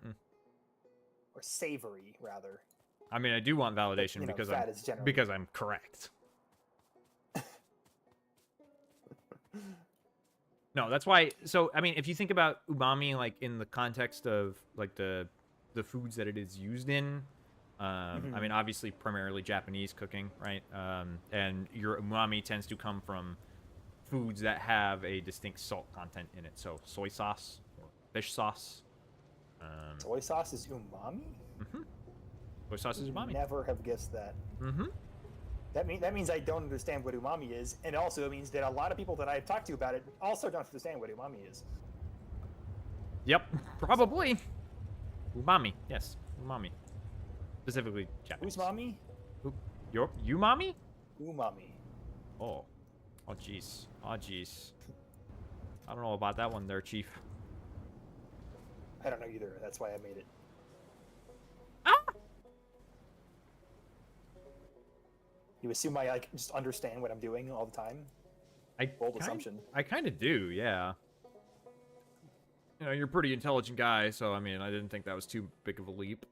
or savory rather. I mean, I do want validation But, because because I'm correct. No, that's why. So, I mean, if you think about umami, like in the context of like the foods that it is used in, I mean, obviously, primarily Japanese cooking, right? And your umami tends to come from foods that have a distinct salt content in it. So, soy sauce or fish sauce. Soy sauce is umami? Soy sauce is umami. Never have guessed that. That means I don't understand what umami is, and also it means that a lot of people that I've talked to about it also don't understand what umami is. Yep, probably. Umami, yes, umami. Specifically Japanese. Who's mommy? You mommy? Umami. Oh. Oh, jeez. Oh, jeez. I don't know about that one there, Chief. I don't know either. That's why I made it. Ah! You assume I like just understand what I'm doing all the time? Bold assumption. I kind of do, yeah. You know, you're a pretty intelligent guy, so I mean, I didn't think that was too big of a leap.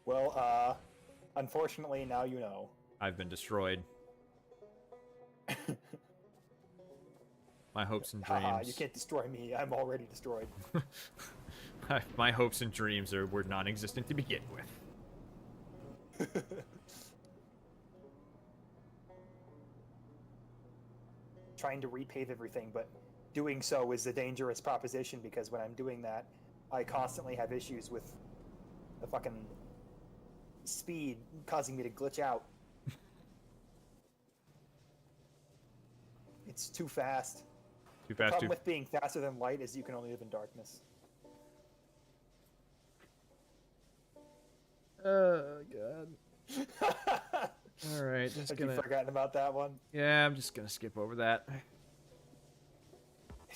Well, unfortunately, now you know. I've been destroyed. My hopes and dreams. Haha, you can't destroy me. I'm already destroyed. My hopes and dreams were non-existent to begin with. Trying to repave everything, but doing so is a dangerous proposition because when I'm doing that, I constantly have issues with the fucking speed causing me to glitch out. It's too fast. Too The fast, problem with being faster than light is you can only live in darkness. Oh, God. Alright, just Have gonna... you forgotten about that one? Yeah, I'm just gonna skip over that.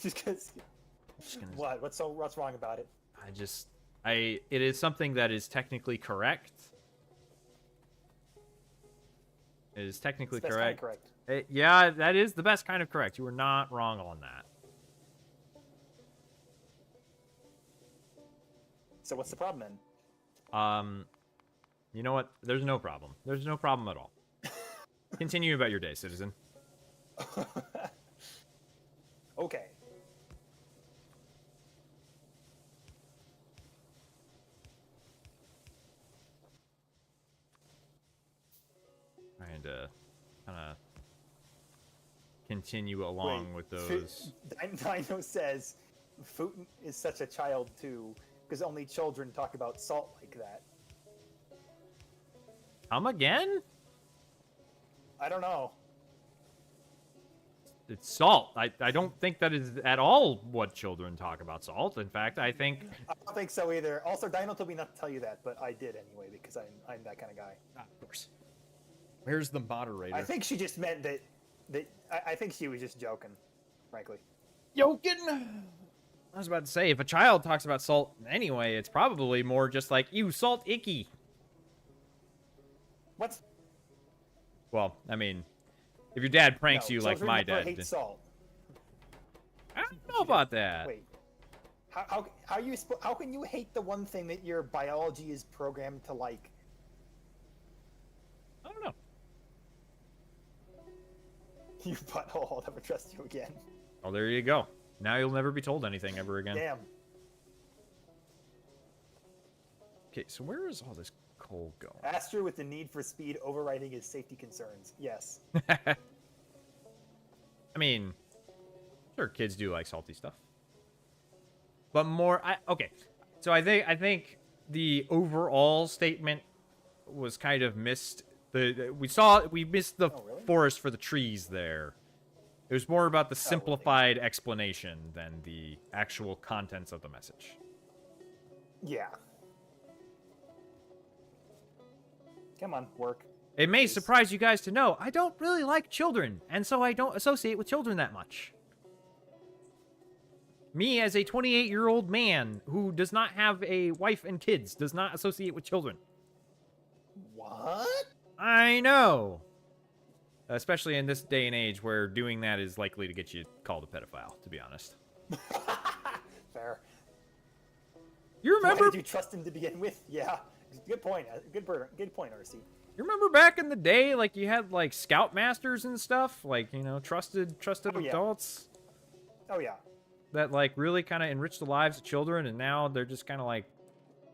Just because. What? What's wrong about it? It is something that is technically correct. It is technically It's the best kind of correct. Yeah, that is the best kind of correct. You were not wrong on that. So what's the problem then? You know what? There's no problem. There's no problem at all. Continue about your day, citizen. Okay. Trying to kind of continue along with those. Dino says, Futon is such a child too, because only children talk about salt like that. Come again? I don't know. It's salt. I don't think that is at all what children talk about salt. In fact, I think... I don't think so either. Also, Dino told me not to tell you that, but I did anyway, because I'm that kind of guy. Ah, of course. Where's the moderator? I think she just meant that I think she was just joking, frankly. Joking? I was about to say, if a child talks about salt anyway, it's probably more just like, ew, salt icky. What? Well, I mean, if your dad pranks No, you like my dad... hate salt. I don't know about that. Wait. How can you hate the one thing that your biology is programmed to like? I don't know. You butthole, I'll never trust you again. Oh, there you go. Now you'll never be told anything ever again. Damn. Okay, so where is all this coal going? Astro with the need for speed overriding his safety concerns. Yes. I mean, sure, kids do like salty stuff, but more. Okay, so I think the overall statement was kind of missed. We missed the really? forest for the trees there. It was more about the simplified explanation than the actual contents of the message. Yeah. Come on, work. It may surprise you guys to know, I don't really like children, and so I don't associate with children that much. Me, as a 28-year-old man who does not have a wife and kids, does not associate with children. What? I know. Especially in this day and age where doing that is likely to get you called a pedophile, to be honest. Fair. You remember? Why did you trust him to begin with? Yeah. Good point. Good point, RC. You remember back in the day, like, you had, like, scoutmasters and stuff? Like, you know, trusted adults? Oh, yeah. That, like, really kind of enriched the lives of children, and now they're just kind of like,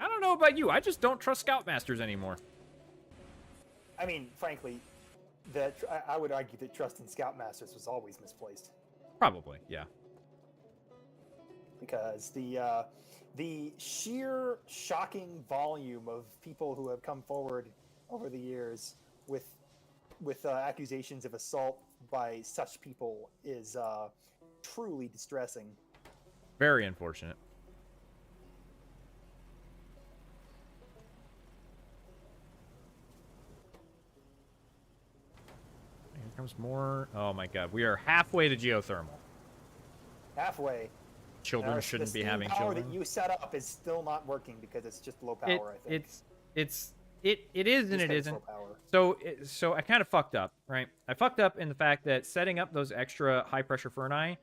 I don't know about you, I just don't trust scoutmasters anymore. I mean, frankly, I would argue that trust in scoutmasters was always misplaced. Probably, yeah. Because the sheer shocking volume of people who have come forward over the years with accusations of assault by such people is truly distressing. Very unfortunate. Here comes more. Oh my god, we are halfway to geothermal. Halfway. Children shouldn't be having power children. that you set up is still not working because it's just low power, I think. It is and it isn't. Low power. So I kind of fucked up, right? I fucked up in the fact that setting up those extra high pressure furnace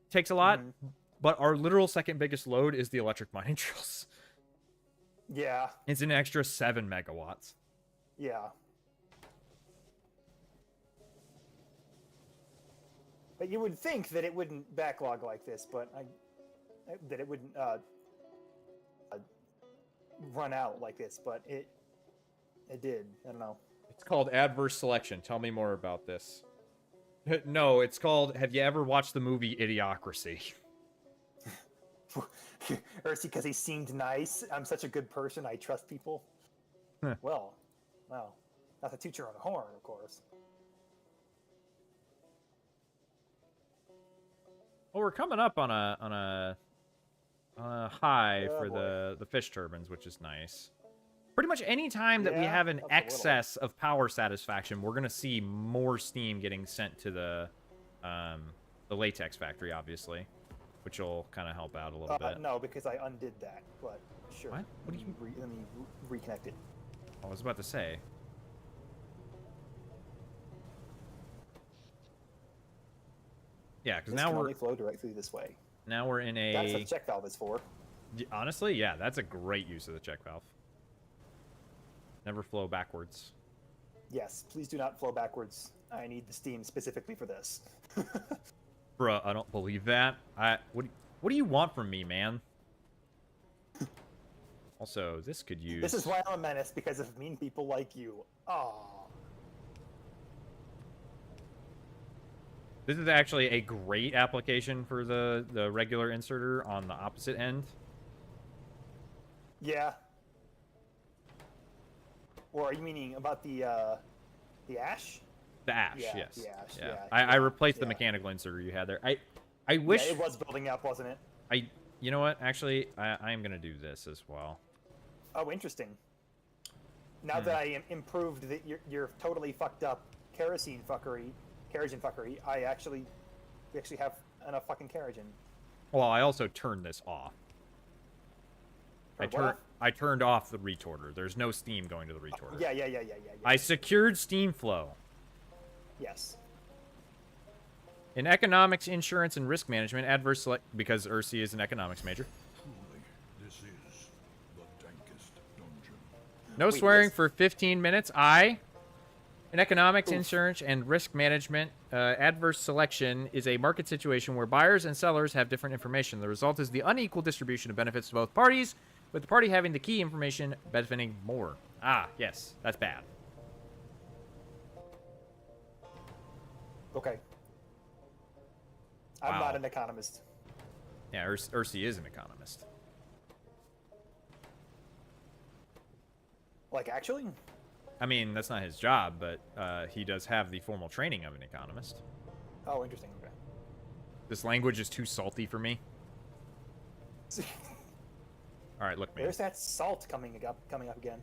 takes a lot, but our literal second biggest load is the electric mining drills. Yeah. It's an extra 7 megawatts. Yeah. But you would think that it wouldn't backlog like this, but that it wouldn't run out like this, but it did. I don't know. It's called adverse selection. Tell me more about this. No, it's called, have you ever watched the movie Idiocracy? Ursi, because he seemed nice. I'm such a good person. I trust people. Well, not to toot your own horn, of course. Well, we're coming up on a high for the fish turbines, which is nice. Pretty much any time that we have an excess of power satisfaction, we're gonna see more steam getting sent to the latex factory, obviously, which will kind of help out a little bit. No, because I undid that. But sure. What? What do you? Let me reconnect it. I was about to say. Yeah, because now we're only flow directly this way. Now we're in a. That's what the check valve is for. Honestly, yeah, that's a great use of the check valve. Never flow backwards. Yes, please do not flow backwards. I need the steam specifically for this. Bruh, I don't believe that. What do you want from me, man? Also, this could use. This is why I'm a menace, because of mean people like you. Aww. This is actually a great application for the regular inserter on the opposite end. Yeah. Or are you meaning about the ash? The ash, Yeah, yes. the ash, yeah. yeah, I replaced the yeah. mechanical inserter you had there. I wish. Yeah, it was building up, wasn't it? You know what? Actually, I am gonna do this as well. Oh, interesting. Now that I improved that you're totally fucked up kerosene fuckery, we actually have enough fucking kerosene. Well, I also turned this off. I turned off the retorter. There's no steam going to the retorter. Yeah. I secured steam flow. Yes. In economics, insurance, and risk management, adverse select because Ursi is an economics major. Truly, this is the dankest dungeon. No swearing for 15 minutes. In economics, insurance, and risk management, adverse selection is a market situation where buyers and sellers have different information. The result is the unequal distribution of benefits to both parties, with the party having the key information benefiting more. Yes, that's bad. Okay. I'm not an economist. Yeah, Ursi is an economist. Like, actually? I mean, that's not his job, but he does have the formal training of an economist. Oh, interesting. Okay. This language is too salty for me. All right, look, man. There's that salt coming up again.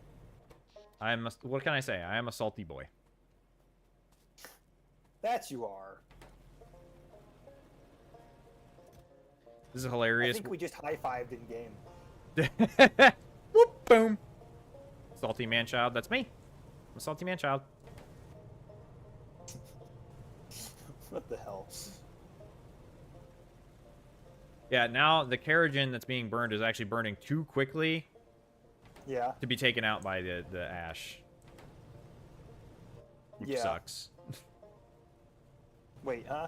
What can I say? I am a salty boy. That you are. This is I hilarious. think we just high-fived in game. Whoop, boom. Salty man child. That's me. I'm a salty man child. What the hell? Yeah, now the Keragen that's being burned is actually burning too quickly Yeah. to be taken out by the ash. Which Yeah. sucks. Wait, huh?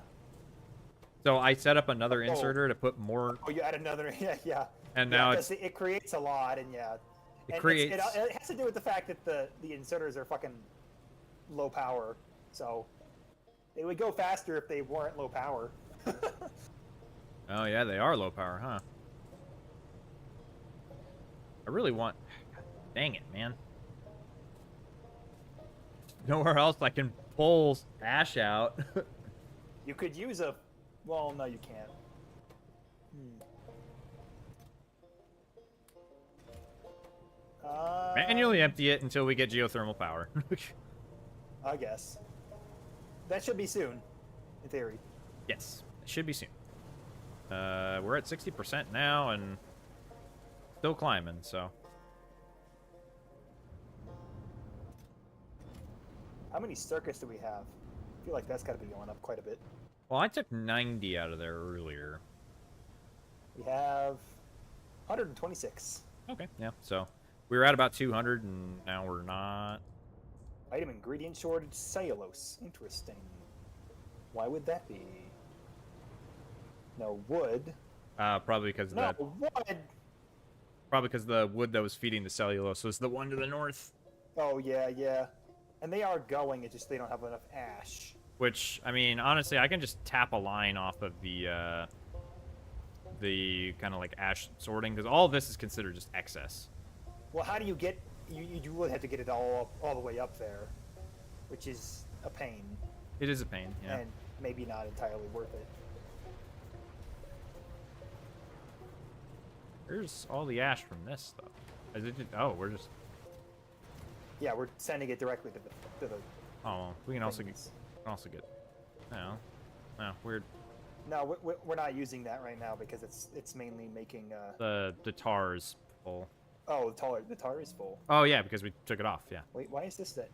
So I set up another inserter to put more, Oh, you add another. Yeah, yeah. and Yeah, now 'cause it creates a lot, and yeah. And creates. it has to do with the fact that the inserters are fucking low power, so they would go faster if they weren't low power. Oh yeah, they are low power, huh? I really want. God, dang it, man. Nowhere else I can pull ash out. You could use a. Well, no, you can't. Manually empty it until we get geothermal power. I guess. That should be soon, in theory. Yes, it should be soon. We're at 60% now and still climbing, so. How many circuits do we have? I feel like that's got to be going up quite a bit. Well, I took 90 out of there earlier. We have 126. Okay, yeah, so we were at about 200 and now we're not. Item ingredient shortage, cellulose. Interesting. Why would that be? No, wood. Probably because No, that. wood. Probably because the wood that was feeding the cellulose was the one to the north. Oh, yeah, yeah. And they are going, it's just they don't have enough ash. Which, I mean, honestly, I can just tap a line off of the kind of like ash sorting, because all of this is considered just excess. Well, how do you get... You would have to get it all the way up there, which is a pain, It is a pain, yeah. and maybe not entirely worth it. Where's all the ash from this stuff? Is it just, oh, we're just... Yeah, we're sending it directly to the Oh, well, we can also things. get... No. No, weird. No, we're not using that right now because it's mainly making... The tar is full. Oh, the tar is full. Oh, yeah, because we took it off, yeah. Wait, why is this that?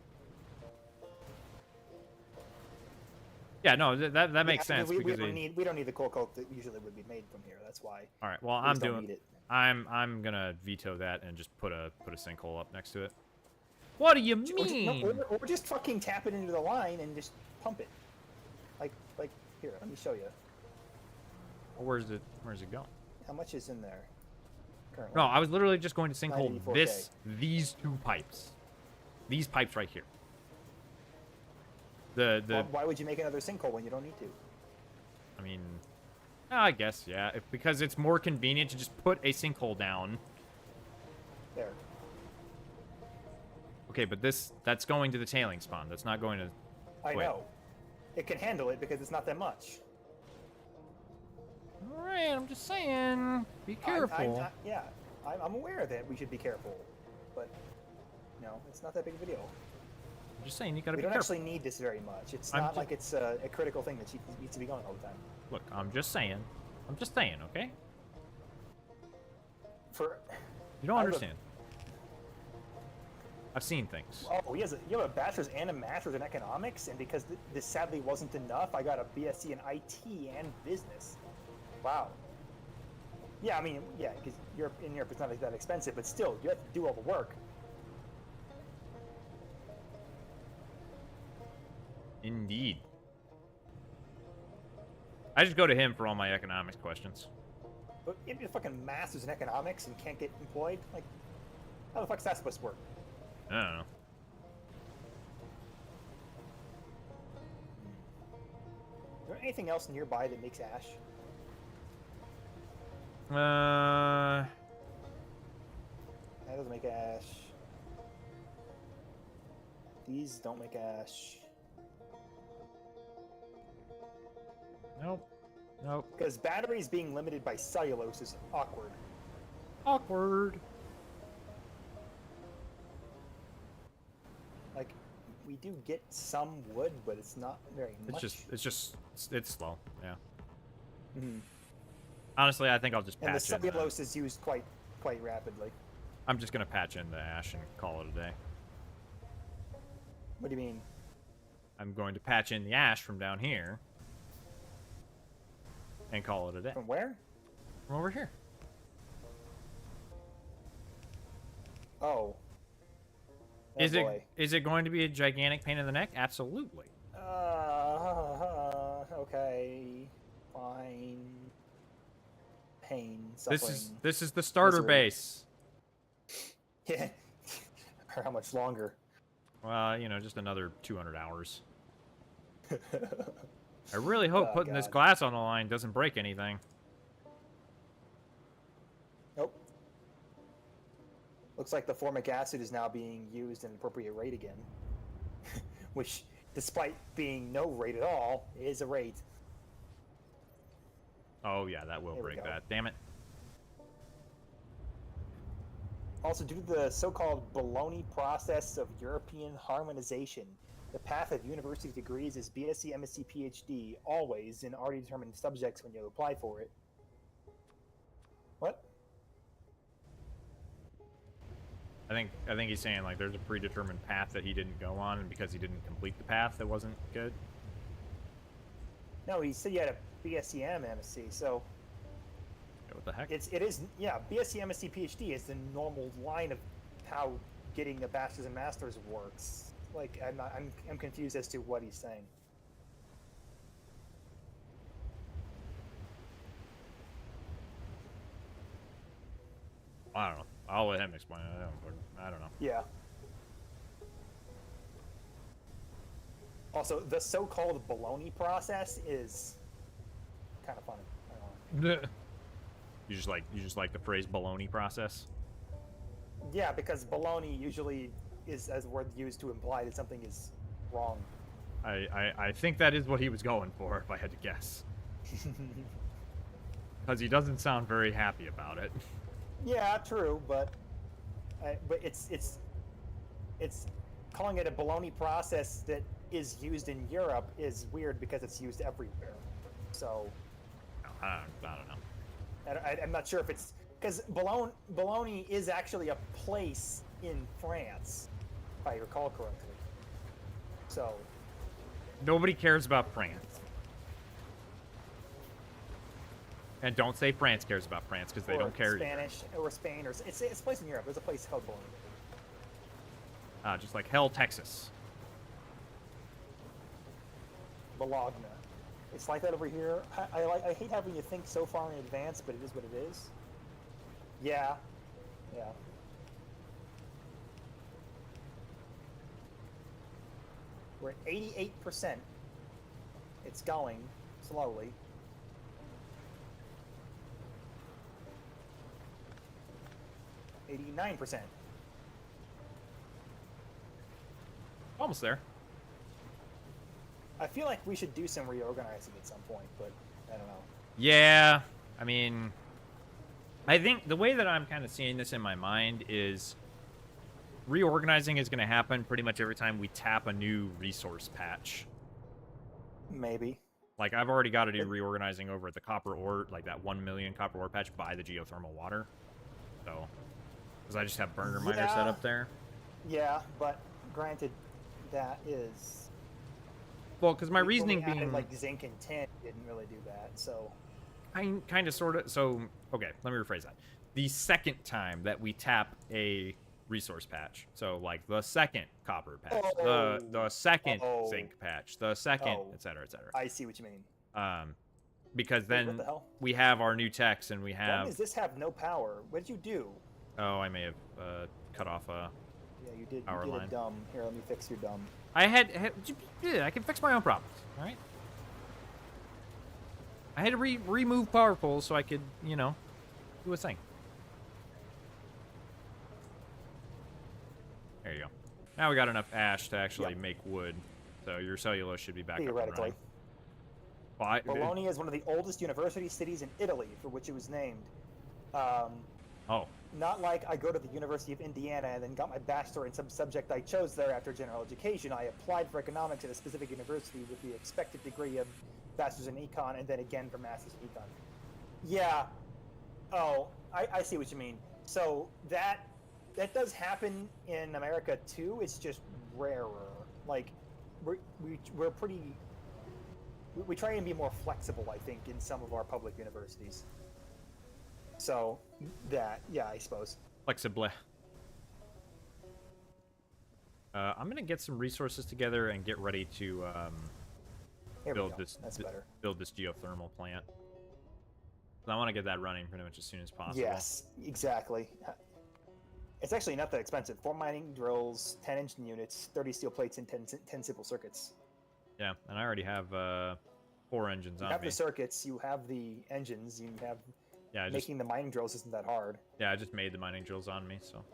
Yeah, no, that makes Yeah, I sense. mean, because we don't need the coal coke that usually would be made from here. That's why. All right, well, We just don't need it. I'm gonna veto that and just put a sinkhole up next to it. What do you mean? Or just fucking tap it into the line and just pump it. Like here, let me show you. Where's it going? How much is in there currently? No, I was literally just going to sinkhole 94K. these two pipes. These pipes right here. Why would you make another sinkhole when you don't need to? I mean, I guess, yeah. Because it's more convenient to just put a sinkhole down. There. Okay, but that's going to the tailing spawn. That's not going to... I Wait. know. It can handle it because it's not that much. Alright, I'm just saying. Be careful. I'm aware that we should be careful, but no, it's not that big of a deal. I'm just saying, you gotta We be don't careful. actually need this very much. It's I'm not ju- like it's a critical thing that needs to be going all the time. Look, I'm just saying. I'm just saying, okay? For You don't I have a- understand. I've seen things. Oh, you have a bachelor's and a master's in economics, and because this sadly wasn't enough, I got a BSc in IT and business. Wow. Yeah, I mean, yeah, because Europe it's not that expensive, but still, you have to do all the work. Indeed. I just go to him for all my economics questions. But if you're fucking master's in economics and can't get employed, like, how the fuck's that supposed to work? I don't know. Is there anything else nearby that makes ash? That doesn't make ash. These don't make ash. Nope. Nope. Because batteries being limited by cellulose is awkward. Awkward. Like, we do get some wood, but it's not very much. It's slow. Yeah. Mhm. Honestly, I think I'll just And the patch in. cellulose is used quite rapidly. I'm just gonna patch in the ash and call it a day. What do you mean? I'm going to patch in the ash from down here and call it a day. From where? From over here. Oh. Is boy. it going to be a gigantic pain in the neck? Absolutely. Okay. Fine. Pain, suffering. This is the starter misery. base. Yeah. For how much longer? Well, you know, just another 200 hours. I really hope Oh, putting this God. glass on the line doesn't break anything. Nope. Looks like the formic acid is now being used at an appropriate rate again. Which, despite being no rate at all, is a rate. Oh yeah, that will There we break go. that. Damn it. Also, due to the so-called baloney process of European harmonization, the path of university degrees is BSc, MSc, PhD, always in already determined subjects when you apply for it. What? I think he's saying like there's a predetermined path that he didn't go on, and because he didn't complete the path, that wasn't good. No, he said you had a BSc and MSc, so Yeah, what the heck? it is BSc, MSc, PhD is the normal line of how getting a bachelor's and master's works. Like I'm confused as to what he's saying. I don't know. I'll let him explain it. I don't know. Yeah. Also, the so-called baloney process is kind of funny. I don't know. You just like the phrase baloney process. Yeah, because baloney usually is as a word used to imply that something is wrong. I think that is what he was going for, if I had to guess. Because he doesn't sound very happy about it. Yeah, true, but it's calling it a baloney process that is used in Europe is weird because it's used everywhere. So I don't know. I'm not sure if it's because Bologna is actually a place in France, if I recall correctly. So Nobody cares about France. And don't say France cares about France, because they or don't care Spanish or Spain or it's a place in Europe. There's a place called Bologna. either. Just like hell, Texas. Bologna. It's like that over here. I hate having you think so far in advance, but it is what it is. Yeah. Yeah. We're at 88%. It's going slowly. %. Almost there. I feel like we should do some reorganizing at some point, but I don't know. Yeah, I mean, I think the way that I'm kind of seeing this in my mind is reorganizing is going to happen pretty much every time we tap a new resource patch. Maybe. Like, I've already got to do reorganizing over at the copper ore, like that 1 million copper ore patch by the geothermal water. So, because I just have burner miner set up there. Yeah, but granted, that is... Well, because my we reasoning only added, being... like, zinc and tin didn't really do that, so... Kind of, sort of. So, okay, let me rephrase that. The second time that we tap a resource patch, so like the second copper patch, the second zinc patch, the second, etc., etc. I see what you mean. Because Wait, what then the hell? we have our new techs and we Why have. does this have no power? What did you do? Oh, I may have cut off a. Yeah, you did. Power You did line. a dumb. Here, let me fix your dumb. I can fix my own problems. All right. I had to remove power poles so I could, you know, do a thing. There you go. Now we got enough ash to actually make wood, so your cellulose should be back up and Theoretically. running. Well, Bologna is one of the oldest university cities in Italy, for which it was named. Oh. Not like I go to the University of Indiana and then got my bachelor in some subject I chose there after general education. I applied for economics at a specific university with the expected degree of bachelor's in econ and then again for master's in econ. Yeah. Oh, I see what you mean. So that does happen in America too. It's just rarer. Like we're pretty. We try and be more flexible, I think, in some of our public universities. So that, yeah, I suppose. Flexible. I'm gonna get some resources together and get ready to build this. That's better. Build this geothermal plant. I want to get that running pretty much as soon as possible. Yes, exactly. It's actually not that expensive. 4 mining drills, 10 engine units, 30 steel plates, and 10 simple circuits. Yeah, and I already have 4 engines on me. You have the circuits, you have the engines, you have... Yeah, making the mining drills isn't that hard. Yeah, I just made the mining drills on me, so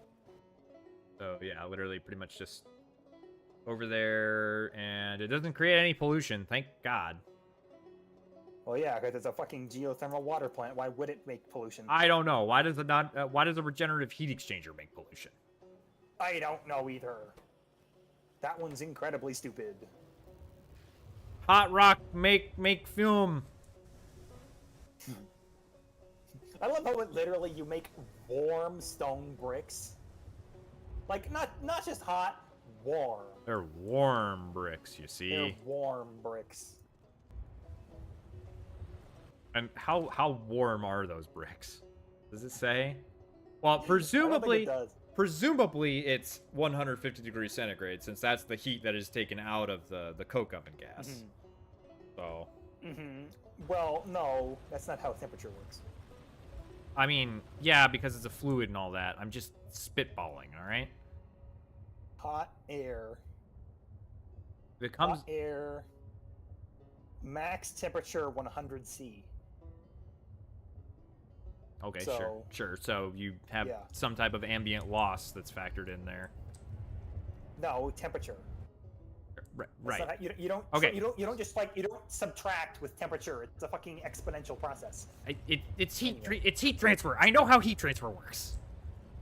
yeah, literally pretty much just over there, and it doesn't create any pollution, thank God. Well, yeah, because it's a fucking geothermal water plant. Why would it make pollution? I don't know. Why does it not? Why does a regenerative heat exchanger make pollution? I don't know either. That one's incredibly stupid. Hot rock make fume. I love how it literally you make warm stone bricks. Like not just hot, warm. They're warm bricks, you see. They're warm bricks. And how warm are those bricks? Does it say? Well, presumably it's 150 degrees centigrade, since that's the heat that is taken out of the coke oven gas. Mm-hmm. So. Mm-hmm. Well, no, that's not how temperature works. I mean, yeah, because it's a fluid and all that. I'm just spitballing, all right? Hot air. Hot air. Max temperature 100 C. Okay, sure. So you have some type of ambient loss that's factored in there. No, temperature. Right. You don't. Okay. You don't just you don't subtract with temperature. It's a fucking exponential process. It's heat transfer. I know how heat transfer works.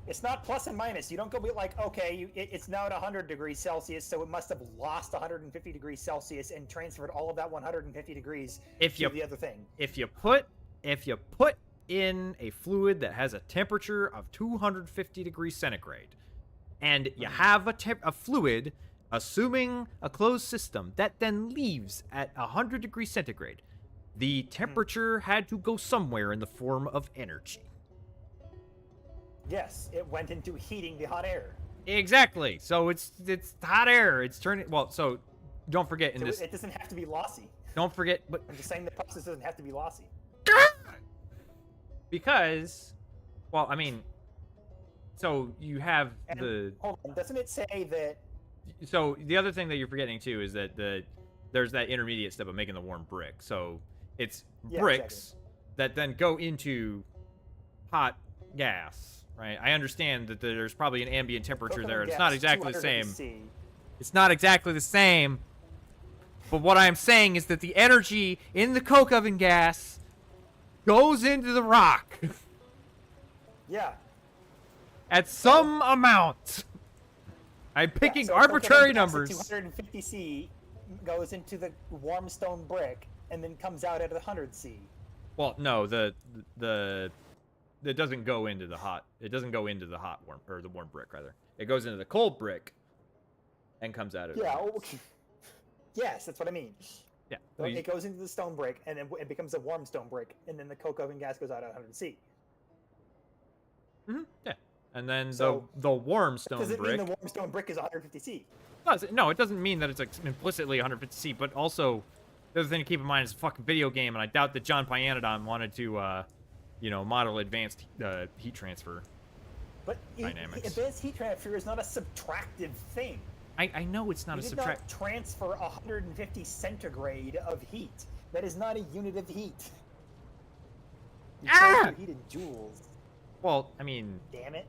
It's not plus and minus. You don't go be like, okay, it's now at 100 degrees Celsius, so it must have lost 150 degrees Celsius and transferred all of that 150 degrees to the other thing. If you put in a fluid that has a temperature of 250 degrees centigrade, and you have a fluid, assuming a closed system, that then leaves at 100 degrees centigrade, the temperature had to go somewhere in the form of energy. Yes, it went into heating the hot air. Exactly. So it's hot air. It's turning. Well, so don't forget in this. It doesn't have to be lossy. Don't forget, but I'm just saying the process doesn't have to be lossy. Because, well, I mean, so you have Hold on, doesn't it say that? So the other thing that you're forgetting too is that there's that intermediate step of making the warm brick. So it's bricks that then go into hot gas, right? I understand that there's probably an ambient temperature there. It's not exactly the same. It's not exactly the same. But what I'm saying is that the energy in the coke oven gas goes into the rock. Yeah. At some amount. I'm picking arbitrary numbers. 250 C goes into the warm stone brick and then comes out at 100 C. Well, no, it doesn't go into the hot. It doesn't go into the hot warm or the warm brick rather. It goes into the cold brick and comes out at. Yeah. Okay. Yes, that's what I mean. Yeah. So it goes into the stone brick and then it becomes a warm stone brick, and then the coke oven gas goes out at 100 C. Mm-hmm. Yeah. And then the warm stone brick. Does it mean the warm stone brick is 150 C? No, it doesn't mean that it's implicitly 150 C, but also the other thing to keep in mind is a fucking video game, and I doubt that John Pyandons wanted to, model advanced heat transfer dynamics. Advanced heat transfer is not a subtractive thing. I know it's not a subtract. You did not transfer 150 centigrade of heat. That is not a unit of heat. You transfer heat in joules. Well, I mean... Damn it.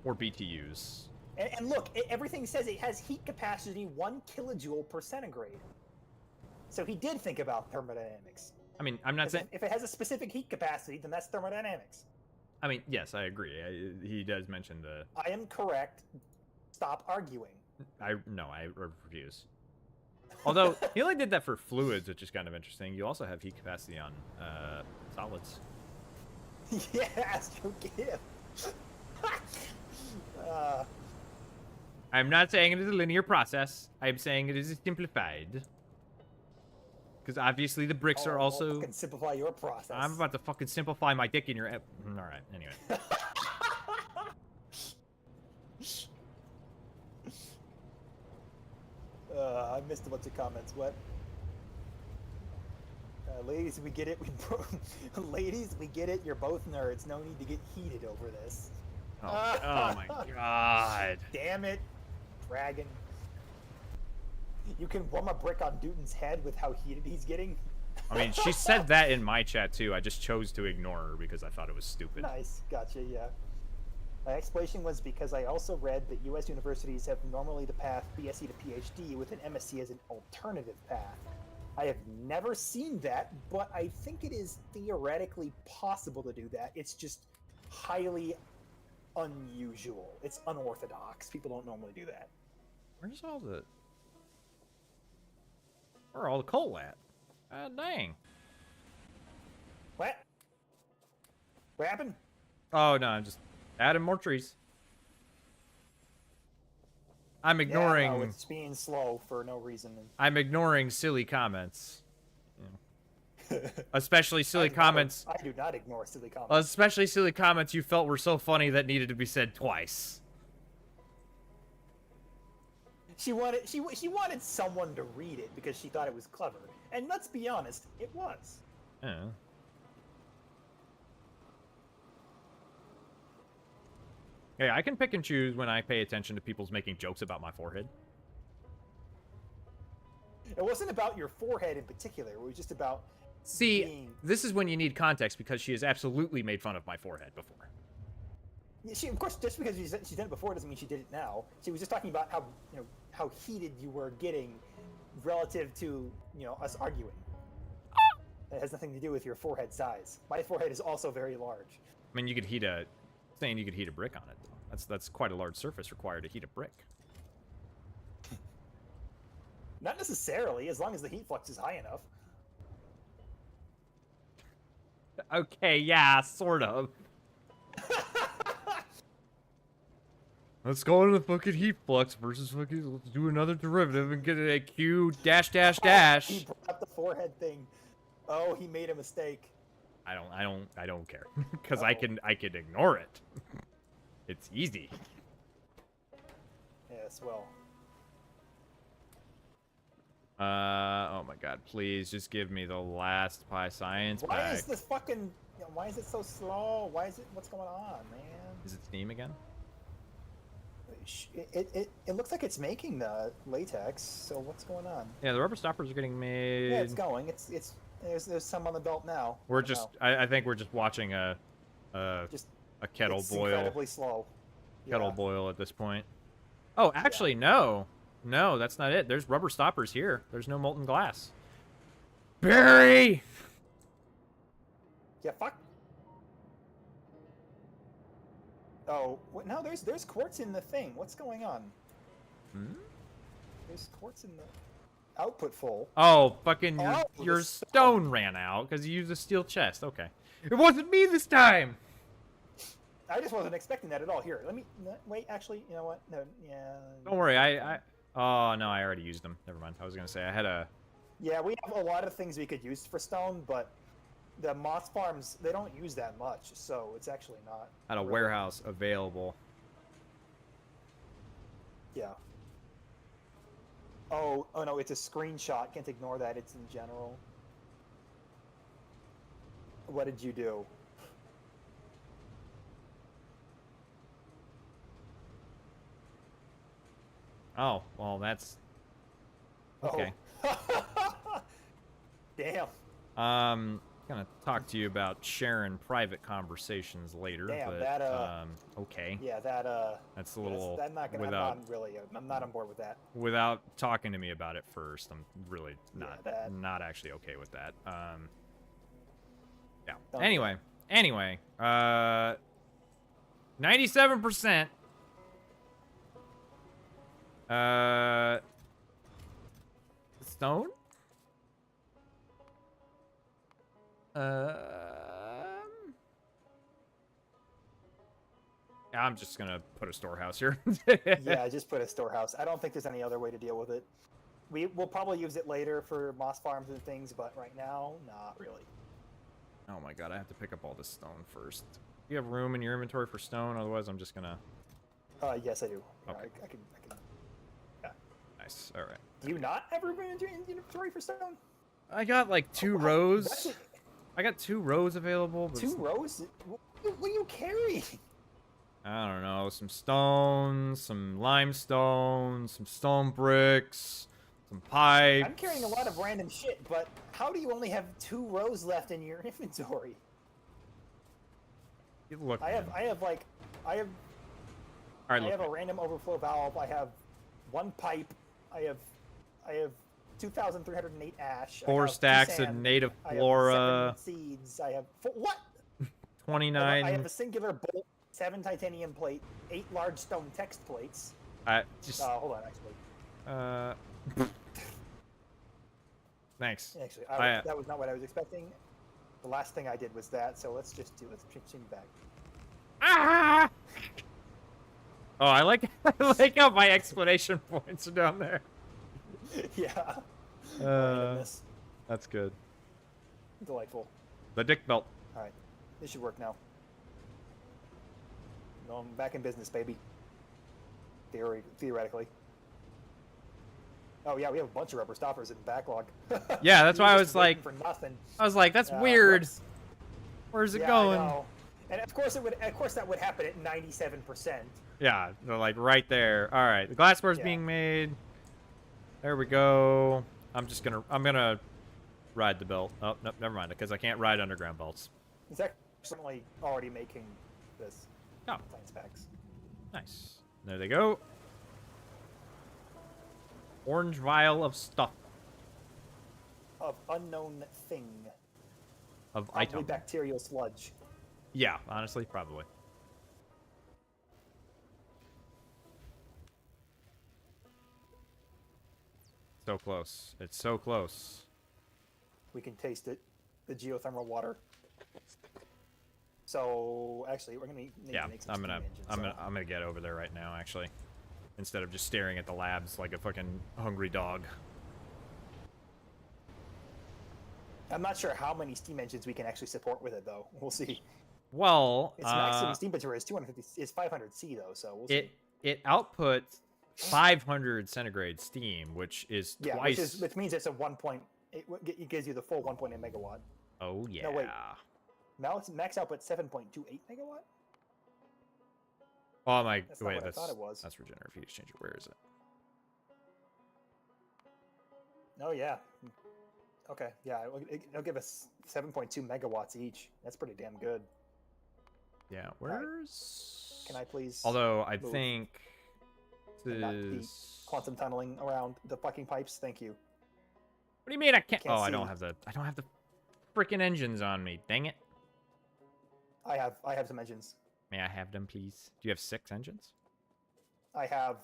Or BTUs. And look, everything says it has heat capacity 1 kilojoule per centigrade. So he did think about thermodynamics. I mean, I'm not saying... If it has a specific heat capacity, then that's thermodynamics. I mean, yes, I agree. He does mention the. I am correct. Stop arguing. No, I refuse. Although he only did that for fluids, which is kind of interesting. You also have heat capacity on solids. Yeah, Astro Gift. I'm not saying it is a linear process. I'm saying it is simplified. Because obviously the bricks are also. Fucking simplify your process. I'm about to fucking simplify my dick in your. All right. Anyway. I missed a bunch of comments. What? Ladies, we get it. Ladies, we get it. You're both nerds. No need to get heated over this. Oh my god. Damn it, Dragon. You can warm a brick on Newton's head with how heated he's getting. I mean, she said that in my chat too. I just chose to ignore her because I thought it was stupid. Nice, gotcha, yeah. My explanation was because I also read that U.S. universities have normally the path BSc to PhD with an MSc as an alternative path. I have never seen that, but I think it is theoretically possible to do that. It's just highly unusual. It's unorthodox. People don't normally do that. Where's all the... Where are all the coal at? Dang. What? What happened? Oh, no, I'm just adding more trees. I'm ignoring... Yeah, no, it's being slow for no reason. I'm ignoring silly comments. Especially silly comments... I do not ignore silly comments. Especially silly comments you felt were so funny that needed to be said twice. She wanted someone to read it because she thought it was clever. And let's be honest, it was. Yeah. Hey, I can pick and choose when I pay attention to people's making jokes about my forehead. It wasn't about your forehead in particular. It was just about this is when you need context because she has absolutely made fun of my forehead before. She, of course, just because she's done it before doesn't mean she did it now. She was just talking about how heated you were getting relative to us arguing. It has nothing to do with your forehead size. My forehead is also very large. I mean, you could heat a brick on it though. That's quite a large surface required to heat a brick. Not necessarily, as long as the heat flux is high enough. Okay, yeah, sort of. Let's go into the fucking heat flux versus fucking. Let's do another derivative and get a Q dash dash dash. He brought up the forehead thing. Oh, he made a mistake. I don't care because I can ignore it. It's easy. Yes, well. Oh my god, please just give me the last Pi Science Why pack. is this fucking... why is it so slow? What's going on, man? Is it Steam again? It looks like it's making the latex, so what's going on? Yeah, the rubber stoppers are getting made. Yeah, it's going. There's some on the belt now. I think we're just watching a kettle it's boil. Incredibly slow. Kettle boil at this point. Oh, actually, no. No, that's not it. There's rubber stoppers here. There's no molten glass. Barry! Yeah, fuck. Oh, what? No, there's quartz in the thing. What's going on? Hmm? There's quartz in the output full. Oh, fucking Oh, your the stone ran out because you used a steel chest. Okay. It wasn't me this time! I just wasn't expecting that at all. Here, let me... wait, actually, you know what? No, yeah... Don't worry, oh, no, I already used them. Never mind. I was going to say, I had a... Yeah, we have a lot of things we could use for stone, but the moss farms, they don't use that much, so it's actually not... Had a really... warehouse available. Yeah. Oh no, it's a screenshot. Can't ignore that. It's in general. What did you do? Oh, well, that's... Okay. Oh. Damn. Gonna talk to you about sharing private conversations later, Damn, but, that, okay. Yeah, that, That's a little... I'm not gonna... I'm not on board with that. Without talking to me about it first, I'm really Yeah, not actually okay with that. Yeah. Don't Anyway, 97%. Stone? I'm just gonna put a storehouse here. Yeah, just put a storehouse. I don't think there's any other way to deal with it. We'll probably use it later for moss farms and things, but right now, not really. Oh my god, I have to pick up all this stone first. Do you have room in your inventory for stone? Otherwise, I'm just gonna... Yes, I do. Okay. I can. Yeah. Nice, alright. Do you not have room in your inventory for stone? I got like 2 That's rows. it. I got 2 rows available. But 2 rows? What do you carry? I don't know, some stones, some limestone, some stone bricks, some pipes. I'm carrying a lot of random shit, but how do you only have 2 rows left in your inventory? Look, I have All right, I look, have a random overflow valve. I have 1 pipe. I have 2,308 ash. I 4 have 2 stacks of sand, native I have flora, 7 seeds. I have what? 29. I have a singular bolt, 7 titanium plate, 8 large stone text plates. Hold on, actually. Thanks. Actually, I- that was not what I was expecting. The last thing I did was that, so let's continue back. Ah! Oh, I like how my explanation points are down there. Yeah. That's good. Delightful. The dick belt. All right, this should work now. No, I'm back in business, baby. Theoretically. Oh yeah, we have a bunch of rubber stoppers in backlog. Yeah, that's We why I were was just like, waiting for nothing. that's weird. Whoops. Where's it Yeah, going? I know. And of course that would happen at 97%. Yeah, they're like right there. All right, the glassware's Yeah. being made. There we go. I'm gonna ride the belt. Oh, no, never mind, because I can't ride underground belts. It's actually already making this. Oh. Science packs. Nice. There they go. Orange vial of stuff. Of unknown thing. Of Probably item. bacterial sludge. Yeah, honestly, probably. So close. It's so close. We can taste it. The geothermal water. So actually, we're gonna need Yeah, to make some I'm gonna steam engines, I'm gonna get over there right now, actually, instead of just staring at the labs like a fucking hungry dog. I'm not sure how many steam engines we can actually support with it, though. We'll see. Well, Its maximum steam temperature is 250. Is 500 C though, so we'll see. it outputs 500 centigrade steam, which is Yeah, twice. which means it's a 1 point. It gives you the full 1.8 megawatt. Oh yeah. No, wait. Now it's max output 7.28 megawatt. Oh my. That's not Wait, what I that's thought it was. that's regenerative heat exchanger. Where is it? Oh yeah. Okay, yeah, it'll give us 7.2 megawatts each. That's pretty damn good. Yeah. Where's? Can I please? Although I move think this and not be is. quantum tunneling around the fucking pipes. Thank you. What do you mean I can't? Can't Oh, I see. don't have the freaking engines on me. Dang it. I have some engines. May I have them, please? Do you have 6 engines? I have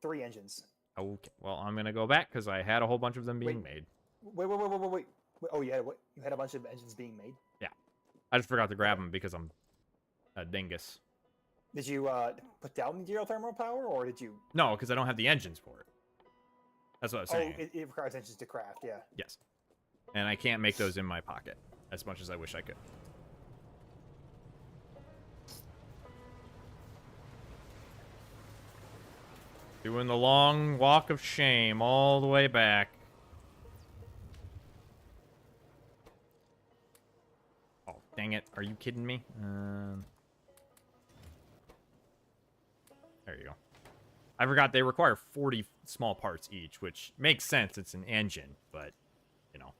3 engines. Okay. Well, I'm gonna go back because I had a whole bunch of them being Wait. made. Wait. Oh yeah, you had a bunch of engines being made. I just forgot to grab them because I'm a dingus. Did you put down the geothermal power, or did you? No, because I don't have the engines for it. That's what I was saying. Oh, it requires engines to craft. Yeah. Yes. And I can't make those in my pocket as much as I wish I could. Doing the long walk of shame all the way back. Oh, dang it. Are you kidding me? There you go. I forgot they require 40 small parts each, which makes sense. It's an engine, but, you know.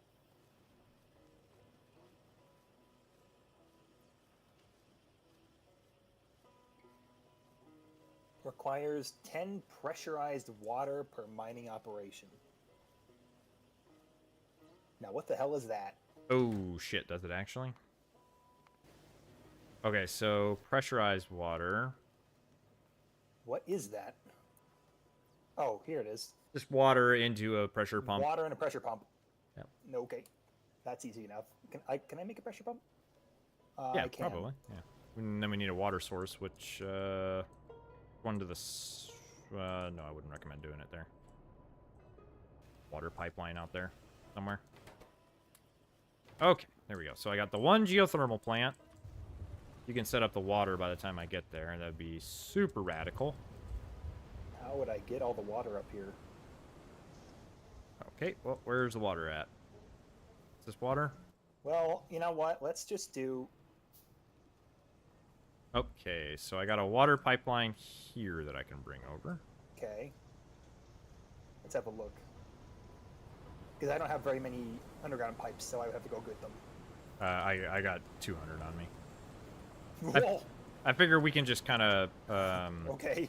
Requires 10 pressurized water per mining operation. Now, what the hell is that? Oh, shit. Does it actually? Okay, so pressurized water. What is that? Oh, here it is. Just water into a pressure pump. Water and a pressure pump. Yep. No, okay, that's easy enough. Can I make a pressure pump? Yeah, I can. probably. Yeah. And then we need a water source, which one to the. No, I wouldn't recommend doing it there. Water pipeline out there somewhere. Okay, there we go. So I got the one geothermal plant. You can set up the water by the time I get there, and that'd be super radical. How would I get all the water up here? Okay, well, where's the water at? Is this water? Well, you know what? Let's just do. Okay, so I got a water pipeline here that I can bring over. Okay. Let's have a look. Because I don't have very many underground pipes, so I would have to go get them. I got 200 on me. Whoa. I figure we can just kind of. Okay.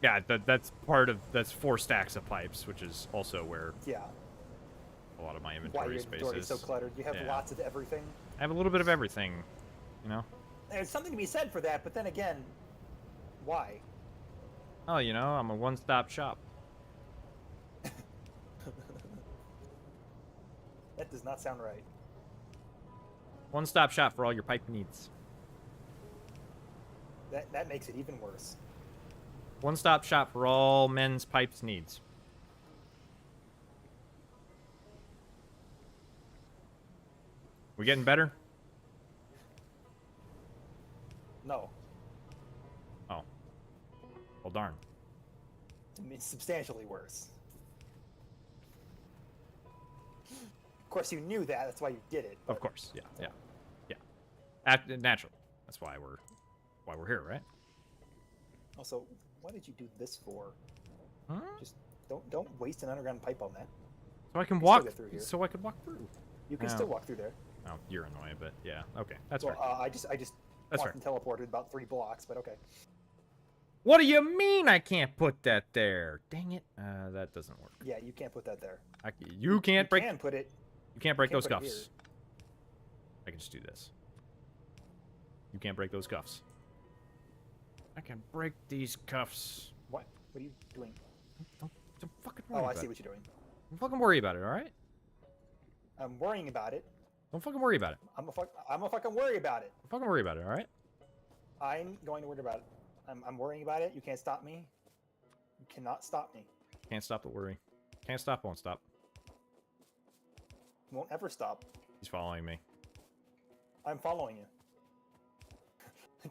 Yeah, that's 4 stacks of pipes, which is also where Yeah. a lot of my Why inventory your space inventory is. is so cluttered? You have Yeah. lots of everything. I have a little bit of everything, you know. There's something to be said for that, but then again, why? Oh, you know, I'm a one-stop shop. That does not sound right. One-stop shop for all your pipe needs. That makes it even worse. One-stop shop for all men's pipes needs. We getting better? No. Oh. Well, darn. I mean, substantially worse. Of course, you knew that. That's why you did it. Of course, yeah. Naturally, that's why we're here, right? Also, what did you do this for? Huh? Just don't waste an underground pipe on that. So I can still walk. get through here. So I can walk through. You can Yeah. still walk through there. Oh, you're in the way, but yeah, okay, that's Well, fair. I just That's walked and teleported about 3 blocks, but okay. What do you mean I can't put that there? Dang it, that doesn't work. Yeah, you can't put that there. You can't break. You can put it. You can't break can't those put it cuffs. I can just do this. You can't break those cuffs. I can break these cuffs. What? What are you doing? Don't fucking worry Oh, I about see it. what you're doing. Don't fucking worry about it, all right? I'm worrying about it. Don't fucking worry about it. I'm a fucking worry about it. Don't fucking worry about it, all right? I'm going to worry about it. I'm worrying about it. You can't stop me. You cannot stop me. Can't stop the worry. Can't stop, won't stop. You won't ever stop. He's following me. I'm following you.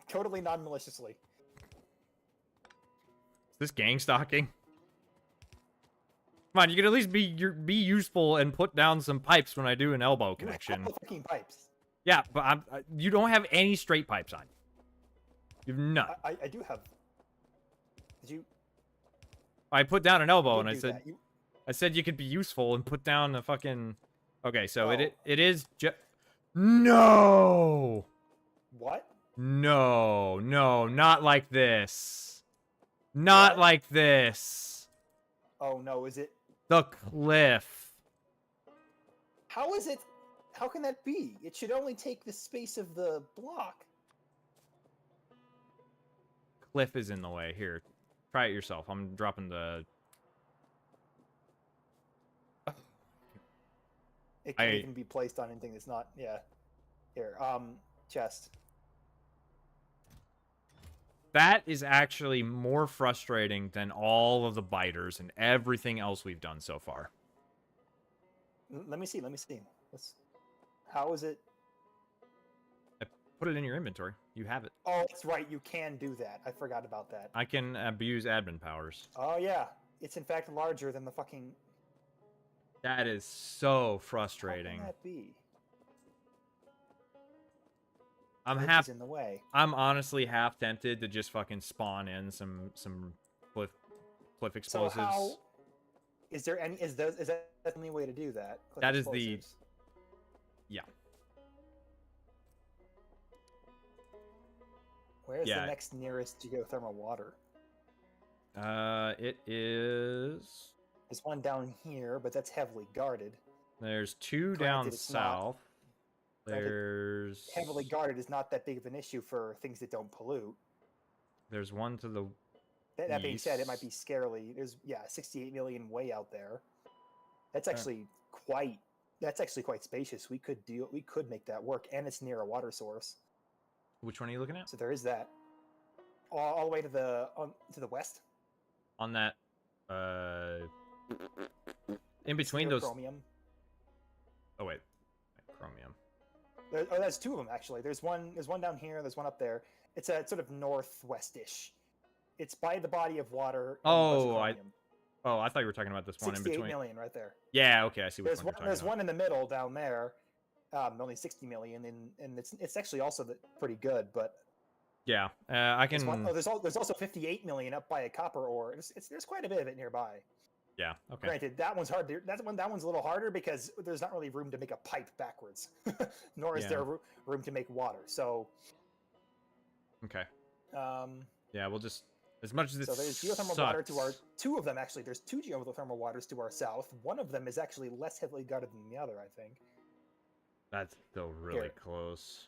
Totally non-maliciously. Is this gang stalking? Come on, you can at least be useful and put down some pipes when I do an elbow connection. You have fucking pipes. Yeah, but you don't have any straight pipes on. You've none. I do have. Did you? I put down an elbow you and I do said, that. You, I said you could be useful and put down the fucking. Okay, so Oh. it is just. No. what? No, not like this. Not What? like this. Oh no! Is it? The cliff. How is it? How can that be? It should only take the space of the block. Cliff is in the way. Here, try it yourself. I'm dropping the. It can't even be placed on anything that's not. Yeah. Here. Chest. That is actually more frustrating than all of the biters and everything else we've done so far. Let me see. Let's. How is it? Put it in your inventory. You have it. Oh, that's right. You can do that. I forgot about that. I can abuse admin powers. Oh yeah. It's in fact larger than the fucking. That is so How frustrating. can that be? I'm Cliff half. is in the way. I'm honestly half tempted to just fucking spawn in some cliff So explosives. how? Is there any? Is that the only way to do that? Cliff That is the- explosives? Yeah. Where's Yeah. the next nearest geothermal water? It is. There's one down here, but that's heavily guarded. There's 2 Granted, down it's not- south. There's Heavily guarded is not that big of an issue for things that don't pollute. there's one to the That being said, it might be east. scarily. There's 68 million way out there. That's actually quite. That's actually quite spacious. We could make that work, and it's near a water source. Which one are you looking at? So there is that. All the way to the west. On that, in between Near those. Chromium. Oh wait, chromium. There's two of them actually. There's one down here. There's one up there. It's a sort of northwestish. It's by the body of water. Oh, I thought you were talking about this one in 68 between. million right there. Yeah, okay, I see which There's one one. you're There's talking one in the middle down there. Only 60 million, and it's actually also pretty good. But about. Yeah, I can. there's also 58 million up by a copper ore. There's quite a bit of it nearby. Yeah, okay. Granted, that one's hard. That one's a little harder because there's not really room to make a pipe backwards, nor is there room to make water. So, Okay. Yeah, we'll just as much as it so there's geothermal water to our two of them actually. There's two geothermal waters to our south. One of them is actually less heavily guarded than the other, I think. That's still really Here. close.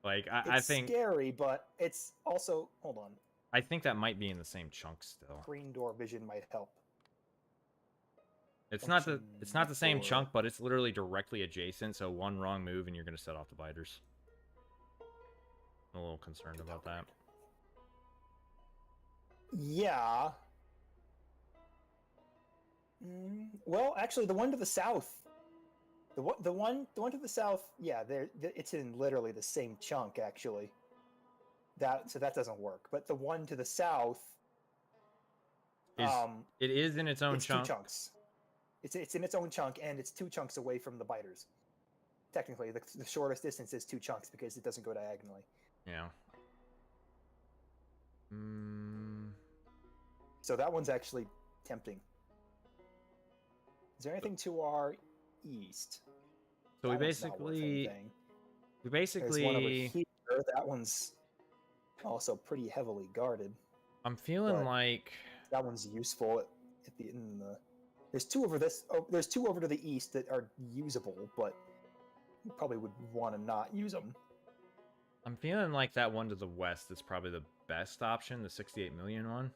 Like I It's think scary, but it's also hold on. I think that might be in the same chunk still. Green door vision might help. It's not the same Or- chunk, but it's literally directly adjacent. So one wrong move and you're gonna set off the biters. I'm a little concerned about that. Yeah. Well, actually, the one to the south. The one to the south. Yeah, it's in literally the same chunk actually. So that doesn't work. But the one to the south. It is in its own it's chunk. 2 chunks. It's in its own chunk, and it's 2 chunks away from the biters. Technically, the shortest distance is 2 chunks because it doesn't go diagonally. Yeah. So that one's actually tempting. Is there anything to our east? So That one's not worth anything. There's one over here. That one's also pretty heavily guarded. I'm feeling But- like That one's useful There's 2 over this. Oh, there's 2 over to the east that are usable, but you probably would want to not use them. I'm feeling like that one to the west is probably the best option, the 68 million one.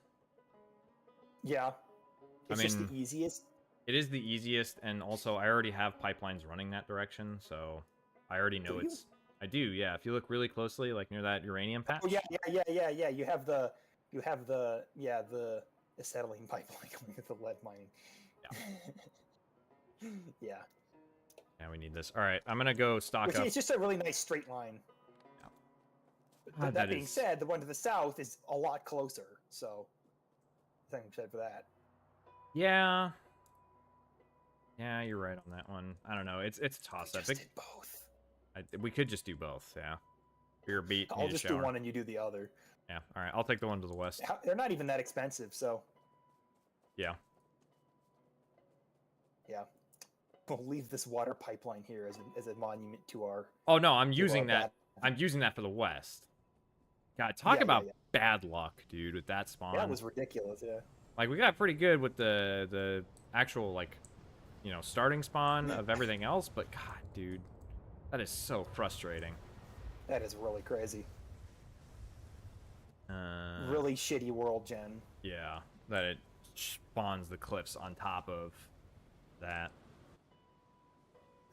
Yeah, it's just mean, the easiest. It is the easiest, and also I already have pipelines running that direction, so I already know Do you? it's. I do, yeah. If you look really closely, like near that uranium patch. Oh yeah. You have the acetylene pipeline going with the lead mining. Yeah. Yeah, we need this. All right, I'm gonna go stock up. It's just a really nice straight line. Yeah. But God, that that being is- said, the one to the south is a lot closer. So, nothing said for that. Yeah. Yeah, you're right on that one. I don't know. It's a toss up. Just did both. We could just do both. Yeah. Beer beat. I'll need a just do shower. one and you do the other. Yeah. All right. I'll take the one to the west. They're not even that expensive, so Yeah. yeah. We'll leave this water pipeline here as a monument to our. Oh no, I'm to using our that. bad- I'm using that for the west. God, talk Yeah, about yeah. bad luck, dude, with that spawn. That was ridiculous. Yeah. Like we got pretty good with the actual like, starting spawn of everything else, but God, dude, that is so frustrating. That is really crazy. Uh, Really shitty world gen. Yeah, that it spawns the cliffs on top of that.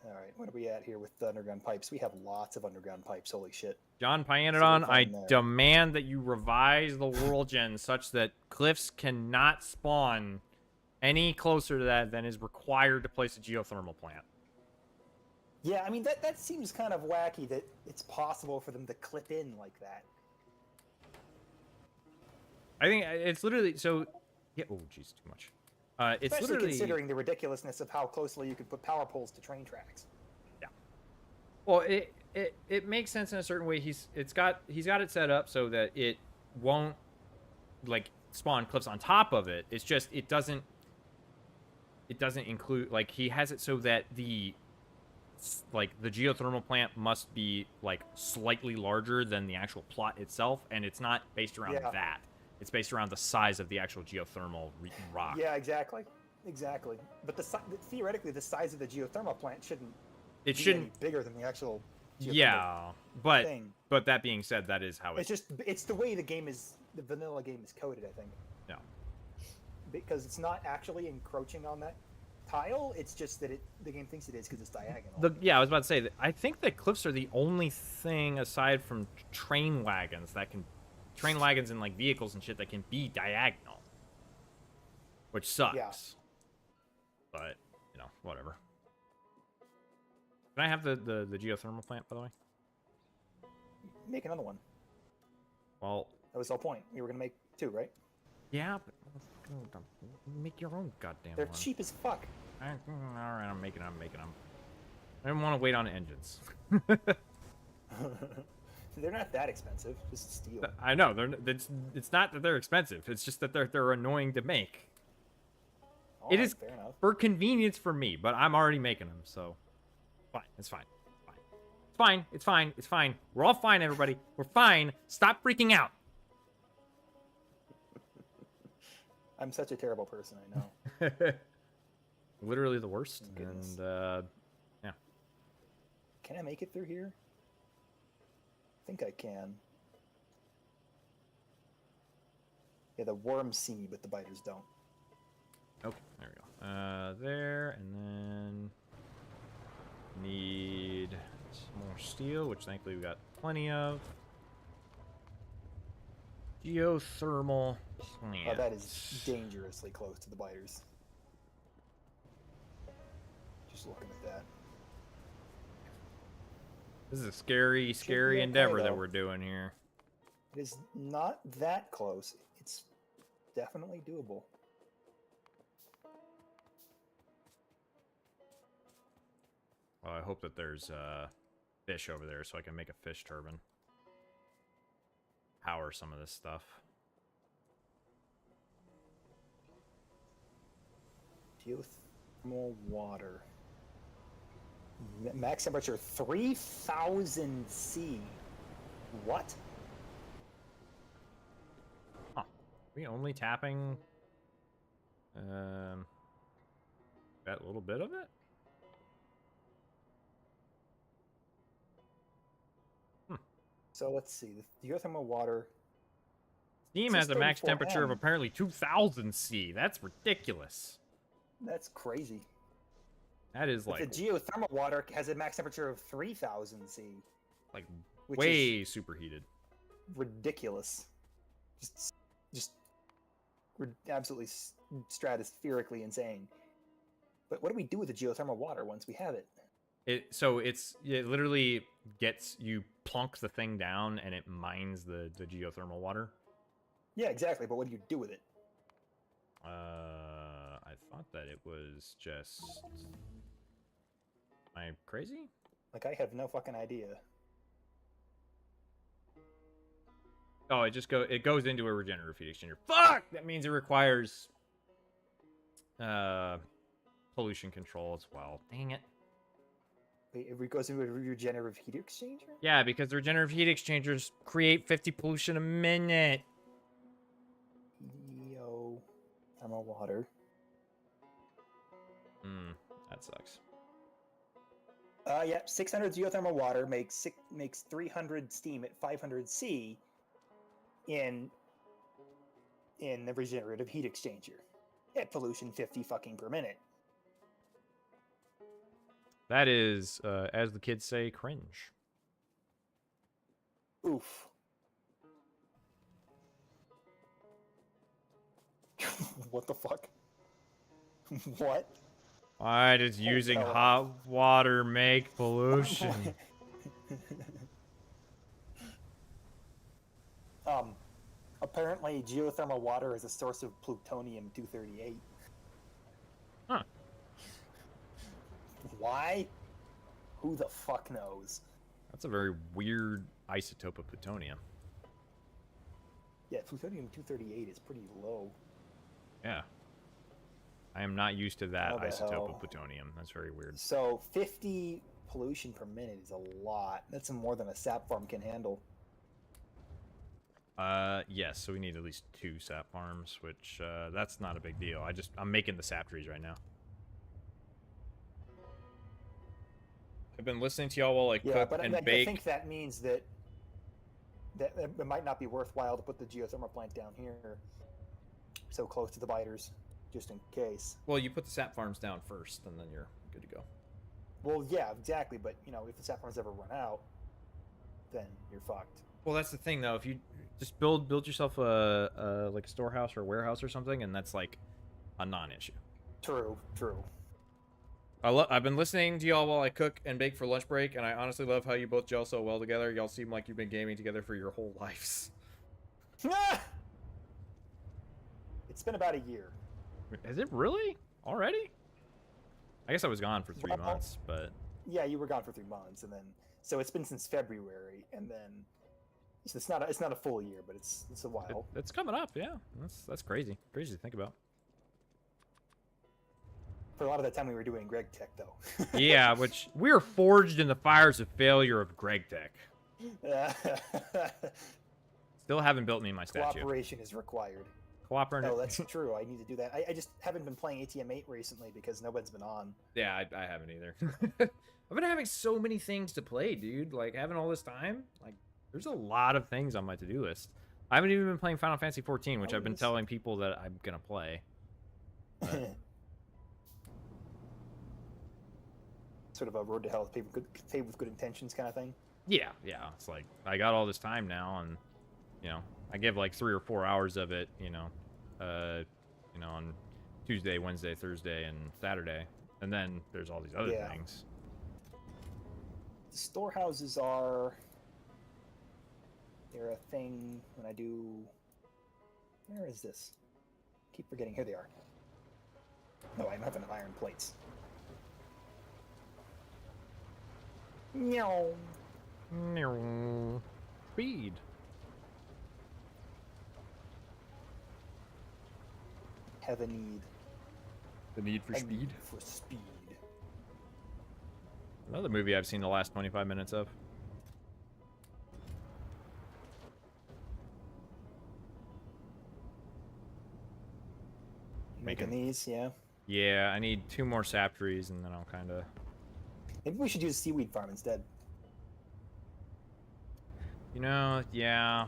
All right, what are we at here with the underground pipes? We have lots of underground pipes. Holy shit. John Pyandons, I fine there. demand that you revise the world gen such that cliffs cannot spawn any closer to that than is required to place a geothermal plant. Yeah, I mean that seems kind of wacky that it's possible for them to clip in like that. I think it's literally so. Yeah. Oh, jeez, too much. It's Especially literally considering the ridiculousness of how closely you could put power poles to train tracks. Yeah. Well, it makes sense in a certain way. He's got it set up so that it won't like spawn cliffs on top of it. It's just it doesn't include like he has it so that the geothermal plant must be like slightly larger than the actual plot itself, and it's not based around Yeah. that. It's based around the size of the actual geothermal rock. Yeah, exactly. But theoretically, the size of the geothermal plant shouldn't It be shouldn't. any bigger than the actual Yeah, but thing. that being said, that is how It's the way the vanilla game is coded, I think. Yeah. Because it's not actually encroaching on that tile. It's just that the game thinks it is because it's diagonal. I was about to say that I think that cliffs are the only thing aside from train wagons and like vehicles and shit that can be diagonal, which sucks. Yeah. But whatever. Can I have the geothermal plant, by the way? Make another one. Well, That was the whole point. We were gonna make 2, right? yeah, but make your own goddamn They're one. cheap as fuck. All right, I'm making them. I didn't want to wait on engines. They're not that expensive. Just steel. I know it's not that they're expensive. It's just that they're annoying to make. All It right, is fair enough. for convenience for me, but I'm already making them, so fine. It's fine. It's fine. We're all fine, everybody. We're fine. Stop freaking out. I'm such a terrible person, I know. Literally the worst. Goodness. And yeah. Can I make it through here? I think I can. Yeah, the worms see me, but the biters don't. Okay, there we go. There, and then need some more steel, which thankfully we got plenty of. Geothermal plant. Oh, that is dangerously close to the biters. Just looking at that. This is a scary be okay, endeavor that though. we're doing here. It is not that close. It's definitely doable. Well, I hope that there's fish over there so I can make a fish turbine. Power some of this stuff. Geothermal water. Max temperature 3000 C. What? Huh. We only tapping that little bit of it? So let's see. The geothermal water. Steam This has is a max 34 temperature of M. apparently 2000 C. That's ridiculous. That's crazy. That is But like the geothermal water has a max temperature of 3000 C. Which way superheated. Ridiculous. Just absolutely stratospherically insane. But what do we do with the geothermal water once we have it? It literally gets you plunk the thing down and it mines the geothermal water. Yeah, exactly. But what do you do with it? I thought that it was just. Am I crazy? Like, I have no fucking idea. Oh, it goes into a regenerative heat exchanger. Fuck! That means it requires pollution control as well. Dang it. Wait, it goes into a regenerative heat exchanger? Yeah, because the regenerative heat exchangers create 50 pollution a minute. Geothermal water. That sucks. Yeah, 600 geothermal water makes 300 steam at 500 C in the regenerative heat exchanger at pollution 50 fucking per minute. That is, as the kids say, cringe. Oof. What the fuck? What? Why does using hell. hot water make pollution? Apparently geothermal water is a source of plutonium-238. Huh. Why? Who the fuck knows? That's a very weird isotope of plutonium. Yeah, plutonium-238 is pretty low. Yeah. I am not used to that How the isotope hell? of plutonium. That's very weird. So 50 pollution per minute is a lot. That's more than a sap farm can handle. Yes, so we need at least 2 sap farms, which, that's not a big deal. I'm making the sap trees right now. I've been listening to y'all while I Yeah, cook but and I bake. think that means that it might not be worthwhile to put the geothermal plant down here, so close to the biters, just in case. Well, you put the sap farms down first, and then you're good to go. Well, yeah, exactly. But you know, if the sap farms ever run out, then you're fucked. Well, that's the thing, though. If you just build yourself a like a storehouse or a warehouse or something, and that's like a non-issue. True. I've been listening to y'all while I cook and bake for lunch break, and I honestly love how you both gel so well together. Y'all seem like you've been gaming together for your whole lives. It's been about a year. Is it really? Already? I guess I was gone for 3 Well, months, but... Yeah, you were gone for 3 months, and then so it's been since February, and then so it's not a full year, but it's a while. It's coming up, yeah. That's crazy. Crazy to think about. For a lot of that time, we were doing Greg Tech, though. Yeah, which we're forged in the fires of failure of Greg Tech. Still haven't built me my statue. Cooperation is required. Cooperative. Oh, that's true. I need to do that. I just haven't been playing ATM 8 recently because nobody's been on. Yeah, I haven't either. I've been having so many things to play, dude. Like, having all this time. Like, there's a lot of things on my to-do list. I haven't even been playing Final Fantasy 14, which I've been telling people that I'm going to play. But... Sort of a road to hell paved with good intentions kind of thing. Yeah. It's like, I got all this time now, and, you know, I give like 3 or 4 hours of it, on Tuesday, Wednesday, Thursday, and Saturday. And then there's all these other things. The storehouses they're a thing when I do... Where is this? Keep forgetting. Here they are. No, I'm having iron plates. Meow. Speed. Have a need. The need for speed. Need for speed. Another movie I've seen the last 25 minutes of. Making these, yeah. Yeah, I need 2 more sap trees, and then I'll kind of... Maybe we should use a seaweed farm instead. You know, yeah.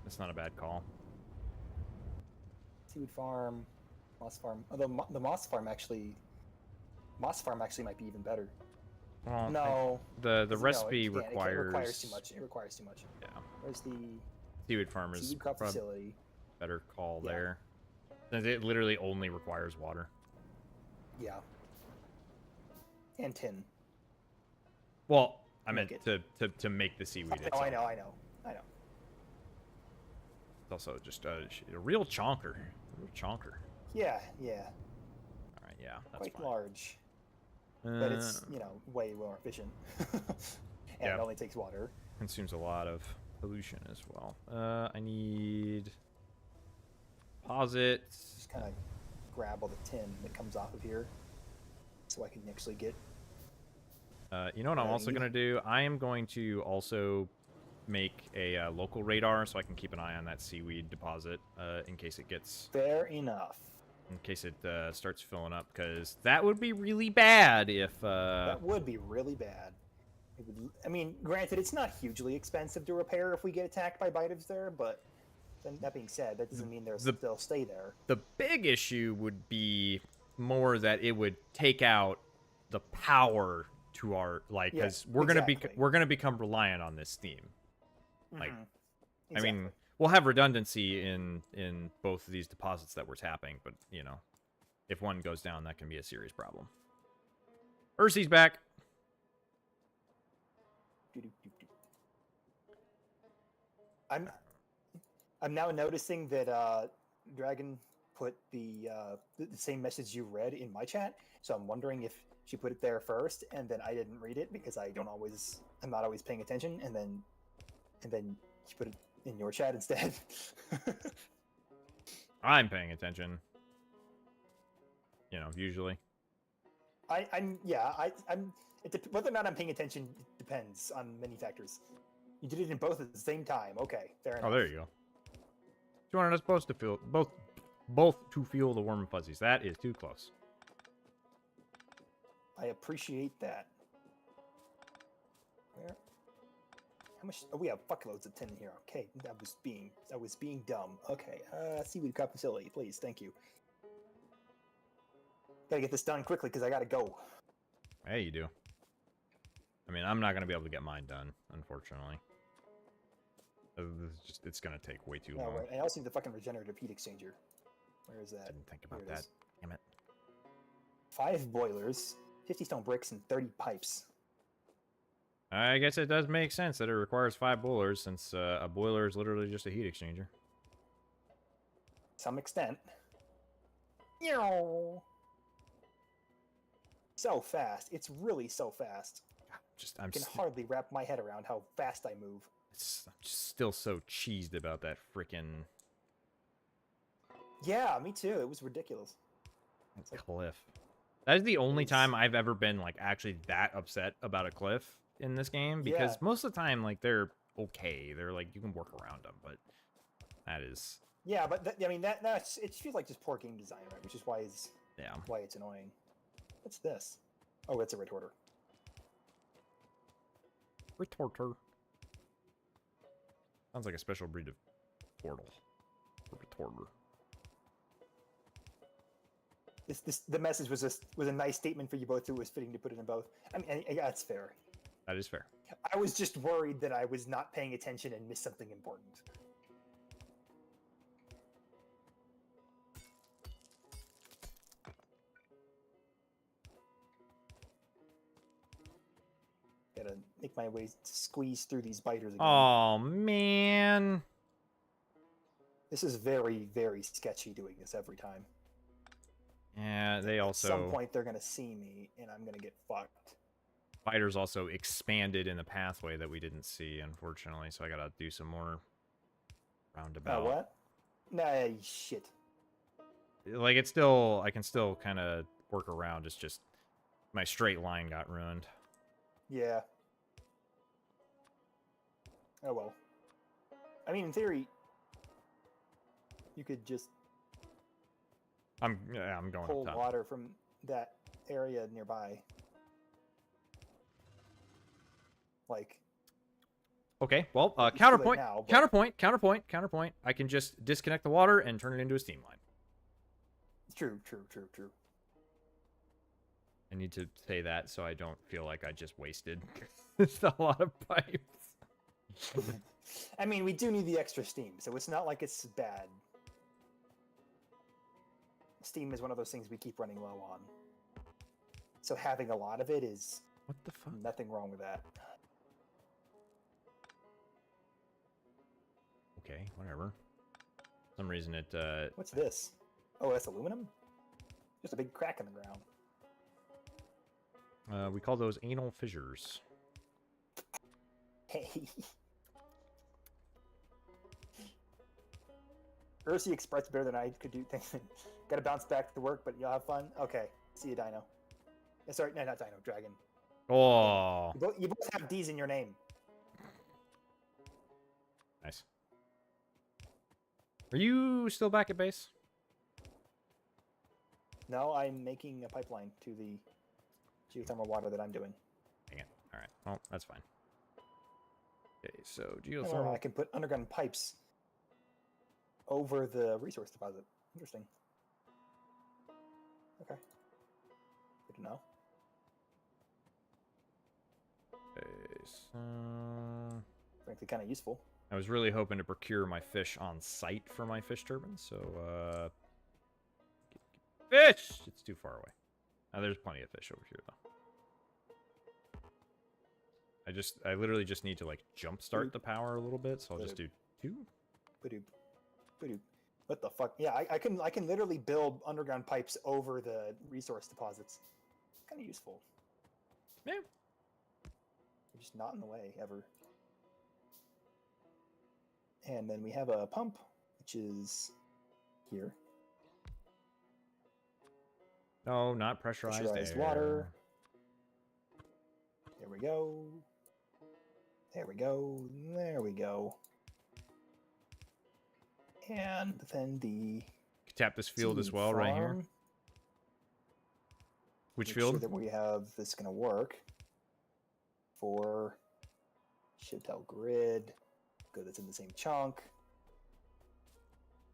That's not a bad call. Seaweed farm, moss farm. Although the moss farm actually might be even better. Well, no. The recipe it requires requires... too much. It requires too much. Yeah. Where's the Seaweed farm is seaweed crop facility? Better call there. Since it literally only requires water. Yeah. And tin. Well, I meant to make the seaweed itself. I know. It's also just a real chonker. Yeah. All right, yeah, that's Quite fine. large. But it's, way more efficient. And it only takes water. Consumes a lot of pollution as well. I need deposits. Just kind of grab all the tin that comes off of here so I can actually get... You know what I'm also going to do? I am going to also make a local radar so I can keep an eye on that seaweed deposit in case it gets... Fair enough. In case it starts filling up, because that would be really bad if... That would be really bad. I mean, granted, it's not hugely expensive to repair if we get attacked by biters there, but then that being said, that doesn't mean they'll stay there. The big issue would be more that it would take out the power to our, like, because we're gonna become reliant on this theme. Like, Exactly. I mean, we'll have redundancy in both of these deposits that we're tapping, but if one goes down, that can be a serious problem. Ursi's back. I'm now noticing that Dragon put the same message you read in my chat, so I'm wondering if she put it there first and then I didn't read it because I'm not always paying attention, and then she put it in your chat instead. I'm paying attention. Usually. Whether or not I'm paying attention depends on many factors. You did it in both at the same time. Okay, fair enough. Oh, there you go. You wanted us both to feel both to feel the warm and fuzzies. That is too close. I appreciate that. Where? How much? Oh, we have fuckloads of tin here. Okay, that was being dumb. Okay, seaweed crop facility, please. Thank you. Gotta get this done quickly because I gotta go. Hey, you do. I mean, I'm not gonna be able to get mine done, unfortunately. It's gonna take way too long. Right. I also need the fucking regenerative heat exchanger. Where is that? Didn't think about Here it that. is. Damn it. 5 boilers, 50 stone bricks, and 30 pipes. I guess it does make sense that it requires 5 boilers, since a boiler is literally just a heat exchanger. To some extent. Meow. So fast. It's really so fast. I can hardly wrap my head around how fast I move. I'm just still so cheesed about that freaking Yeah, me too. It was ridiculous. cliff. That is the only time I've ever been like actually that upset about a cliff in this game, because most of the time like they're okay. They're like you can work around them, but that is yeah. But I mean that's it feels like just poor game design, right? Which is why it's annoying. What's this? Oh, it's a retorter. Retorter. Sounds like a special breed of portal. Retorter. The message was a nice statement for you both. It was fitting to put it in both. I mean, yeah, that's fair. That is fair. I was just worried that I was not paying attention and missed something important. Gotta make my way squeeze through these biters again. Oh man. This is very, very sketchy doing this every time. Yeah, they also... At some point, they're going to see me, and I'm going to get fucked. Fighters also expanded in the pathway that we didn't see, unfortunately, so I gotta do some more roundabout. What? Nah, shit. Like, it's still... I can still kind of work around, it's just... My straight line got ruined. Yeah. Oh, well. I mean, in theory, you could just... I'm going pull up top. water from that area nearby. Like... Okay, well, It's counterpoint, too late now, but- counterpoint. I can just disconnect the water and turn it into a steam line. True. I need to say that so I don't feel like I just wasted a lot of pipes. I mean, we do need the extra steam, so it's not like it's bad. Steam is one of those things we keep running low on. So having a lot of it is... What the fuck? Nothing wrong with that. Okay, whatever. For some reason it, What's this? Oh, that's aluminum? Just a big crack in the ground. we call those anal fissures. Hey. Ursi expressed better than I could do things. Gotta bounce back to work, but you'll have fun? Okay. See you, Dino. Sorry, no, not Dino, Dragon. Oh, You both have D's in your name. nice. Are you still back at base? No, I'm making a pipeline to the geothermal water that I'm doing. Dang it. Alright, well, that's fine. Okay, so I geothermal... can put underground pipes over the resource deposit. Interesting. Okay. Good to know. Okay, so... Frankly, kind of useful. I was really hoping to procure my fish on site for my fish turbine, so, fish! It's too far away. There's plenty of fish over here, though. I literally just need to, like, jumpstart the power a little bit, so I'll just do 2. Badoop. Badoop. What the fuck? Yeah, I can literally build underground pipes over the resource deposits. Kind of useful. Yeah. They're just not in the way, ever. And then we have a pump, which is here. No, not pressurized, Pressurized air. water. There we go. There we go. There we go. And then the... Tap this field as well, right here. farm. Which Make field? sure that we have this going to work for Should tell grid. Good, that's in the same chunk.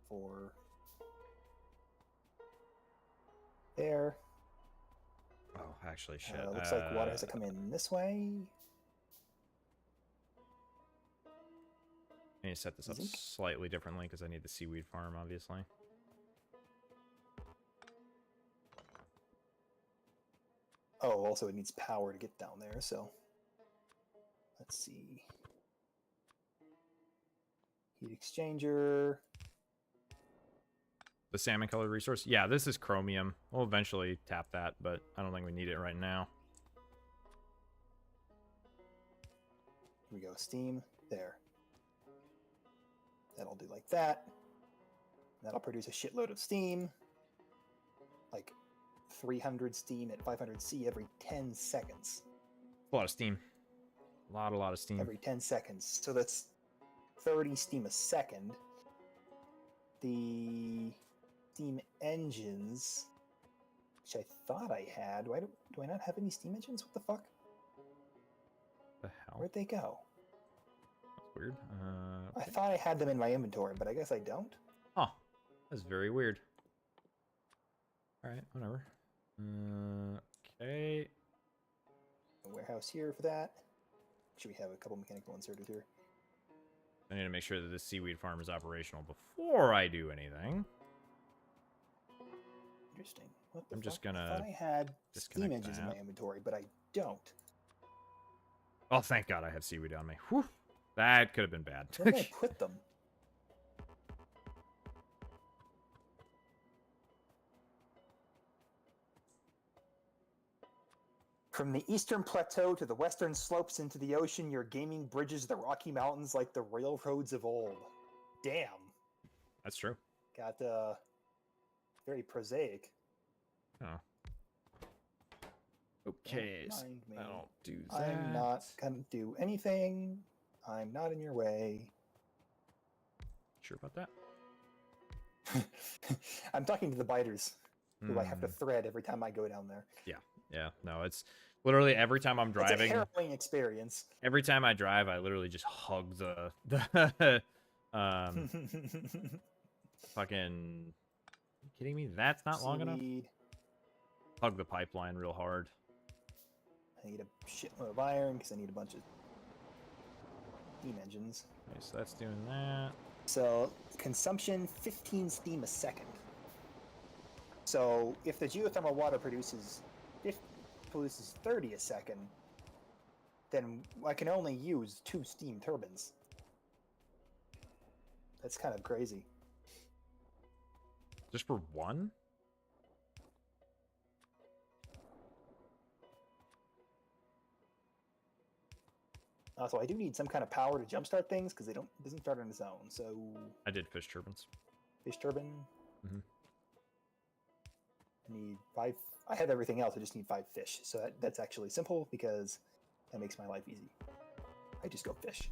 4. There. Oh, actually, shit. Looks like water has to come in this way. I need to set this up Zinc? slightly differently because I need the seaweed farm, obviously. Oh, also it needs power to get down there, so let's see. Heat exchanger. The salmon colored resource? Yeah, this is chromium. We'll eventually tap that, but I don't think we need it right now. Here we go, steam. There. That'll do like that. That'll produce a shitload of steam. Like 300 steam at 500 C every 10 seconds. A lot of steam. A lot of steam. Every 10 seconds. So that's 30 steam a second. The steam engines, which I thought I had. Do I not have any steam engines? What the fuck? The hell? Where'd they go? That's weird. I Okay. thought I had them in my inventory, but I guess I don't. Huh. That's very weird. Alright, whatever. Okay. A warehouse here for that. Should we have a couple mechanical inserters here? I need to make sure that this seaweed farm is operational before I do anything. Interesting. What the I'm just fuck? gonna I thought I had steam disconnect engines in that. my inventory, but I don't. Oh, thank God I have seaweed on me. Whew. That could have been bad. Where did I put them? From the eastern plateau to the western slopes into the ocean, your gaming bridges the Rocky Mountains like the railroads of old. Damn. That's true. Got very prosaic. Oh. Okay, so mind me. I'll do that. I'm not gonna do anything. I'm not in your way. Sure about that? I'm talking to the biters, who I have to Hmm. thread every time I go down there. Yeah, no, it's literally every time I'm It's a driving. harrowing experience. Every time I drive, I literally just hug the fucking. You kidding me? That's not long enough. Seaweed. Hug the pipeline real hard. I need a shitload of iron because I need a bunch of steam engines. Okay, so that's doing that. So consumption 15 steam a second. So if the geothermal water produces 30 a second, then I can only use 2 steam turbines. That's kind of crazy. Just for one? Also, I do need some kind of power to jumpstart things because it doesn't start on its own. So I did fish turbines. fish turbine. Mhm. I need 5. I have everything else. I just need 5 fish. So that's actually simple because that makes my life easy. I just go fish.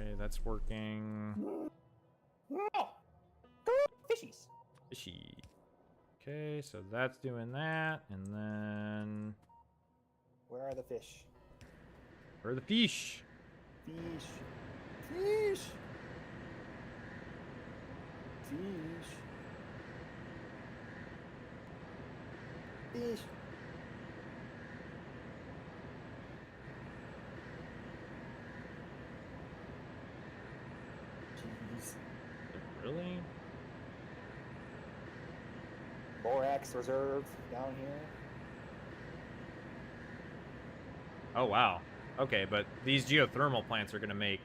Okay, that's working. No! Go fishies. Fishy. Okay, so that's doing that, and then Where are the fish? where are the fish? Fish. Fish. Fish. Fish. Jeez. Really? Borax reserve down here. Oh wow. Okay, but these geothermal plants are gonna make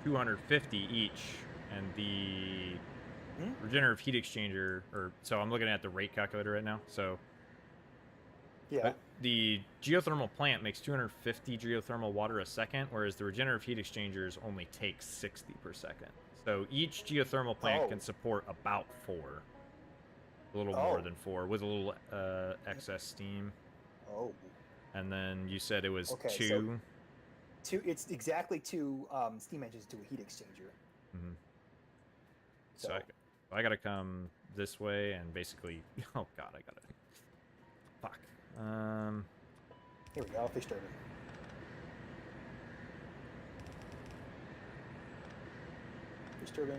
250 each, and the regenerative heat exchanger, so I'm looking at the rate calculator right now. So Yeah. the geothermal plant makes 250 geothermal water a second, whereas the regenerative heat exchangers only take 60 per second. So each geothermal plant can support about 4. A little more than 4, with a little excess steam. Oh. And then you said it was Okay, 2. It's exactly 2 steam engines to a heat exchanger. Mm-hmm. So, So I gotta come this way and basically. Oh god, I gotta. Fuck. here we go, fish turbine. fish turbine.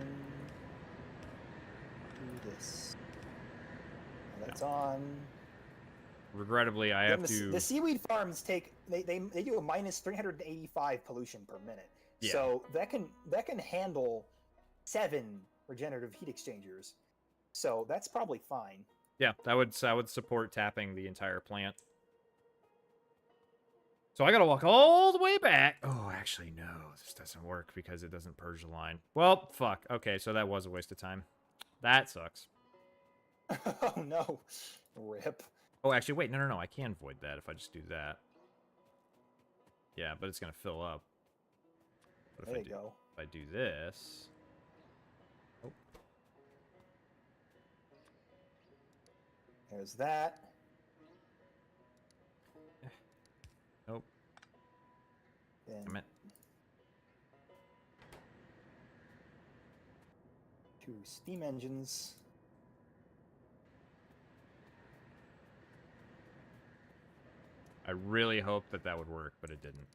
Do this. And that's on. Regrettably, I Then have the to. seaweed farms take they do a minus 385 pollution per minute. Yeah. So that can handle 7 regenerative heat exchangers. So that's probably fine. Yeah, I would support tapping the entire plant. So I gotta walk all the way back. Oh, actually, no, this doesn't work because it doesn't purge the line. Well, fuck. Okay, so that was a waste of time. That sucks. Oh no, rip. Oh, actually, wait, no, I can void that if I just do that. Yeah, but it's gonna fill up. But There you go. if I do this, oh, There's that. nope, Then damn it. 2 steam engines. I really hoped that would work, but it didn't.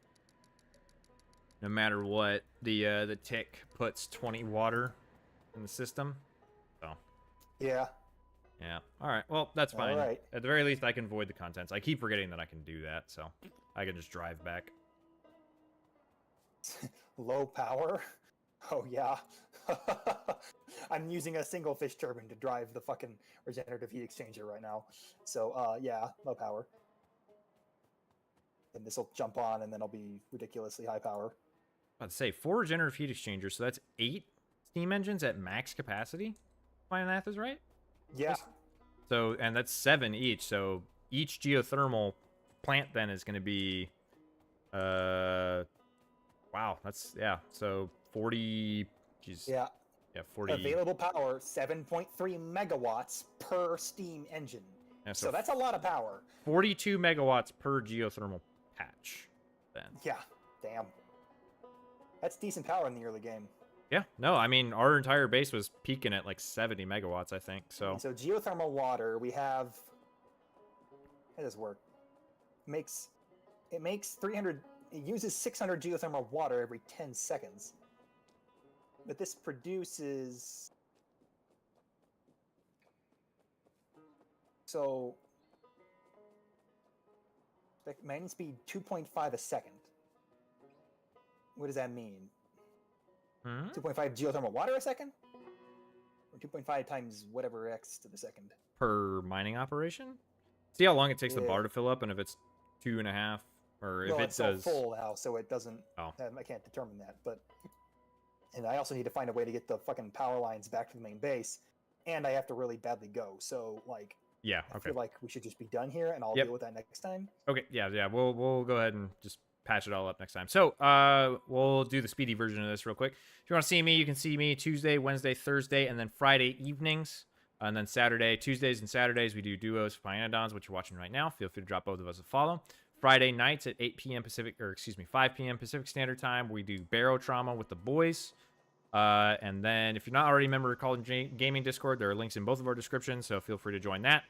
No matter what, the tick puts 20 water in the system. So Yeah. yeah. All right. Well, that's fine. All right. At the very least, I can void the contents. I keep forgetting that I can do that, so I can just drive back. Low power. Oh yeah. I'm using a single fish turbine to drive the fucking regenerative heat exchanger right now. So yeah, low power. And this will jump on, and then I'll be ridiculously high power. I was about to say 4 regenerative heat exchangers, so that's 8 steam engines at max capacity. If my math is right. Yeah. So, and that's 7 each. So each geothermal plant then is going to be, wow, that's, yeah. So 40, geez. Yeah. Yeah, 40. Available power 7.3 megawatts per steam engine. Yeah, So that's a lot of power. 42 megawatts per geothermal patch then. Yeah. Damn. That's decent power in the early game. Yeah, no, I mean, our entire base was peaking at like 70 megawatts, I think. So Geothermal water, we have. How does this work? It makes 300. It uses 600 geothermal water every 10 seconds. But this produces. So. Mining speed 2.5 a second. What does that mean? 2.5 geothermal water a second? Or 2.5 times whatever x to the second? per mining operation. See how long it takes the Yeah. bar to fill up, and if it's 2.5, or if Well, it it's all does. full now, so it doesn't. Oh. I can't determine that, but. And I also need to find a way to get the fucking power lines back to the main base, and I have to really badly go. So, like, Yeah. I Okay. feel like we should just be done here, and I'll Yep. deal with that next time. Okay. Yeah. We'll go ahead and just patch it all up next time. So we'll do the speedy version of this real quick. If you want to see me, you can see me Tuesday, Wednesday, Thursday, and then Friday evenings. And then Tuesdays and Saturdays, we do duos for Pyandons, which you're watching right now. Feel free to drop both of us a follow. Friday nights at 8 p.m. 5 p.m. Pacific Standard Time, we do Barrow Trauma with the boys. And then if you're not already a member of Call Gaming Discord, there are links in both of our descriptions, so feel free to join that.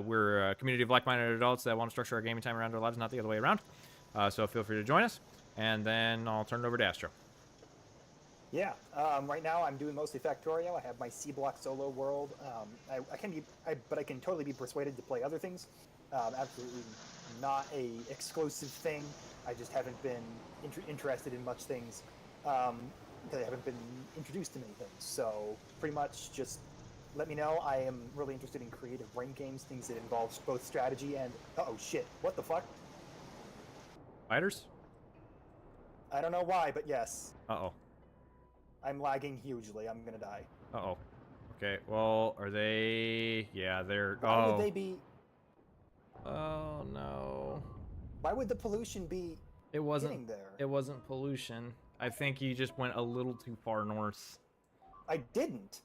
We're a community of like-minded adults that want to structure our gaming time around our lives, not the other way around. So feel free to join us. And then I'll turn it over to Astro. Yeah. Right now, I'm doing mostly Factorio. I have my C block solo world. But I can totally be persuaded to play other things. Absolutely not a exclusive thing. I just haven't been interested in much things. Because I haven't been introduced to many things. So pretty much just let me know. I am really interested in creative brain games, things that involves both strategy and oh shit, what the fuck? Fighters? I don't know why, but yes. Uh-oh. I'm lagging hugely. I'm gonna die. Uh-oh. Okay, well, are they... Yeah, they're... Why would they be? Oh, no. Why would the pollution be It wasn't... getting there? It wasn't pollution. I think you just went a little too far north. I didn't.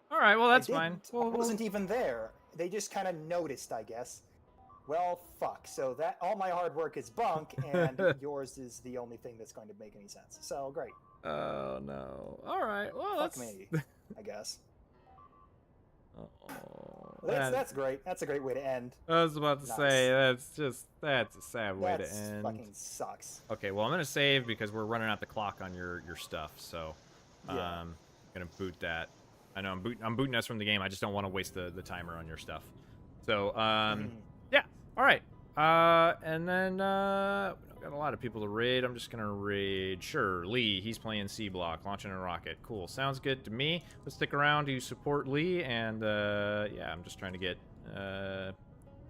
All right, well, that's I fine. didn't. I wasn't even there. They just kind of noticed, I guess. Well, fuck. So that all my hard work is bunk, and yours is the only thing that's going to make any sense. So great. Oh, no. All right, well, Fuck that's... me, I guess. Oh, That's great. That's a great way to end. I was about to Nice. say that's a sad way to That's end. fucking sucks. Okay, well I'm gonna save because we're running out the clock on your stuff. So, Yeah. gonna boot that. I know I'm booting us from the game. I just don't want to waste the timer on your stuff. So, yeah. All right. And then we got a lot of people to raid. I'm just gonna raid. Sure, Lee. He's playing C block, launching a rocket. Cool. Sounds good to me. Let's stick around to support Lee. And yeah, I'm just trying to get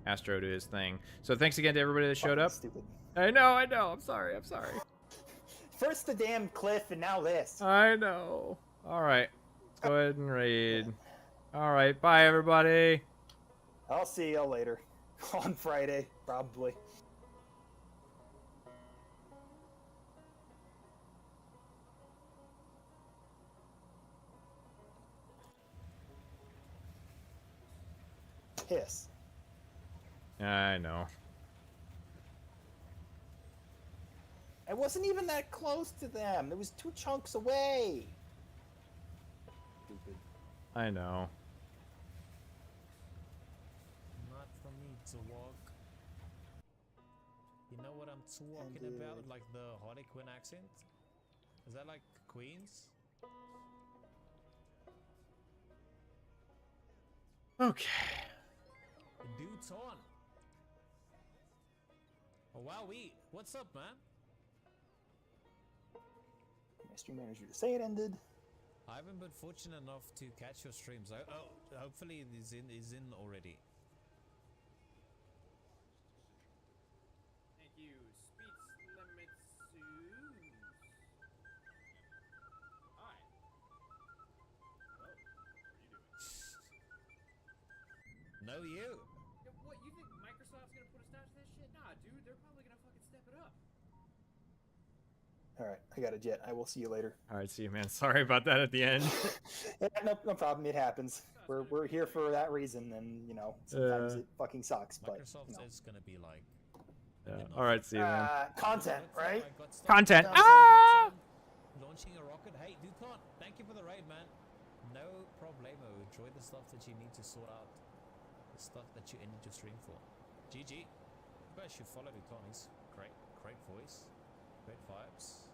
Astro to his thing. So thanks again to everybody that showed Fucking up. Stupid. I know. I'm sorry. First the damn cliff, and now this. I know. All right. Let's go ahead and raid. All right. Bye, everybody. I'll see y'all later. On Friday, probably. Piss. I know. I wasn't even that close to them. There was 2 chunks away. Stupid. I know. Not for me to walk. You know what I'm talking about? Like the Harley Quinn accent? Is that like Queens? Okay. The dude's on. Oh wow, what's up, man? My stream manager to say it ended. I haven't been fortunate enough to catch your streams. Hopefully he's in already. Thank you. Speech limits. Hi. Hello. What are you doing? No, you. Yeah, what, you think Microsoft's gonna put a stop to that shit? Nah, dude, they're probably gonna fucking step it up. Alright, I got a jet. I will see you later. Alright, see you, man. Sorry about that at the end. Yeah, no problem. It happens. We're here for that reason, and you know sometimes it fucking sucks. But Microsoft you know. is gonna be like. Yeah. Alright, see you, man. Content, right? I got stuff. Content. Content. Ah! Launching a rocket. Hey, Ducon, thank you for the raid, man. No problemo. Enjoy the stuff that you need to sort out. The stuff that you ended your stream for. GG. You guys should follow Ducon. He's great voice, great vibes.